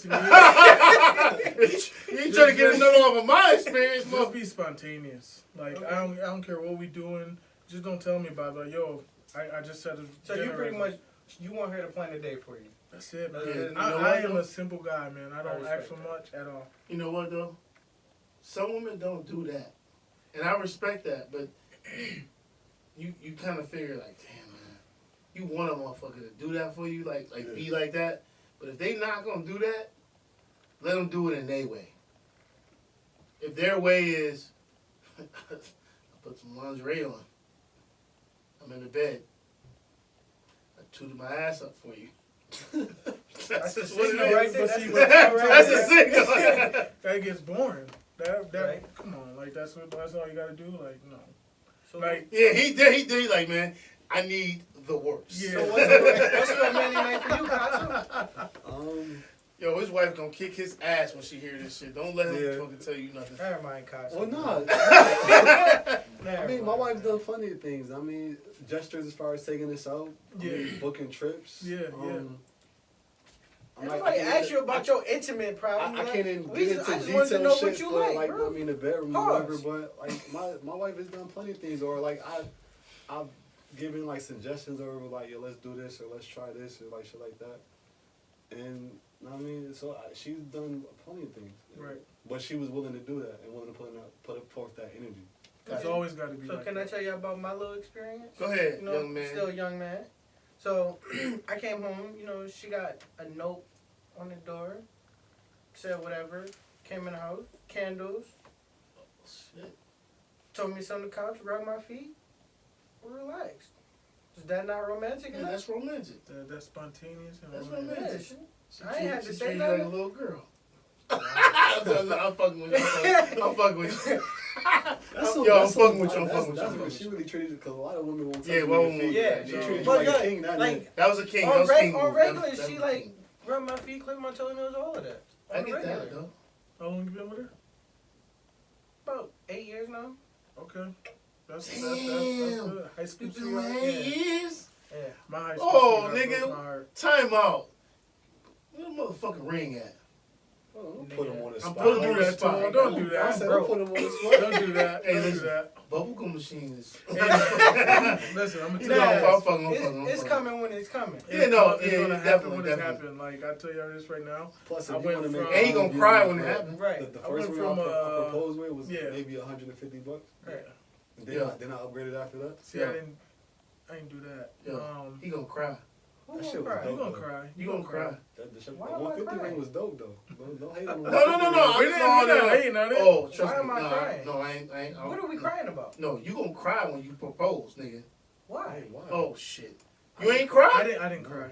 Speaker 2: ain't trying to get another off of my experience,
Speaker 5: just
Speaker 2: motherfucker.
Speaker 5: be spontaneous. Like
Speaker 4: Okay.
Speaker 5: I don't care what we doing. Just don't tell me about it. Like, yo, I just said a
Speaker 4: So you
Speaker 5: dinner
Speaker 4: pretty
Speaker 5: reservation.
Speaker 4: much, you want her to plan a day for you.
Speaker 5: That's it, man.
Speaker 4: Yeah, you
Speaker 2: know
Speaker 5: I
Speaker 2: what,
Speaker 5: am
Speaker 2: though?
Speaker 5: a simple guy, man. I don't ask for
Speaker 4: respect
Speaker 5: much at all.
Speaker 2: You know what, though? Some women don't do that. And I respect that, but you kind of figure, like, damn, man, you want a motherfucker to do that for you, like be like that. But if they not going to do that, let them do it in their way. If their way is, I put some lingerie on. I'm in the bed. I tooted my ass up for you. That's
Speaker 4: the
Speaker 2: just what it
Speaker 4: signal
Speaker 2: is.
Speaker 4: right there.
Speaker 5: But see,
Speaker 2: That's a signal.
Speaker 5: that gets boring. That
Speaker 4: Right.
Speaker 5: Come on, like that's all you gotta do. Like no,
Speaker 4: So,
Speaker 5: like
Speaker 2: Yeah, he did. He like, man, I need the works.
Speaker 5: yeah.
Speaker 4: so what's a romantic night for you, Kazu?
Speaker 2: Yo, his wife gonna kick his ass when she hear this shit. Don't let him
Speaker 3: Yeah.
Speaker 2: fucking tell you nothing.
Speaker 4: Never mind, Kazu.
Speaker 3: Well, no.
Speaker 4: Never
Speaker 3: I mean, my
Speaker 4: mind.
Speaker 3: wife's done plenty of things. I mean, gestures as far as taking us out. I mean, booking trips.
Speaker 5: Yeah,
Speaker 3: I'm like,
Speaker 4: Nobody
Speaker 3: I can't
Speaker 4: asked you
Speaker 3: even-
Speaker 4: about your intimate problem.
Speaker 3: I can't even
Speaker 4: We
Speaker 3: get
Speaker 4: just- I
Speaker 3: into
Speaker 4: just wanted to
Speaker 3: detail
Speaker 4: know
Speaker 3: shit
Speaker 4: what you
Speaker 3: for
Speaker 4: like, bro.
Speaker 3: I mean, the bedroom
Speaker 4: Of
Speaker 3: or whatever.
Speaker 4: course.
Speaker 3: But like, my wife has done plenty of things, or like I've given like suggestions over like, yo, let's do this or let's try this or like shit like that. And I mean, so she's done plenty of things.
Speaker 5: Right.
Speaker 3: But she was willing to do that and willing to put forth that energy.
Speaker 5: It's always gotta be.
Speaker 4: So
Speaker 5: like
Speaker 4: can I
Speaker 5: that.
Speaker 4: tell you about my little experience?
Speaker 2: Go ahead,
Speaker 4: You know,
Speaker 2: young man.
Speaker 4: still a young man. So I came home, you know, she got a note on the door, said whatever, came in the house, candles,
Speaker 2: Shit.
Speaker 4: told me sit on the couch, rub my feet, relaxed. Is that not romantic
Speaker 2: Yeah,
Speaker 4: enough?
Speaker 2: that's romantic.
Speaker 5: That's spontaneous. And
Speaker 2: That's
Speaker 5: romantic.
Speaker 2: romantic.
Speaker 4: Yes. I ain't had to
Speaker 2: She
Speaker 4: say
Speaker 2: treat you like a
Speaker 4: nothing.
Speaker 2: little girl. I'm fucking with you. I'm fucking with you. I'm fucking with you. I'm fucking with
Speaker 3: That's
Speaker 2: you.
Speaker 3: what she really treated because a lot of women won't touch
Speaker 2: Yeah,
Speaker 3: you
Speaker 2: well,
Speaker 3: with your feet.
Speaker 4: yeah.
Speaker 3: She treated you
Speaker 4: But
Speaker 3: like a
Speaker 4: look,
Speaker 3: king that
Speaker 4: like,
Speaker 3: night.
Speaker 2: That was a king.
Speaker 4: On,
Speaker 2: That was king
Speaker 4: on
Speaker 2: move.
Speaker 4: regular,
Speaker 2: That
Speaker 4: she
Speaker 2: was
Speaker 4: like
Speaker 2: king.
Speaker 4: rub my feet, clip my toenails, all of that.
Speaker 2: I
Speaker 4: On
Speaker 2: get
Speaker 4: regular.
Speaker 2: that though.
Speaker 5: How long you been with her?
Speaker 4: About 8 years now.
Speaker 5: Okay. That's
Speaker 2: Damn.
Speaker 5: good. High
Speaker 2: You
Speaker 5: school
Speaker 2: been
Speaker 5: sweetheart.
Speaker 2: with 8 years?
Speaker 4: Yeah.
Speaker 5: My high school
Speaker 2: Oh,
Speaker 5: sweetheart broke my
Speaker 2: nigga.
Speaker 5: heart.
Speaker 2: Time out. Where the motherfucking ring at?
Speaker 3: Oh, don't put him on the
Speaker 2: I'm
Speaker 3: spot.
Speaker 2: putting him
Speaker 5: Don't do
Speaker 2: on the
Speaker 5: that,
Speaker 2: spot.
Speaker 5: Tom. Don't do
Speaker 3: I
Speaker 5: that.
Speaker 3: said,
Speaker 4: Bro.
Speaker 3: don't put him on the spot.
Speaker 5: Don't do that.
Speaker 2: Hey,
Speaker 5: Don't do
Speaker 2: listen.
Speaker 5: that.
Speaker 2: Bubblegum machine is.
Speaker 5: Listen, I'm gonna
Speaker 2: You
Speaker 5: tell
Speaker 2: know,
Speaker 5: you.
Speaker 2: I'm fucking.
Speaker 4: It's coming when it's coming.
Speaker 2: Yeah, no,
Speaker 5: It's
Speaker 2: yeah,
Speaker 5: gonna
Speaker 2: yeah,
Speaker 5: happen when
Speaker 2: definitely,
Speaker 5: it's
Speaker 2: definitely.
Speaker 5: happen. Like I tell y'all this right now.
Speaker 3: Plus, if
Speaker 5: I
Speaker 3: you
Speaker 5: went
Speaker 3: want to
Speaker 5: from-
Speaker 3: make
Speaker 2: And he gonna cry when it happens.
Speaker 4: Right.
Speaker 3: The
Speaker 5: I
Speaker 3: first
Speaker 5: went
Speaker 3: ring
Speaker 5: from,
Speaker 3: I proposed with was
Speaker 5: yeah.
Speaker 3: maybe $150.
Speaker 5: Yeah.
Speaker 3: Then I upgraded after that.
Speaker 5: See,
Speaker 2: Yeah.
Speaker 5: I didn't do that.
Speaker 2: Yeah. He gonna cry.
Speaker 4: Who
Speaker 3: That
Speaker 4: gonna
Speaker 3: shit was
Speaker 4: cry?
Speaker 5: You
Speaker 3: dope.
Speaker 5: gonna cry.
Speaker 2: You gonna cry.
Speaker 3: The
Speaker 4: Why am I
Speaker 3: 150
Speaker 4: crying?
Speaker 3: ring was dope though. Don't hate on the
Speaker 2: No.
Speaker 5: We didn't hate on it.
Speaker 2: Oh, trust
Speaker 4: Why
Speaker 2: me.
Speaker 4: am I
Speaker 2: No,
Speaker 4: crying?
Speaker 2: No, I ain't.
Speaker 4: What are we crying about?
Speaker 2: No, you gonna cry when you propose, nigga.
Speaker 4: Why?
Speaker 3: Why?
Speaker 2: Oh shit. You ain't cry?
Speaker 5: I didn't cry.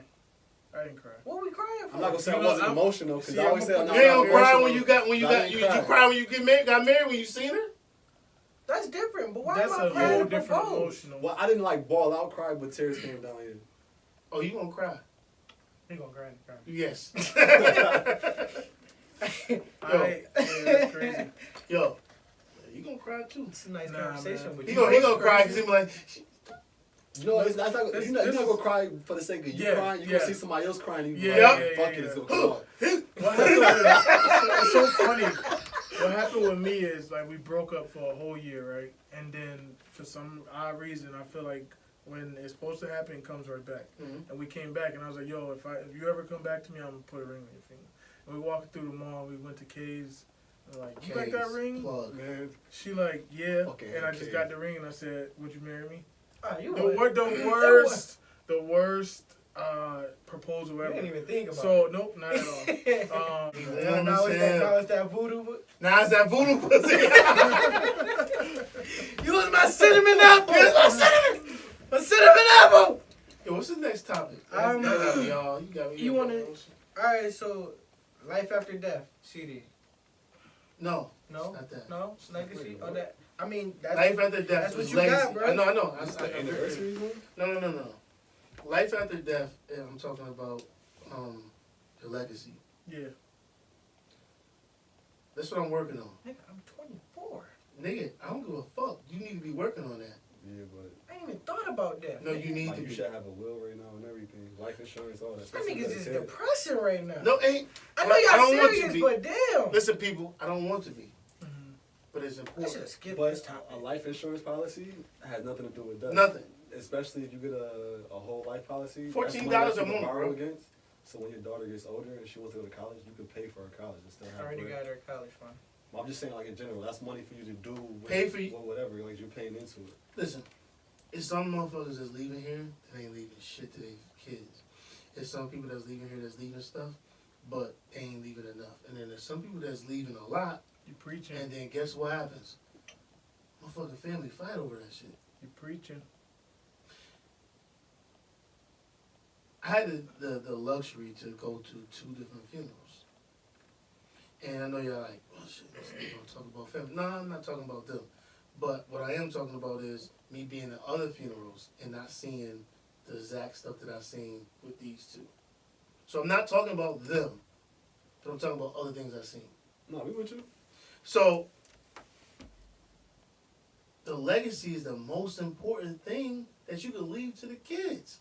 Speaker 5: I didn't cry.
Speaker 4: What are we crying for?
Speaker 3: I'm not gonna say I
Speaker 5: You know,
Speaker 3: wasn't
Speaker 5: I'm-
Speaker 3: emotional because
Speaker 5: see,
Speaker 3: I always
Speaker 5: I'm
Speaker 3: say I'm
Speaker 5: gonna
Speaker 3: not
Speaker 2: You ain't gonna cry
Speaker 3: emotional.
Speaker 2: when you got
Speaker 3: But I didn't
Speaker 2: you cry when you got married when you seen her?
Speaker 4: That's different, but why
Speaker 5: That's
Speaker 4: am I
Speaker 5: a
Speaker 4: crying
Speaker 5: whole
Speaker 4: to
Speaker 5: different
Speaker 4: propose?
Speaker 5: emotional.
Speaker 3: Well, I didn't like ball out cry, but tears came down here.
Speaker 2: Oh, you gonna cry?
Speaker 5: He gonna cry.
Speaker 2: Yes.
Speaker 5: That's crazy.
Speaker 2: Yo, you gonna cry too?
Speaker 4: It's a nice
Speaker 5: Nah,
Speaker 4: conversation
Speaker 5: man.
Speaker 4: with
Speaker 2: He
Speaker 4: you.
Speaker 2: gonna cry because he be like,
Speaker 3: No, it's not. You're not
Speaker 5: This
Speaker 3: gonna cry for the sake of you
Speaker 5: Yeah,
Speaker 3: crying. You
Speaker 5: yeah.
Speaker 3: gonna see somebody else crying. And you
Speaker 5: Yeah,
Speaker 3: be like,
Speaker 2: yeah,
Speaker 3: fuck
Speaker 5: yeah,
Speaker 3: it, it's
Speaker 5: yeah.
Speaker 3: gonna come out.
Speaker 5: What happened it's so funny. What happened with me is like we broke up for a whole year, right? And then for some odd reason, I feel like when it's supposed to happen, it comes right back.
Speaker 2: Mhm.
Speaker 5: And we came back, and I was like, "Yo, if you ever come back to me, I'm gonna put a ring on your finger." And we walked through the mall. We went to K's. And like, you like that
Speaker 2: K's
Speaker 5: ring?
Speaker 2: plug.
Speaker 3: Man,
Speaker 5: She like, yeah.
Speaker 3: Fucking
Speaker 5: And I just
Speaker 3: K's.
Speaker 5: got the ring, and I said, "Would you marry me?"
Speaker 4: You
Speaker 5: The worst proposal ever.
Speaker 4: didn't even think about
Speaker 5: So
Speaker 4: it.
Speaker 5: nope, not at all.
Speaker 2: Yeah,
Speaker 4: Now
Speaker 2: man.
Speaker 4: it's that voodoo.
Speaker 2: Now it's that voodoo pussy.
Speaker 4: You was my cinnamon apple. You was my cinnamon. My cinnamon apple.
Speaker 2: Yo, what's the next topic?
Speaker 4: Um,
Speaker 2: That got me all. You got me.
Speaker 4: you wanna- All right, so life after death, CD.
Speaker 2: No.
Speaker 4: No,
Speaker 2: Not that.
Speaker 4: no, legacy. Or that. I mean, that's
Speaker 2: Life after death
Speaker 4: that's what
Speaker 2: is
Speaker 4: you
Speaker 2: legacy.
Speaker 4: got, bro.
Speaker 2: I know.
Speaker 3: that's the anniversary one.
Speaker 2: No. Life after death. I'm talking about the legacy.
Speaker 5: Yeah.
Speaker 2: That's what I'm working on.
Speaker 4: Nigga, I'm 24.
Speaker 2: Nigga, I don't give a fuck. You need to be working on that.
Speaker 3: Yeah, but
Speaker 4: I ain't even thought about that.
Speaker 2: No, you need
Speaker 3: like
Speaker 2: to
Speaker 3: you
Speaker 2: be.
Speaker 3: should have a will right now and everything, life insurance, all that.
Speaker 4: That nigga's just
Speaker 3: That's it.
Speaker 4: depressing right now.
Speaker 2: No, ain't.
Speaker 4: I know
Speaker 2: I
Speaker 4: y'all
Speaker 2: don't want to
Speaker 4: serious,
Speaker 2: be.
Speaker 4: but damn.
Speaker 2: Listen, people, I don't want to be.
Speaker 5: Mhm.
Speaker 2: But it's
Speaker 4: I should
Speaker 2: important.
Speaker 4: have skipped
Speaker 3: But
Speaker 4: this topic.
Speaker 3: a life insurance policy has nothing to do with death.
Speaker 2: Nothing.
Speaker 3: Especially if you get a whole life policy.
Speaker 2: $14
Speaker 3: that's money that
Speaker 2: a
Speaker 3: you can
Speaker 2: month,
Speaker 3: borrow
Speaker 2: bro.
Speaker 3: against. So when your daughter gets older and she wants to go to college, you can pay for her college and still
Speaker 4: I
Speaker 3: have
Speaker 4: already
Speaker 3: bread.
Speaker 4: got her college fund.
Speaker 3: Well, I'm just saying, like in general, that's money for you to do with,
Speaker 2: Pay for you-
Speaker 3: with whatever, like you're paying into it.
Speaker 2: Listen, it's some motherfuckers that's leaving here that ain't leaving shit to their kids. There's some people that's leaving here that's leaving stuff, but they ain't leaving enough. And then there's some people that's leaving a lot,
Speaker 5: You preaching.
Speaker 2: and then guess what happens? Motherfucking family fight over that shit.
Speaker 5: You preaching.
Speaker 2: I had the luxury to go to 2 different funerals. And I know y'all like, oh shit, this nigga gonna talk about family. No, I'm not talking about them. But what I am talking about is me being at other funerals and not seeing the exact stuff that I've seen with these 2. So I'm not talking about them, but I'm talking about other things I've seen.
Speaker 3: No, we with you.
Speaker 2: So the legacy is the most important thing that you can leave to the kids.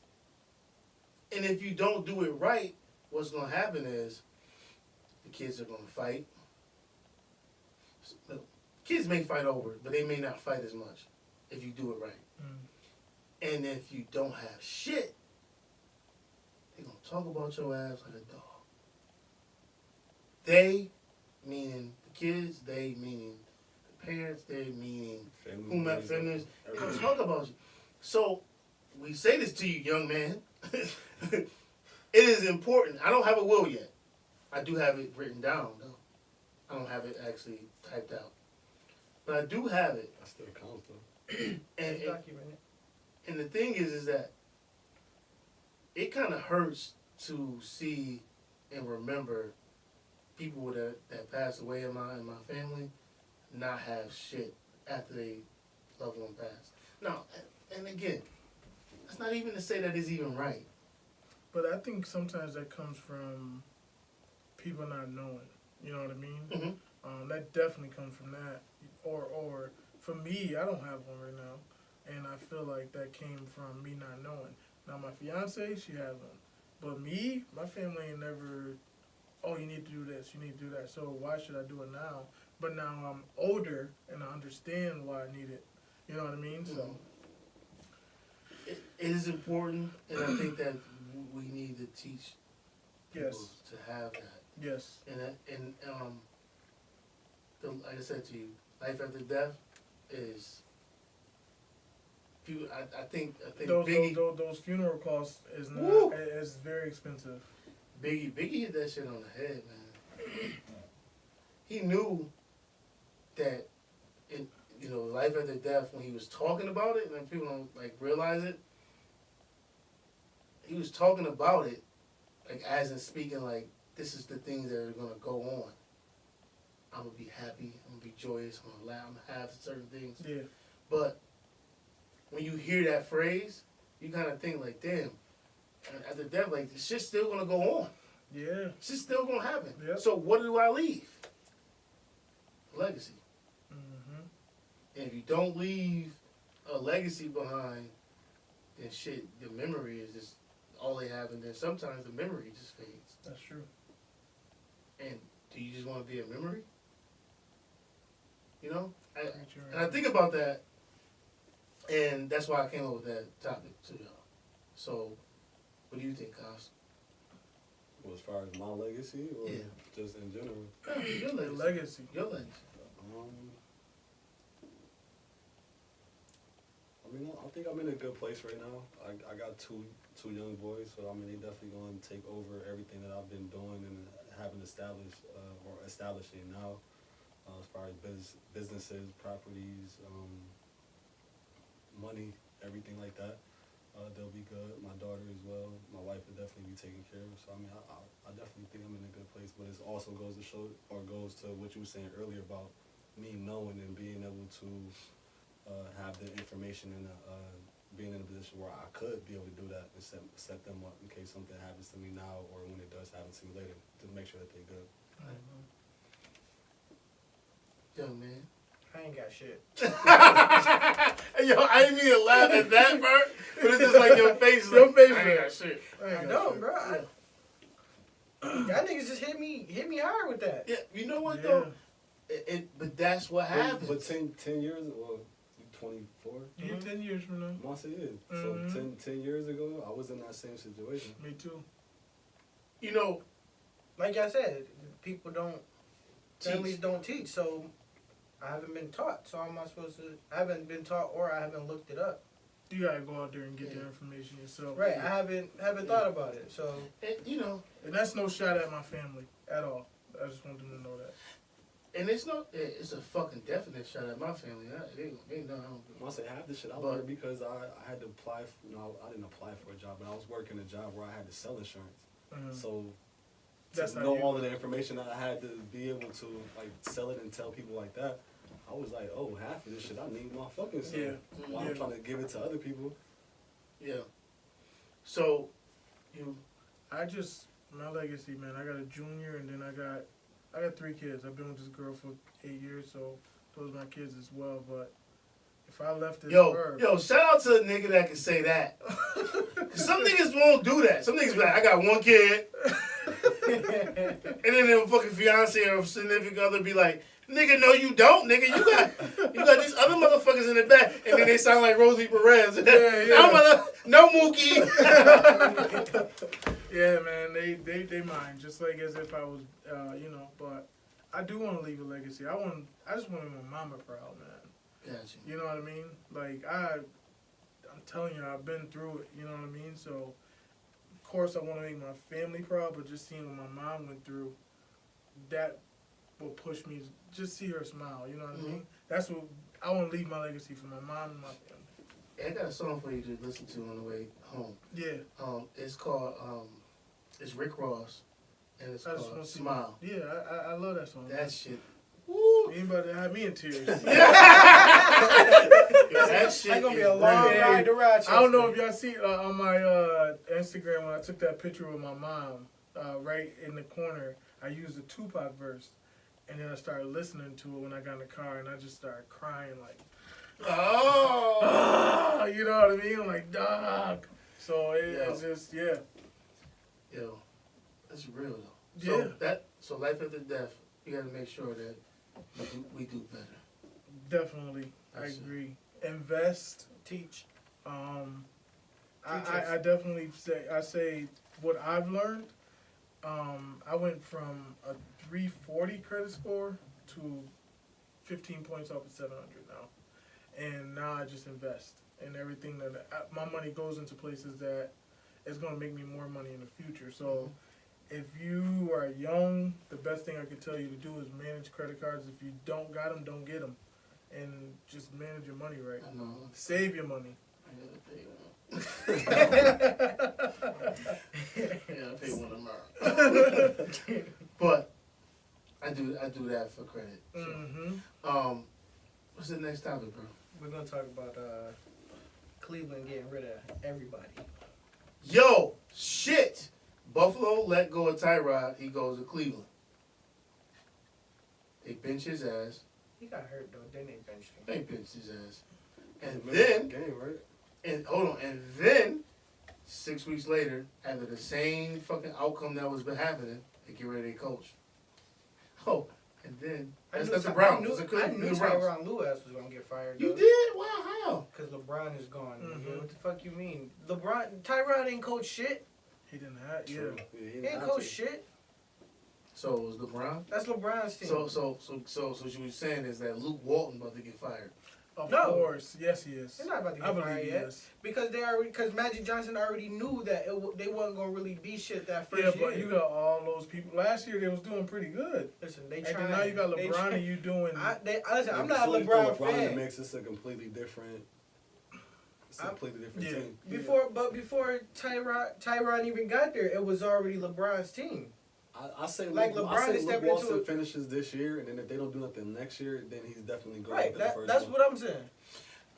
Speaker 2: And if you don't do it right, what's going to happen is the kids are going to fight. Kids may fight over it, but they may not fight as much if you do it right.
Speaker 5: Mm.
Speaker 2: And if you don't have shit, they're going to talk about your ass like a dog. They, meaning the kids, they, meaning the parents, they, meaning whomever, families, they're going to talk about you. So, we say this to you, young man. It is important. I don't have a will yet. I do have it written down, though. I don't have it actually typed out. But I do have it.
Speaker 3: That still counts, though.
Speaker 2: And
Speaker 4: Document it.
Speaker 2: and the thing is that it kind of hurts to see and remember people that passed away in my family not have shit after they loved one passed. Now, and again, that's not even to say that it's even right.
Speaker 5: But I think sometimes that comes from people not knowing. You know what I mean?
Speaker 2: Mm-hmm.
Speaker 5: That definitely comes from that. Or for me, I don't have one right now, and I feel like that came from me not knowing. Now my fiance, she has one, but me, my family ain't never. Oh, you need to do this. You need to do that. So why should I do it now? But now I'm older and I understand why I need it. You know what I mean? So
Speaker 2: it is important, and I think that we need to teach people
Speaker 5: yes,
Speaker 2: to have that.
Speaker 5: yes,
Speaker 2: And like I said to you, life after death is. People, I think Biggie,
Speaker 5: those funeral costs is not.
Speaker 2: Woo!
Speaker 5: It's very expensive.
Speaker 2: Biggie hit that shit on the head, man. He knew that, life after death. When he was talking about it, and people don't realize it, he was talking about it, as in speaking, this is the things that are gonna go on. I'm gonna be happy. I'm gonna be joyous. I'm gonna laugh. I'm gonna have certain things.
Speaker 5: Yeah.
Speaker 2: But when you hear that phrase, you kind of think damn. After death, this shit's still gonna go on.
Speaker 5: Yeah.
Speaker 2: Shit's still gonna happen.
Speaker 5: Yep.
Speaker 2: So what do I leave? Legacy.
Speaker 5: Mm-hmm.
Speaker 2: And if you don't leave a legacy behind, then shit, the memory is just all they have, and then sometimes the memory just fades.
Speaker 5: That's true.
Speaker 2: And do you just want to be a memory? You know?
Speaker 5: Right.
Speaker 2: And I think about that, and that's why I came up with that topic to y'all. So, what do you think, Kaz?
Speaker 3: Well, as far as my legacy, or
Speaker 2: Yeah.
Speaker 3: just in general?
Speaker 2: Your
Speaker 5: The
Speaker 2: legacy.
Speaker 5: legacy.
Speaker 2: Your legacy.
Speaker 3: I mean, I think I'm in a good place right now. I got two young boys, so I mean, they definitely going to take over everything that I've been doing and having established or establishing now, as far as businesses, properties, money, everything like that. They'll be good. My daughter as well. My wife will definitely be taken care of. So I mean, I definitely think I'm in a good place. But it also goes to show, or goes to what you were saying earlier about me knowing and being able to have the information and being in a position where I could be able to do that and set them up in case something happens to me now or when it does happen to me later, to make sure that they're good.
Speaker 5: Mm-hmm.
Speaker 2: Young man.
Speaker 4: I ain't got shit.
Speaker 2: Yo, I didn't mean to laugh at that part, but it's just your face is
Speaker 5: Your face
Speaker 2: I ain't
Speaker 5: is-
Speaker 2: got shit.
Speaker 4: I know, bro. Y'all niggas just hit me hard with that.
Speaker 2: Yeah, you know what,
Speaker 5: Yeah.
Speaker 2: though? But that's what happens.
Speaker 3: But 10 years, well, 24?
Speaker 5: Yeah, 10 years from now.
Speaker 3: Once it is.
Speaker 5: Mhm.
Speaker 3: So 10 years ago, I was in that same situation.
Speaker 5: Me too.
Speaker 2: You know,
Speaker 4: Like I said, people don't,
Speaker 2: Teach.
Speaker 4: families don't teach, so I haven't been taught. So how am I supposed to, I haven't been taught or I haven't looked it up.
Speaker 5: You gotta go out there and get
Speaker 2: Yeah.
Speaker 5: the information yourself.
Speaker 4: Right, I haven't thought about it, so.
Speaker 5: And that's no shot at my family at all. I just want them to know that.
Speaker 2: and it's a fucking definite shot at my family. They know I don't do it.
Speaker 3: Once I had this shit, I
Speaker 2: But-
Speaker 3: learned because I had to apply, I didn't apply for a job, but I was working a job where I had to sell insurance.
Speaker 5: Mhm.
Speaker 3: So
Speaker 5: That's
Speaker 3: to
Speaker 5: how
Speaker 3: know
Speaker 5: you-
Speaker 3: all of the information that I had to be able to sell it and tell people like that, I was like, oh, half of this shit I need my fucking self.
Speaker 5: Yeah.
Speaker 3: While
Speaker 5: Yeah.
Speaker 3: I'm trying to give it to other people.
Speaker 2: Yeah. So,
Speaker 5: I just, my legacy, man, I got a junior and then I got 3 kids. I've been with this girl for 8 years, so those are my kids as well. But if I left this earth,
Speaker 2: shout out to a nigga that can say that. 'Cause some niggas won't do that. Some niggas be like, I got 1 kid. And then their fucking fiance or significant other be like, nigga, no, you don't, nigga. You got these other motherfuckers in the back, and then they sound like Rosie Perez.
Speaker 5: Yeah.
Speaker 2: No Mookie.
Speaker 5: yeah, man, they mine just like as if I was, But I do want to leave a legacy. I just want to make my mama proud, man.
Speaker 2: Gotcha.
Speaker 5: You know what I mean? Like I'm telling you, I've been through it. You know what I mean? So, of course, I want to make my family proud, but just seeing what my mom went through, that will push me to just see her smile. You know what I mean? That's what I want to leave my legacy for my mom and my family.
Speaker 2: I got a song for you to listen to on the way home.
Speaker 5: Yeah.
Speaker 2: It's called it's Rick Ross, and it's
Speaker 5: I just
Speaker 2: called
Speaker 5: want to
Speaker 2: Smile.
Speaker 5: Yeah, I love that song.
Speaker 2: That shit. Woo,
Speaker 5: You ain't about to have me in tears.
Speaker 2: That shit
Speaker 4: That's gonna be
Speaker 2: is
Speaker 4: a long
Speaker 2: real.
Speaker 4: ride to Rochester.
Speaker 5: I don't know if y'all see on my Instagram when I took that picture with my mom. Right in the corner, I used a Tupac verse, and then I started listening to it when I got in the car, and I just started crying like,
Speaker 2: Oh.
Speaker 5: you know what I mean? I'm like, dog. So it's just
Speaker 2: Yo, that's real though.
Speaker 5: Yeah.
Speaker 2: So life after death, you got to make sure that we do better.
Speaker 5: Definitely, I agree. Invest,
Speaker 4: Teach.
Speaker 5: I definitely say what I've learned. I went from a 340 credit score to 15 points off of 700 now, and now I just invest in everything that my money goes into places that is going to make me more money in the future. So, if you are young, the best thing I can tell you to do is manage credit cards. If you don't got them, don't get them, and just manage your money right.
Speaker 2: I know.
Speaker 5: Save your money.
Speaker 2: I gotta pay one tomorrow. But I do that for credit. So.
Speaker 5: Mm-hmm.
Speaker 2: What's the next topic, bro?
Speaker 4: We're gonna talk about Cleveland getting rid of everybody.
Speaker 2: Yo, shit! Buffalo let go of Tyrod. He goes to Cleveland. They bench his ass.
Speaker 4: He got hurt though, didn't they bench him?
Speaker 2: They bench his ass. And
Speaker 3: It's a
Speaker 2: then,
Speaker 3: game, right?
Speaker 2: and hold on, and then 6 weeks later, after the same fucking outcome that was happening, they get rid of their coach. Oh, and then that's the Browns.
Speaker 4: I knew Tyronn Lewis was gonna get fired.
Speaker 2: You
Speaker 4: though.
Speaker 2: did? Wow, how?
Speaker 4: Cause LeBron is gone.
Speaker 5: Mm-hmm.
Speaker 4: Nigga. What the fuck you mean? Tyronn ain't coach shit.
Speaker 5: He didn't have,
Speaker 3: True.
Speaker 4: He ain't coach shit.
Speaker 2: So it was LeBron.
Speaker 4: That's LeBron's team.
Speaker 2: So what you were saying is that Luke Walton about to get fired.
Speaker 5: Of
Speaker 4: No.
Speaker 5: course, yes, he is.
Speaker 4: They're not about to
Speaker 5: I
Speaker 4: get
Speaker 5: believe
Speaker 4: fired
Speaker 5: he
Speaker 4: yet.
Speaker 5: is.
Speaker 4: Because Magic Johnson already knew that they wasn't gonna really be shit that first
Speaker 5: Yeah,
Speaker 4: year.
Speaker 5: but you got all those people. Last year they was doing pretty good.
Speaker 4: Listen, they
Speaker 5: And
Speaker 4: trying.
Speaker 5: then now you got LeBron and you doing.
Speaker 4: Listen, I'm not a LeBron fan.
Speaker 3: makes this a completely different. It's a completely different
Speaker 5: Yeah.
Speaker 3: team.
Speaker 4: Before Tyronn even got there, it was already LeBron's team.
Speaker 3: I say
Speaker 4: Like
Speaker 3: Luke,
Speaker 4: LeBron
Speaker 3: I say
Speaker 4: is
Speaker 3: Luke
Speaker 4: stepping into
Speaker 3: Walton
Speaker 4: it.
Speaker 3: finishes this year, and then if they don't do nothing next year, then he's definitely going
Speaker 4: Right.
Speaker 3: to the first
Speaker 4: That's
Speaker 3: one.
Speaker 4: what I'm saying.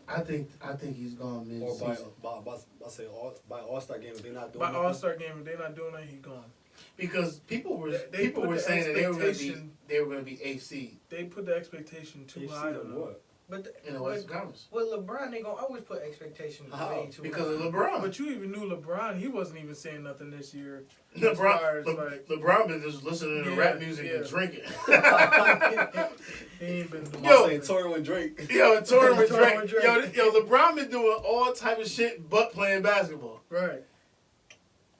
Speaker 2: I think he's gone mid
Speaker 3: Or
Speaker 2: season.
Speaker 3: by All-Star game, if they're not doing
Speaker 5: By
Speaker 3: nothing.
Speaker 5: All-Star game, if they're not doing that, he gone.
Speaker 2: Because people were
Speaker 5: They put the
Speaker 2: saying that they
Speaker 5: expectation-
Speaker 2: were gonna be eighth seed
Speaker 5: They put the expectation too
Speaker 3: You see
Speaker 5: high
Speaker 3: the
Speaker 5: on them.
Speaker 3: what?
Speaker 4: But
Speaker 2: in the Western Conference
Speaker 4: with LeBron, they gonna always put expectations
Speaker 3: How?
Speaker 4: way too
Speaker 2: because
Speaker 4: high.
Speaker 2: of LeBron.
Speaker 5: But you even knew LeBron. He wasn't even saying nothing this year. as far as, like-
Speaker 2: LeBron been just listening to
Speaker 5: Yeah,
Speaker 2: rap music and
Speaker 5: yeah.
Speaker 2: drinking.
Speaker 5: He ain't been doing
Speaker 2: Yo.
Speaker 3: I'm saying touring with Drake.
Speaker 2: Yo, touring with
Speaker 4: Touring with
Speaker 2: Drake. Yo, LeBron been doing all type of shit but playing basketball.
Speaker 5: Right.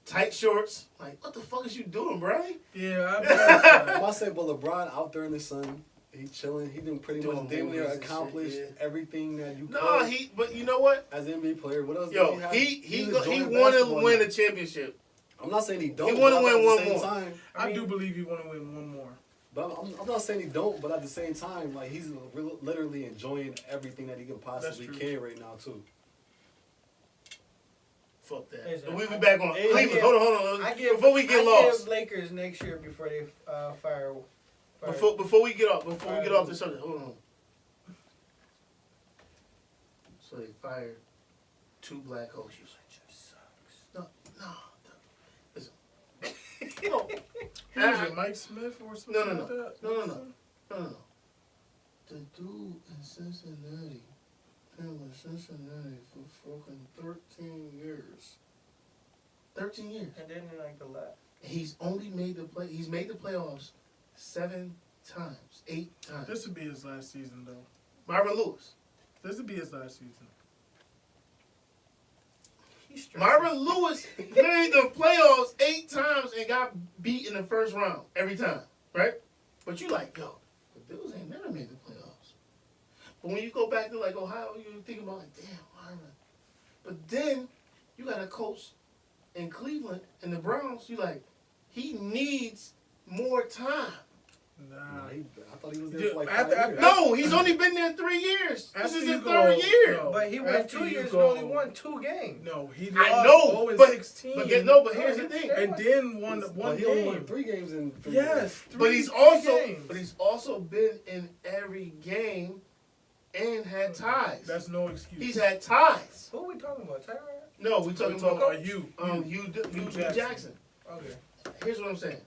Speaker 2: Tight shorts. Like, what the fuck is you doing, Brian?
Speaker 5: Yeah, I bet.
Speaker 3: I say, but LeBron out there in the sun, he chilling. He done pretty
Speaker 2: Doing
Speaker 3: much damn near
Speaker 2: movies and
Speaker 3: accomplished
Speaker 2: shit,
Speaker 3: everything that you
Speaker 2: No,
Speaker 3: could
Speaker 2: but you know what?
Speaker 3: as an NBA player. What else?
Speaker 2: Yo,
Speaker 3: did he have?
Speaker 2: he
Speaker 3: was enjoying
Speaker 2: want to
Speaker 3: basketball
Speaker 2: win
Speaker 3: now.
Speaker 2: a championship.
Speaker 3: I'm not saying he don't.
Speaker 2: He wanna
Speaker 3: but
Speaker 2: win
Speaker 3: at the
Speaker 2: one
Speaker 3: same
Speaker 2: more.
Speaker 3: Time,
Speaker 5: I do believe he want to win one more.
Speaker 3: but I'm not saying he don't. But at the same time, like he's literally enjoying everything that he can possibly
Speaker 5: true.
Speaker 3: can right now too.
Speaker 2: Fuck that.
Speaker 4: Listen,
Speaker 2: We'll be back on
Speaker 3: I
Speaker 2: Cleveland.
Speaker 4: give-
Speaker 2: Hold on.
Speaker 4: I give,
Speaker 2: Before we get
Speaker 4: I
Speaker 2: lost.
Speaker 4: give Lakers next year before they fire.
Speaker 2: Before we get off the subject, hold on. So they fired 2 black coaches. No. Listen. No.
Speaker 5: Who was it, Mike Smith or something
Speaker 2: No.
Speaker 5: like that?
Speaker 2: No. The dude in Cincinnati been with Cincinnati for fucking 13 years. 13 years.
Speaker 4: And then like the last.
Speaker 2: He's made the playoffs 7 times, 8 times.
Speaker 5: This would be his last season, though.
Speaker 2: Myron Lewis.
Speaker 5: This would be his last season.
Speaker 2: Myron Lewis made the playoffs 8 times and got beat in the first round every time, right? But you like, yo, the dudes ain't never made the playoffs. But when you go back to like Ohio, you think about like, damn, Myron. But then you got a coach in Cleveland and the Browns. You like, he needs more time.
Speaker 5: Nah.
Speaker 3: I thought he was there for like 5
Speaker 5: After-
Speaker 3: years.
Speaker 2: No, he's only been there 3 years. This
Speaker 5: After
Speaker 2: is
Speaker 5: you
Speaker 2: his
Speaker 5: go-
Speaker 2: third year.
Speaker 5: no.
Speaker 4: But he went
Speaker 5: After
Speaker 4: 2
Speaker 5: you
Speaker 4: years
Speaker 5: go-
Speaker 4: and only won 2 games.
Speaker 5: No, he
Speaker 2: I
Speaker 5: lost
Speaker 2: know,
Speaker 5: 0 and
Speaker 2: but
Speaker 5: 16.
Speaker 2: but here's the thing.
Speaker 5: and then won
Speaker 3: But
Speaker 5: one
Speaker 3: he only
Speaker 5: game.
Speaker 3: won 3 games in 3
Speaker 5: Yes,
Speaker 3: years.
Speaker 2: But he's
Speaker 5: games.
Speaker 2: also been in every game and had ties.
Speaker 5: That's no excuse.
Speaker 2: He's had ties.
Speaker 4: Who are we talking about? Tyrod?
Speaker 2: No, we're talking about
Speaker 5: you.
Speaker 2: Hugh Jackson.
Speaker 4: Okay.
Speaker 2: Here's what I'm saying.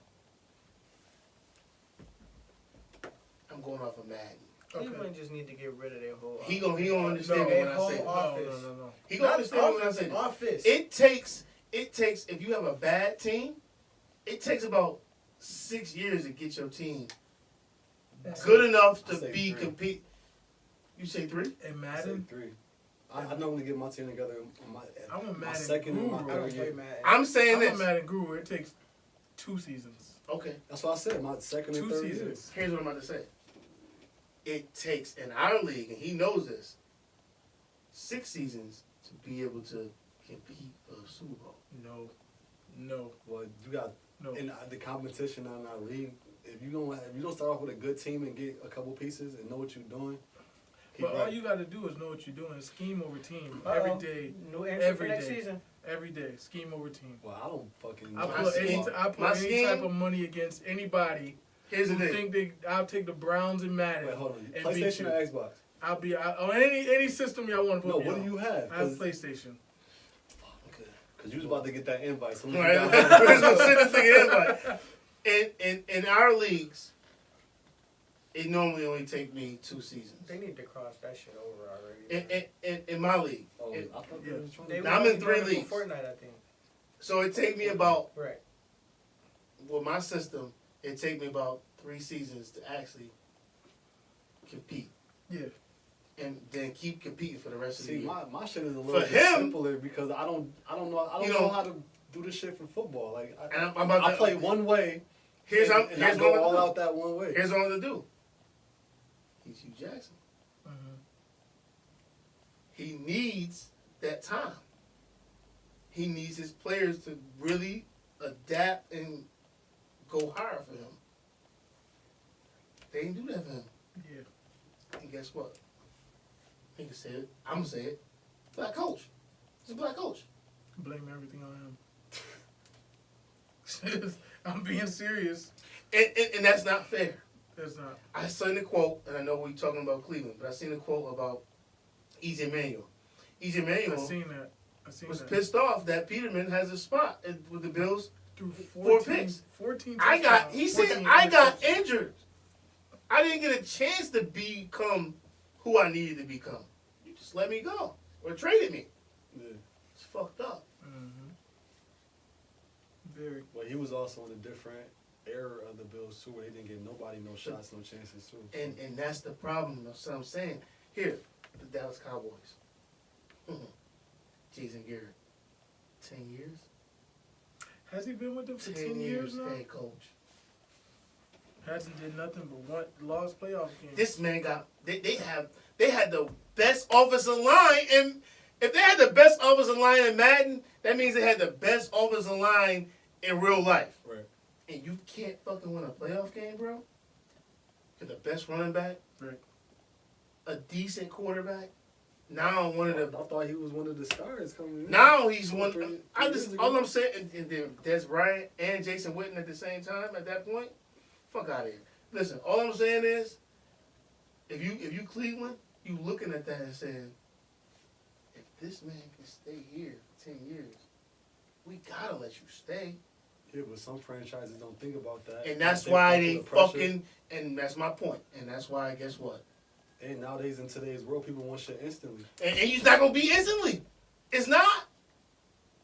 Speaker 2: I'm going off of Madden.
Speaker 4: Cleveland just need to get rid of their whole.
Speaker 2: He gonna understand
Speaker 5: No,
Speaker 2: me when I
Speaker 4: whole
Speaker 2: say it.
Speaker 4: office.
Speaker 5: No.
Speaker 2: He gonna
Speaker 4: Not
Speaker 2: understand me when I
Speaker 4: offense,
Speaker 2: say this.
Speaker 4: office.
Speaker 2: It takes if you have a bad team, it takes about 6 years to get your team good enough to
Speaker 3: I say
Speaker 2: be
Speaker 3: 3.
Speaker 2: compete. You say 3?
Speaker 5: And
Speaker 3: I say
Speaker 5: Madden,
Speaker 3: 3. I normally get my team together on
Speaker 5: I'm a
Speaker 3: my
Speaker 5: Madden
Speaker 3: second and my
Speaker 5: guru.
Speaker 4: I don't
Speaker 3: third
Speaker 4: play
Speaker 3: year.
Speaker 4: Madden.
Speaker 2: I'm saying
Speaker 5: I'm a
Speaker 2: this.
Speaker 5: Madden guru. It takes 2 seasons.
Speaker 2: Okay.
Speaker 3: That's what I said. My second and
Speaker 5: 2
Speaker 3: third year.
Speaker 5: seasons.
Speaker 2: Here's what I'm about to say. It takes in our league, and he knows this, 6 seasons to be able to compete for a Super Bowl.
Speaker 5: No.
Speaker 3: Well, you got
Speaker 5: No.
Speaker 3: in the competition in our league. If you don't start off with a good team and get a couple pieces and know what you're doing. keep
Speaker 5: But all
Speaker 3: right.
Speaker 5: you got to do is know what you're doing. Scheme over team.
Speaker 4: Uh-oh.
Speaker 5: Every day.
Speaker 4: New entry
Speaker 5: Every
Speaker 4: for next
Speaker 5: day.
Speaker 4: season.
Speaker 5: Every day. Scheme over team.
Speaker 3: Well, I don't fucking.
Speaker 5: I
Speaker 2: My
Speaker 5: put any,
Speaker 2: scheme-
Speaker 5: I put
Speaker 2: my
Speaker 5: any
Speaker 2: scheme-
Speaker 5: type of money against anybody
Speaker 2: Here's the
Speaker 5: who
Speaker 2: thing.
Speaker 5: think I'll take the Browns and Madden.
Speaker 3: Wait, hold on.
Speaker 5: and beat
Speaker 3: PlayStation
Speaker 5: you.
Speaker 3: or Xbox?
Speaker 5: I'll be on any system y'all want to
Speaker 3: No.
Speaker 5: put me
Speaker 3: What
Speaker 5: on.
Speaker 3: do you have?
Speaker 5: I have PlayStation.
Speaker 3: Because you was about to get that invite. So
Speaker 2: Right. We're gonna send this thing in like. In our leagues, it normally only take me 2 seasons.
Speaker 4: They need to cross that shit over already.
Speaker 2: In my league.
Speaker 3: Oh,
Speaker 2: It-
Speaker 3: I thought
Speaker 5: yeah.
Speaker 3: they was trying
Speaker 4: They
Speaker 3: to.
Speaker 2: Now, I'm
Speaker 4: were
Speaker 2: in 3
Speaker 4: running
Speaker 2: leagues.
Speaker 4: for Fortnite, I think.
Speaker 2: So it take me about,
Speaker 4: Right.
Speaker 2: with my system, it take me about 3 seasons to actually compete.
Speaker 5: Yeah.
Speaker 2: And then keep competing for the rest of the
Speaker 3: See,
Speaker 2: year.
Speaker 3: my shit is a little
Speaker 2: For
Speaker 3: bit
Speaker 2: him-
Speaker 3: simpler because I don't
Speaker 2: You
Speaker 3: know
Speaker 2: know-
Speaker 3: how to do this shit for football. Like
Speaker 2: And I'm about
Speaker 3: I
Speaker 2: to
Speaker 3: play one way.
Speaker 2: Here's
Speaker 3: and,
Speaker 2: what
Speaker 3: and I
Speaker 2: I'm
Speaker 3: go
Speaker 2: gonna
Speaker 3: all
Speaker 2: do.
Speaker 3: out that one way.
Speaker 2: Here's what I'm gonna do. He's Hugh Jackson.
Speaker 5: Mm-hmm.
Speaker 2: He needs that time. He needs his players to really adapt and go higher for him. They didn't do that for him.
Speaker 5: Yeah.
Speaker 2: And guess what? He can say it. I'm gonna say it. Black coach. He's a black coach.
Speaker 5: Blame everything on him. I'm being serious.
Speaker 2: And that's not fair.
Speaker 5: That's not.
Speaker 2: I seen a quote, and I know we're talking about Cleveland, but I seen a quote about EJ Manuel. EJ
Speaker 5: I
Speaker 2: Manuel
Speaker 5: seen that. I seen
Speaker 2: was
Speaker 5: that.
Speaker 2: pissed off that Peterman has a spot with the Bills.
Speaker 5: Through
Speaker 2: 4 picks.
Speaker 5: 14
Speaker 2: He said,
Speaker 5: 14
Speaker 2: I got
Speaker 5: interceptions.
Speaker 2: injured. I didn't get a chance to become who I needed to become. You just let me go or traded me.
Speaker 3: Yeah.
Speaker 2: It's fucked up.
Speaker 5: Mm-hmm. Very.
Speaker 3: Well, he was also in a different era of the Bills too, where they didn't get nobody no shots, no chances too.
Speaker 2: And that's the problem. That's what I'm saying. Here, the Dallas Cowboys. Jason Garrett. 10 years?
Speaker 5: Has he been with them for
Speaker 2: 10
Speaker 5: 10 years now?
Speaker 2: head coach.
Speaker 5: Hasn't did nothing but one lost playoff game.
Speaker 2: This man got they had the best offensive line, and if they had the best offensive line in Madden, that means they had the best offensive line in real life.
Speaker 3: Right.
Speaker 2: And you can't fucking win a playoff game, bro. With the best running back,
Speaker 5: Right.
Speaker 2: a decent quarterback. Now one of the
Speaker 3: I thought he was one of the stars coming in.
Speaker 2: now he's one.
Speaker 3: Three
Speaker 2: I
Speaker 3: years
Speaker 2: just
Speaker 3: ago.
Speaker 2: all I'm saying, and then Des Bryant and Jason Witten at the same time at that point. Fuck out of here. Listen, all I'm saying is, if you Cleveland, you looking at that and saying, if this man can stay here for 10 years, we gotta let you stay.
Speaker 3: Yeah, but some franchises don't think about that.
Speaker 2: And that's
Speaker 3: They
Speaker 2: why
Speaker 3: fuck
Speaker 2: they
Speaker 3: with the pressure.
Speaker 2: fucking, and that's my point. And that's why, guess what?
Speaker 3: And nowadays in today's world, people want shit instantly.
Speaker 2: And he's not gonna be instantly. It's not.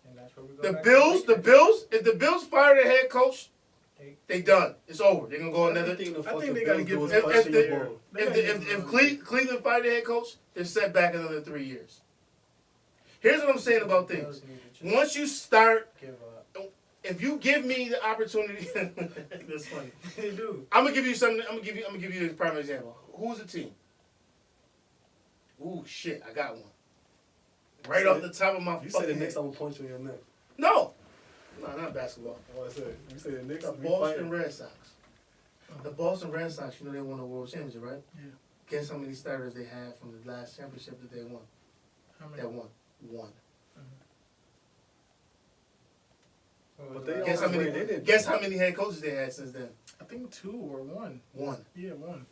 Speaker 4: And that's where we go
Speaker 2: The
Speaker 4: back
Speaker 2: Bills,
Speaker 4: to
Speaker 2: if the Bills fire their head coach, they done. It's over. They're gonna go another.
Speaker 3: Everything the
Speaker 5: I
Speaker 3: fuck
Speaker 5: think
Speaker 3: the
Speaker 5: they gotta
Speaker 3: Bills
Speaker 5: give
Speaker 3: do is
Speaker 5: him-
Speaker 2: If
Speaker 3: questionable.
Speaker 2: if Cleveland fired their head coach, they're set back another 3 years. Here's what I'm saying about things.
Speaker 4: Bills need to just
Speaker 2: Once you start,
Speaker 4: give up.
Speaker 2: if you give me the opportunity, that's funny.
Speaker 4: They do.
Speaker 2: I'm gonna give you something. I'm gonna give you a prime example. Who's the team? Ooh, shit! I got one. Right off the top of my
Speaker 3: You say
Speaker 2: fucking
Speaker 3: the
Speaker 2: head.
Speaker 3: Knicks, I'm gonna punch you in your neck.
Speaker 2: No, not basketball.
Speaker 3: What I say? You say the Knicks,
Speaker 2: The
Speaker 3: we
Speaker 2: Boston
Speaker 3: fighting.
Speaker 2: Red Sox. The Boston Red Sox, you know they won the World Championship, right?
Speaker 5: Yeah.
Speaker 2: Guess how many starters they had from the last championship that they won?
Speaker 5: How many?
Speaker 2: That won. One.
Speaker 3: But they
Speaker 2: Guess how many? Guess how many head coaches they had since then?
Speaker 5: I think 2 or 1.
Speaker 2: One.
Speaker 5: Yeah, 1.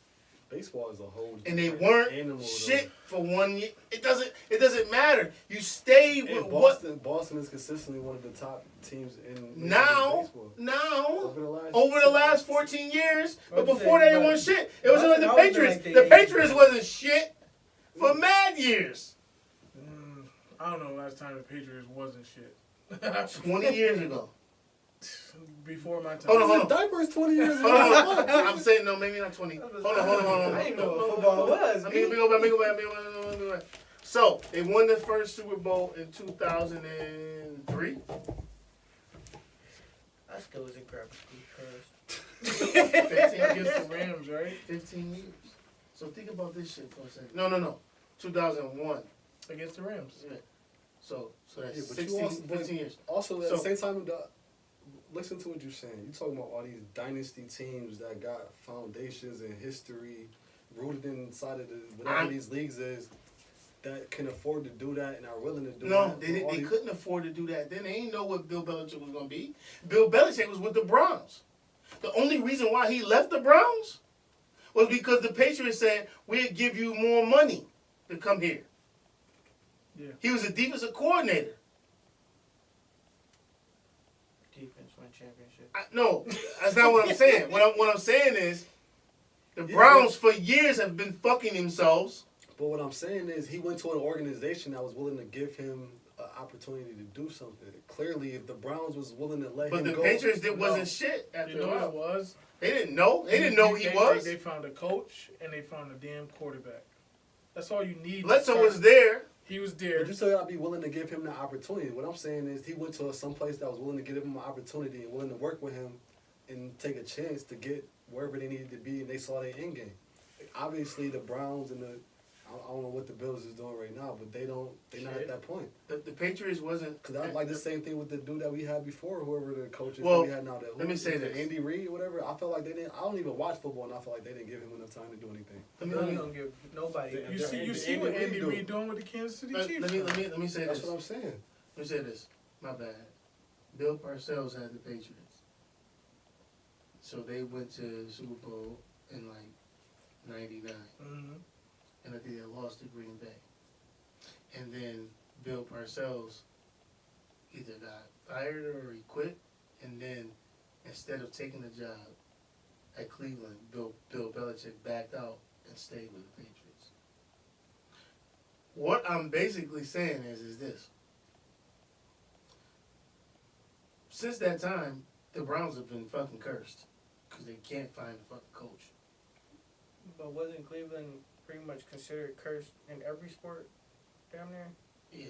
Speaker 3: Baseball is a whole.
Speaker 2: And they weren't
Speaker 3: animal,
Speaker 2: shit for 1 year. It doesn't matter. You stay with
Speaker 3: and
Speaker 2: what.
Speaker 3: Boston is consistently one of the top teams in
Speaker 2: Now,
Speaker 3: baseball.
Speaker 2: over the last 14 years, but
Speaker 4: But
Speaker 2: before
Speaker 4: they-
Speaker 2: they won shit. It was like the
Speaker 4: Boston
Speaker 2: Patriots.
Speaker 4: always been
Speaker 2: The
Speaker 4: like they-
Speaker 2: Patriots wasn't shit for mad years.
Speaker 5: I don't know last time the Patriots wasn't shit.
Speaker 2: 20 years ago.
Speaker 5: Before my time.
Speaker 2: Hold on.
Speaker 3: Diapers 20 years
Speaker 2: Hold
Speaker 3: ago.
Speaker 2: on. I'm saying no, maybe not 20. Hold on.
Speaker 4: I didn't know what football was.
Speaker 2: Let me go back. So, they won the first Super Bowl in 2003.
Speaker 4: I still was in grammar school first.
Speaker 2: 15
Speaker 5: Against the Rams, right?
Speaker 2: 15 years. So think about this shit for a second. No. 2001.
Speaker 5: Against the Rams.
Speaker 2: Yeah. So that's
Speaker 3: Yeah, but
Speaker 2: 16,
Speaker 3: you also,
Speaker 2: 15 years.
Speaker 3: Also, at
Speaker 2: So-
Speaker 3: the same time, listen to what you're saying. You're talking about all these dynasty teams that got foundations and history rooted inside of whatever these leagues is that can afford to do that and are willing to do
Speaker 2: No,
Speaker 3: that.
Speaker 2: they couldn't afford to do that. Then they ain't know what Bill Belichick was going to be. Bill Belichick was with the Browns. The only reason why he left the Browns was because the Patriots said, we'll give you more money to come here.
Speaker 5: Yeah.
Speaker 2: He was a defensive coordinator.
Speaker 4: Defense won championship.
Speaker 2: No, that's not what I'm saying. What I'm saying is the Browns for years have been fucking themselves.
Speaker 3: But what I'm saying is he went to an organization that was willing to give him an opportunity to do something. Clearly, if the Browns was willing to let
Speaker 2: But
Speaker 3: him
Speaker 2: the
Speaker 3: go.
Speaker 2: Patriots wasn't shit after
Speaker 5: You know
Speaker 2: a
Speaker 5: what
Speaker 2: while.
Speaker 5: it was?
Speaker 2: They didn't know. They didn't know who he was.
Speaker 5: They found a coach and they found a damn quarterback. That's all you need.
Speaker 2: Bledsoe was there.
Speaker 5: He was there.
Speaker 3: But you still gotta be willing to give him the opportunity. What I'm saying is he went to some place that was willing to give him an opportunity and willing to work with him and take a chance to get wherever they needed to be, and they saw their end game. Obviously, the Browns and I don't know what the Bills is doing right now, but they're not at that point.
Speaker 2: The Patriots wasn't.
Speaker 3: Because I like the same thing with the dude that we had before, whoever the coaches
Speaker 2: Well,
Speaker 3: that we had now.
Speaker 2: let me say this.
Speaker 3: Andy Reid or whatever. I felt like they didn't. I don't even watch football, and I feel like they didn't give him enough time to do anything.
Speaker 4: You don't give nobody.
Speaker 5: You see what Andy Reid doing with the Kansas City Chiefs?
Speaker 2: Let me say
Speaker 3: That's
Speaker 2: this.
Speaker 3: what I'm saying.
Speaker 2: Let me say this. My bad. Bill Parcells had the Patriots. So they went to the Super Bowl in like 99.
Speaker 5: Mm-hmm.
Speaker 2: And I think they lost to Green Bay. And then Bill Parcells either got fired or he quit. And then instead of taking the job at Cleveland, Bill Belichick backed out and stayed with the Patriots. What I'm basically saying is this. Since that time, the Browns have been fucking cursed because they can't find a fucking coach.
Speaker 4: But wasn't Cleveland pretty much considered cursed in every sport down there?
Speaker 2: Yeah.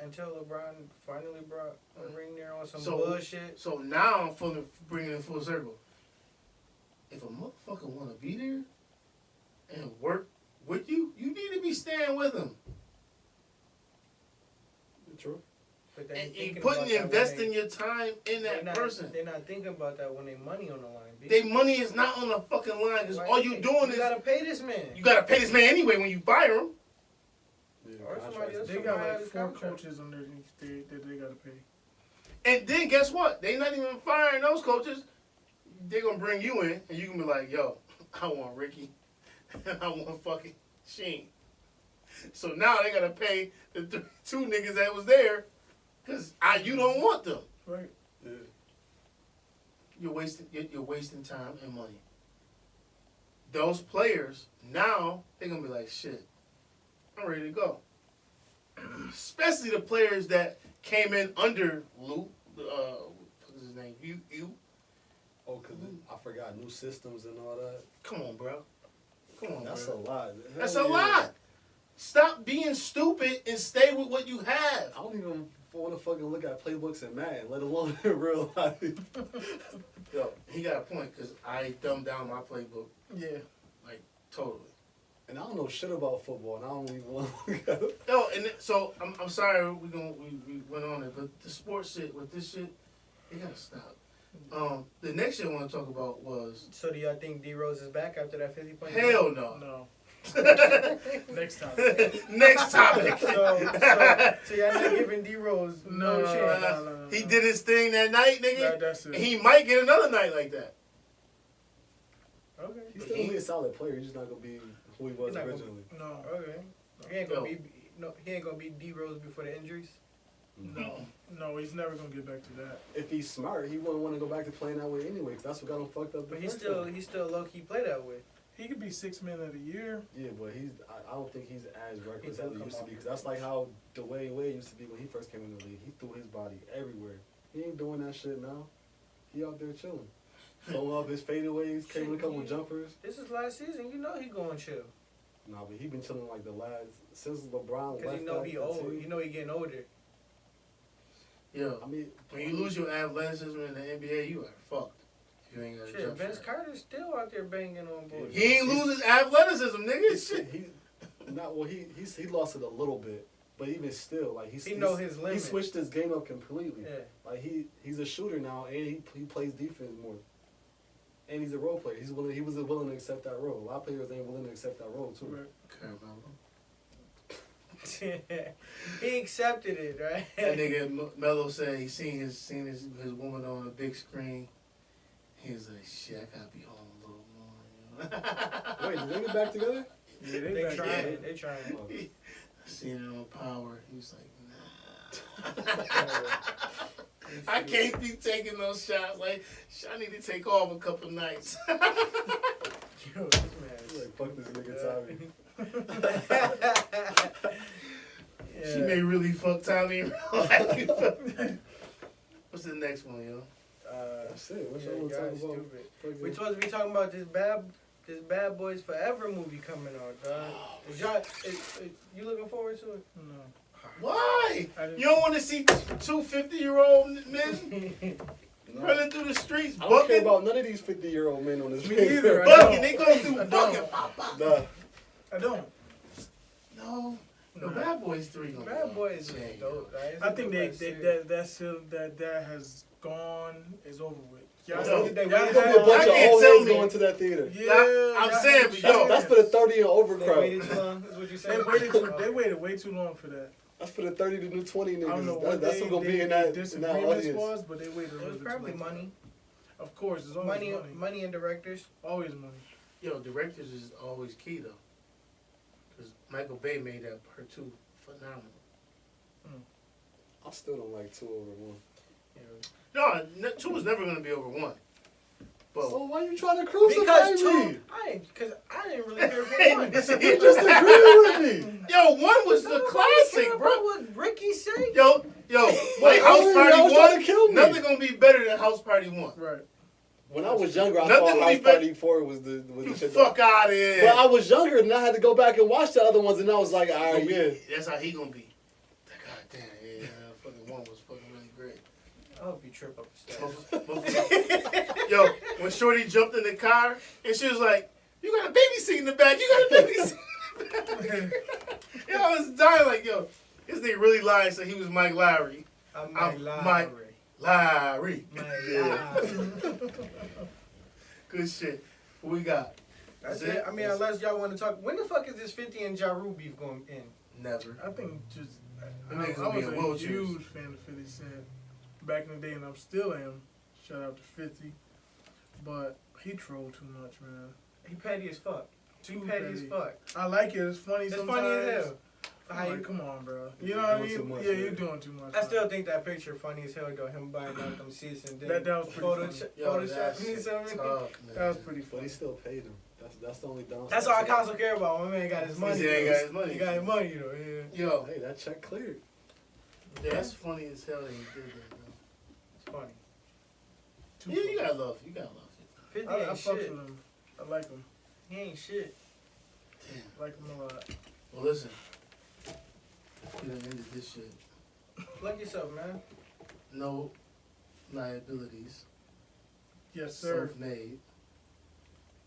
Speaker 4: Until LeBron finally brought a ring there on some
Speaker 2: So-
Speaker 4: bullshit.
Speaker 2: So now I'm bringing it full circle. If a motherfucker want to be there and work with you, you need to be staying with him.
Speaker 3: True.
Speaker 4: But they ain't
Speaker 2: And
Speaker 4: thinking
Speaker 2: putting,
Speaker 4: about that when
Speaker 2: investing your time in that person.
Speaker 4: They're not thinking about that when they money on the line. B.
Speaker 2: Their money is not on the fucking line because all you doing
Speaker 4: you
Speaker 2: is
Speaker 4: gotta pay this man.
Speaker 2: you gotta pay this man anyway when you fire him.
Speaker 4: Or somebody else.
Speaker 5: They got like 4 coaches underneath that they gotta pay.
Speaker 2: And then guess what? They not even firing those coaches. They're gonna bring you in and you can be like, yo, I want Ricky and I want fucking Sheen. So now they gotta pay the 2 niggas that was there because you don't want them.
Speaker 5: Right.
Speaker 3: Yeah.
Speaker 2: You're wasting time and money. Those players now they're gonna be like, shit, I'm ready to go. Especially the players that came in under Lou. What's his name? You.
Speaker 3: Oh, because I forgot new systems and all that.
Speaker 2: Come on, bro. Come on,
Speaker 3: That's
Speaker 2: bro.
Speaker 3: a lot.
Speaker 2: That's
Speaker 3: Hell
Speaker 2: a
Speaker 3: yeah.
Speaker 2: lot. Stop being stupid and stay with what you have.
Speaker 3: I don't even want to fucking look at playbooks in Madden, let alone in real life.
Speaker 2: Yo, he got a point because I dumbed down my playbook.
Speaker 5: Yeah.
Speaker 2: Like, totally.
Speaker 3: And I don't know shit about football, and I don't even want to look at it.
Speaker 2: Yo, and so I'm sorry we went on it, but the sports shit with this shit, it gotta stop. The next shit I want to talk about was.
Speaker 4: So do y'all think D Rose is back after that 50-point?
Speaker 2: Hell no.
Speaker 5: No. Next topic.
Speaker 2: Next topic.
Speaker 4: So y'all not giving D Rose no chance.
Speaker 5: No.
Speaker 2: He did his thing that night, nigga.
Speaker 5: That's it.
Speaker 2: He might get another night like that.
Speaker 4: Okay.
Speaker 3: He's still gonna be a solid player. He's just not gonna be who he was
Speaker 4: He's not gonna
Speaker 3: originally.
Speaker 5: No.
Speaker 4: Okay. He ain't gonna be D Rose before the injuries.
Speaker 5: No, he's never gonna get back to that.
Speaker 3: If he's smart, he wouldn't want to go back to playing that way anyway, because that's what got him fucked up.
Speaker 4: But he still low key play that way.
Speaker 5: He could be 6 man of the year.
Speaker 3: Yeah, but I don't think he's as reckless
Speaker 4: He'll
Speaker 3: as he
Speaker 4: come
Speaker 3: used to
Speaker 4: off
Speaker 3: be, because that's like how Dwayne Wade used to be when he first came in the league. He threw his body everywhere. He ain't doing that shit now. He out there chilling. Throwing up his fadeaways, taking a couple jumpers.
Speaker 4: This is last season. You know he going chill.
Speaker 3: Nah, but he been chilling like the last since LeBron left.
Speaker 4: Because you know
Speaker 3: that
Speaker 4: he old.
Speaker 3: team.
Speaker 4: You know he getting older.
Speaker 2: Yeah.
Speaker 3: I mean,
Speaker 2: When you lose your athleticism in the NBA, you are fucked. If you ain't got a
Speaker 4: Shit,
Speaker 2: jump
Speaker 4: Vince
Speaker 2: shot.
Speaker 4: Carter's still out there banging on boys.
Speaker 2: He ain't lose his athleticism, nigga. Shit.
Speaker 3: He lost it a little bit, but even still, like
Speaker 4: He know his limit.
Speaker 3: He switched his game up completely.
Speaker 4: Yeah.
Speaker 3: Like he's a shooter now, and he plays defense more. And he's a role player. He was willing to accept that role. A lot of players ain't willing to accept that role too.
Speaker 4: He accepted it, right?
Speaker 2: That nigga Melo said he seen his woman on a big screen. He was like, shit, I gotta be home a little more.
Speaker 3: Wait, did they get back together?
Speaker 5: Yeah,
Speaker 4: They
Speaker 5: back
Speaker 4: trying.
Speaker 5: there.
Speaker 4: They trying.
Speaker 2: I seen it on Power. He was like, nah. I can't be taking those shots. Like, I need to take off a couple nights.
Speaker 4: Yo, this man.
Speaker 3: He's like, fuck this nigga Tommy.
Speaker 4: Yeah.
Speaker 2: She may really fuck Tommy in real life. What's the next one, yo?
Speaker 3: That's it. What
Speaker 4: Yeah,
Speaker 3: y'all want to
Speaker 4: y'all
Speaker 3: talk about?
Speaker 4: stupid. We supposed to be talking about this Bad Boys Forever movie coming out, dog. Is y'all, you looking forward to it?
Speaker 5: No.
Speaker 2: Why? You don't want to see two 50-year-old men running through the streets,
Speaker 3: I don't care
Speaker 2: bucking?
Speaker 3: about none of these 50-year-old men on this
Speaker 5: Me
Speaker 3: video.
Speaker 5: either.
Speaker 2: Bucking, they go through bucking.
Speaker 3: Nah.
Speaker 5: I don't.
Speaker 2: No. The Bad Boys 3 gonna
Speaker 4: Bad
Speaker 2: be
Speaker 4: Boys is
Speaker 2: on.
Speaker 4: dope. Right? It's
Speaker 5: I
Speaker 4: a
Speaker 5: think
Speaker 4: good series.
Speaker 5: that has gone is over with. Y'all
Speaker 2: Yo,
Speaker 5: y'all
Speaker 4: they
Speaker 3: There's
Speaker 5: had-
Speaker 3: gonna be a bunch
Speaker 2: I
Speaker 3: of
Speaker 2: can't
Speaker 3: old
Speaker 2: tell
Speaker 3: heads
Speaker 2: me.
Speaker 3: going to that theater.
Speaker 5: Yeah,
Speaker 2: I'm
Speaker 5: y'all
Speaker 2: saying,
Speaker 5: had
Speaker 2: but
Speaker 5: a
Speaker 2: yo.
Speaker 5: chance.
Speaker 3: That's for the 30 and over
Speaker 4: They
Speaker 3: crowd.
Speaker 4: waited too long. Is what you saying?
Speaker 5: They waited way too long for that.
Speaker 3: That's for the 30 to new 20
Speaker 5: I don't know
Speaker 3: niggas.
Speaker 5: what
Speaker 3: That's what's gonna be in that
Speaker 5: disagreements
Speaker 3: audience.
Speaker 5: was, but they waited a
Speaker 4: It
Speaker 5: little
Speaker 4: was
Speaker 5: bit
Speaker 4: probably
Speaker 5: too long.
Speaker 4: money.
Speaker 5: Of course, it's always money.
Speaker 4: And directors.
Speaker 5: Always money.
Speaker 2: Yo, directors is always key, though. Because Michael Bay made that part 2 phenomenal.
Speaker 3: I still don't like 2 over 1.
Speaker 2: No, 2 is never going to be over 1. But
Speaker 3: So why you trying to crucify
Speaker 4: Because
Speaker 3: me?
Speaker 4: I didn't really care for one.
Speaker 3: You just agreed with me.
Speaker 2: yo, 1 was the classic, bro.
Speaker 4: What Ricky say?
Speaker 2: Yo, like
Speaker 3: Wait,
Speaker 2: House
Speaker 3: y'all
Speaker 2: Party
Speaker 3: was trying to kill
Speaker 2: 1,
Speaker 3: me.
Speaker 2: nothing going to be better than House Party 1.
Speaker 5: Right.
Speaker 3: When I was younger, I
Speaker 2: Nothing
Speaker 3: thought
Speaker 2: will
Speaker 3: House
Speaker 2: be better-
Speaker 3: Party 4 was the
Speaker 2: You
Speaker 3: shit.
Speaker 2: fuck out of here.
Speaker 3: But I was younger and I had to go back and watch the other ones, and I was like, all right, yeah.
Speaker 2: That's how he going to be. God damn, yeah, fucking 1 was fucking really great.
Speaker 4: I hope you trip up the stairs.
Speaker 2: Yo, when Shorty jumped in the car and she was like, "You got a baby seat in the back. You got a baby seat in the back." Yo, I was dying like, yo, this nigga really lied. So he was Mike Lowry.
Speaker 4: I'm
Speaker 2: I'm
Speaker 4: Mike
Speaker 2: Lowry.
Speaker 4: Lowry.
Speaker 2: Good shit. What we got?
Speaker 4: That's
Speaker 2: Is
Speaker 4: it. I mean, unless y'all want to talk. When the fuck is this 50 and Ja Rule beef going in?
Speaker 2: Never.
Speaker 5: I think just
Speaker 2: Them
Speaker 5: I
Speaker 2: niggas
Speaker 5: was
Speaker 2: be in
Speaker 5: a
Speaker 2: wheelchairs.
Speaker 5: huge fan of 50 Cent back in the day, and I'm still am. Shout out to 50, but he trolled too much, man.
Speaker 4: He petty as fuck. He
Speaker 5: Too
Speaker 4: petty as fuck.
Speaker 5: I like it. It's funny
Speaker 4: It's
Speaker 5: sometimes.
Speaker 4: funny as hell.
Speaker 5: I'm like, come on, bro. You
Speaker 3: You're
Speaker 5: know what I
Speaker 3: doing
Speaker 5: mean?
Speaker 3: too much,
Speaker 5: Yeah,
Speaker 3: man.
Speaker 5: you're doing too much.
Speaker 4: I still think that picture funny as hell though. Him buying out them seats and then
Speaker 5: That was pretty funny.
Speaker 2: Yo, that
Speaker 4: Photoshop.
Speaker 2: shit
Speaker 4: Something.
Speaker 2: tough,
Speaker 5: That was
Speaker 2: man.
Speaker 5: pretty
Speaker 3: But
Speaker 5: funny.
Speaker 3: he still paid him. That's the only downside.
Speaker 4: That's all I constantly care about. My man got his money.
Speaker 2: He ain't
Speaker 4: though.
Speaker 2: got his money.
Speaker 4: He got his money though. Yeah.
Speaker 2: Yo,
Speaker 3: Hey, that check cleared.
Speaker 2: yeah, that's funny as hell that he did that, man.
Speaker 4: It's funny.
Speaker 5: Too
Speaker 2: Yeah,
Speaker 5: funny.
Speaker 2: you gotta love 50.
Speaker 4: 50
Speaker 5: I
Speaker 4: ain't
Speaker 5: fucks
Speaker 4: shit.
Speaker 5: with him. I like him.
Speaker 4: He ain't shit.
Speaker 2: Damn.
Speaker 5: Like him a lot.
Speaker 2: Well, listen. We done ended this shit.
Speaker 4: Plug yourself, man.
Speaker 2: No liabilities.
Speaker 5: Yes, sir.
Speaker 2: Self-made.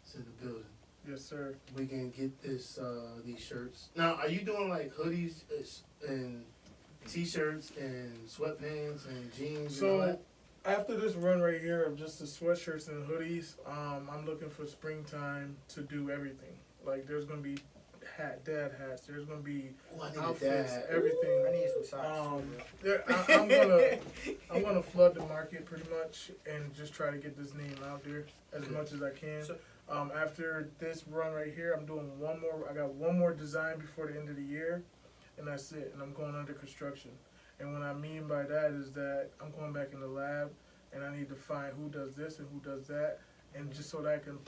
Speaker 2: It's in the building.
Speaker 5: Yes, sir.
Speaker 2: We can get this these shirts. Now, are you doing like hoodies and t-shirts and sweatpants and jeans and all
Speaker 5: So
Speaker 2: that?
Speaker 5: After this run right here of just the sweatshirts and hoodies, I'm looking for springtime to do everything. Like there's gonna be dad hats. There's gonna be outfits, everything.
Speaker 4: I need some socks.
Speaker 5: I'm gonna flood the market pretty much and just try to get this name out there as much as I can. After this run right here, I'm doing one more. I got one more design before the end of the year, and that's it. And I'm going under construction. And what I mean by that is that I'm going back in the lab, and I need to find who does this and who does that, and just so that I can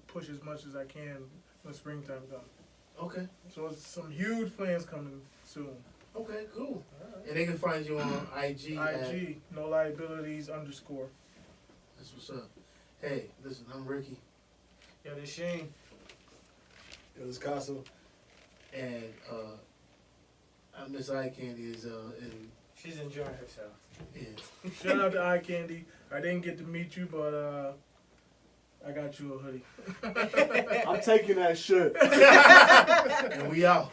Speaker 5: push as much as I can when springtime comes.
Speaker 2: Okay.
Speaker 5: So it's some huge plans coming soon.
Speaker 2: Okay, cool. Right. And they can find you on IG.
Speaker 5: IG, NoLiabilities _.
Speaker 2: That's what's up. Hey, listen, I'm Ricky.
Speaker 4: Yo, this Shane.
Speaker 3: Yo, this Castle.
Speaker 2: And Miss Eye Candy is in.
Speaker 4: She's enjoying herself.
Speaker 2: Yeah.
Speaker 5: Shout out to Eye Candy. I didn't get to meet you, but I got you a hoodie.
Speaker 3: I'm taking that shit.
Speaker 2: And we out.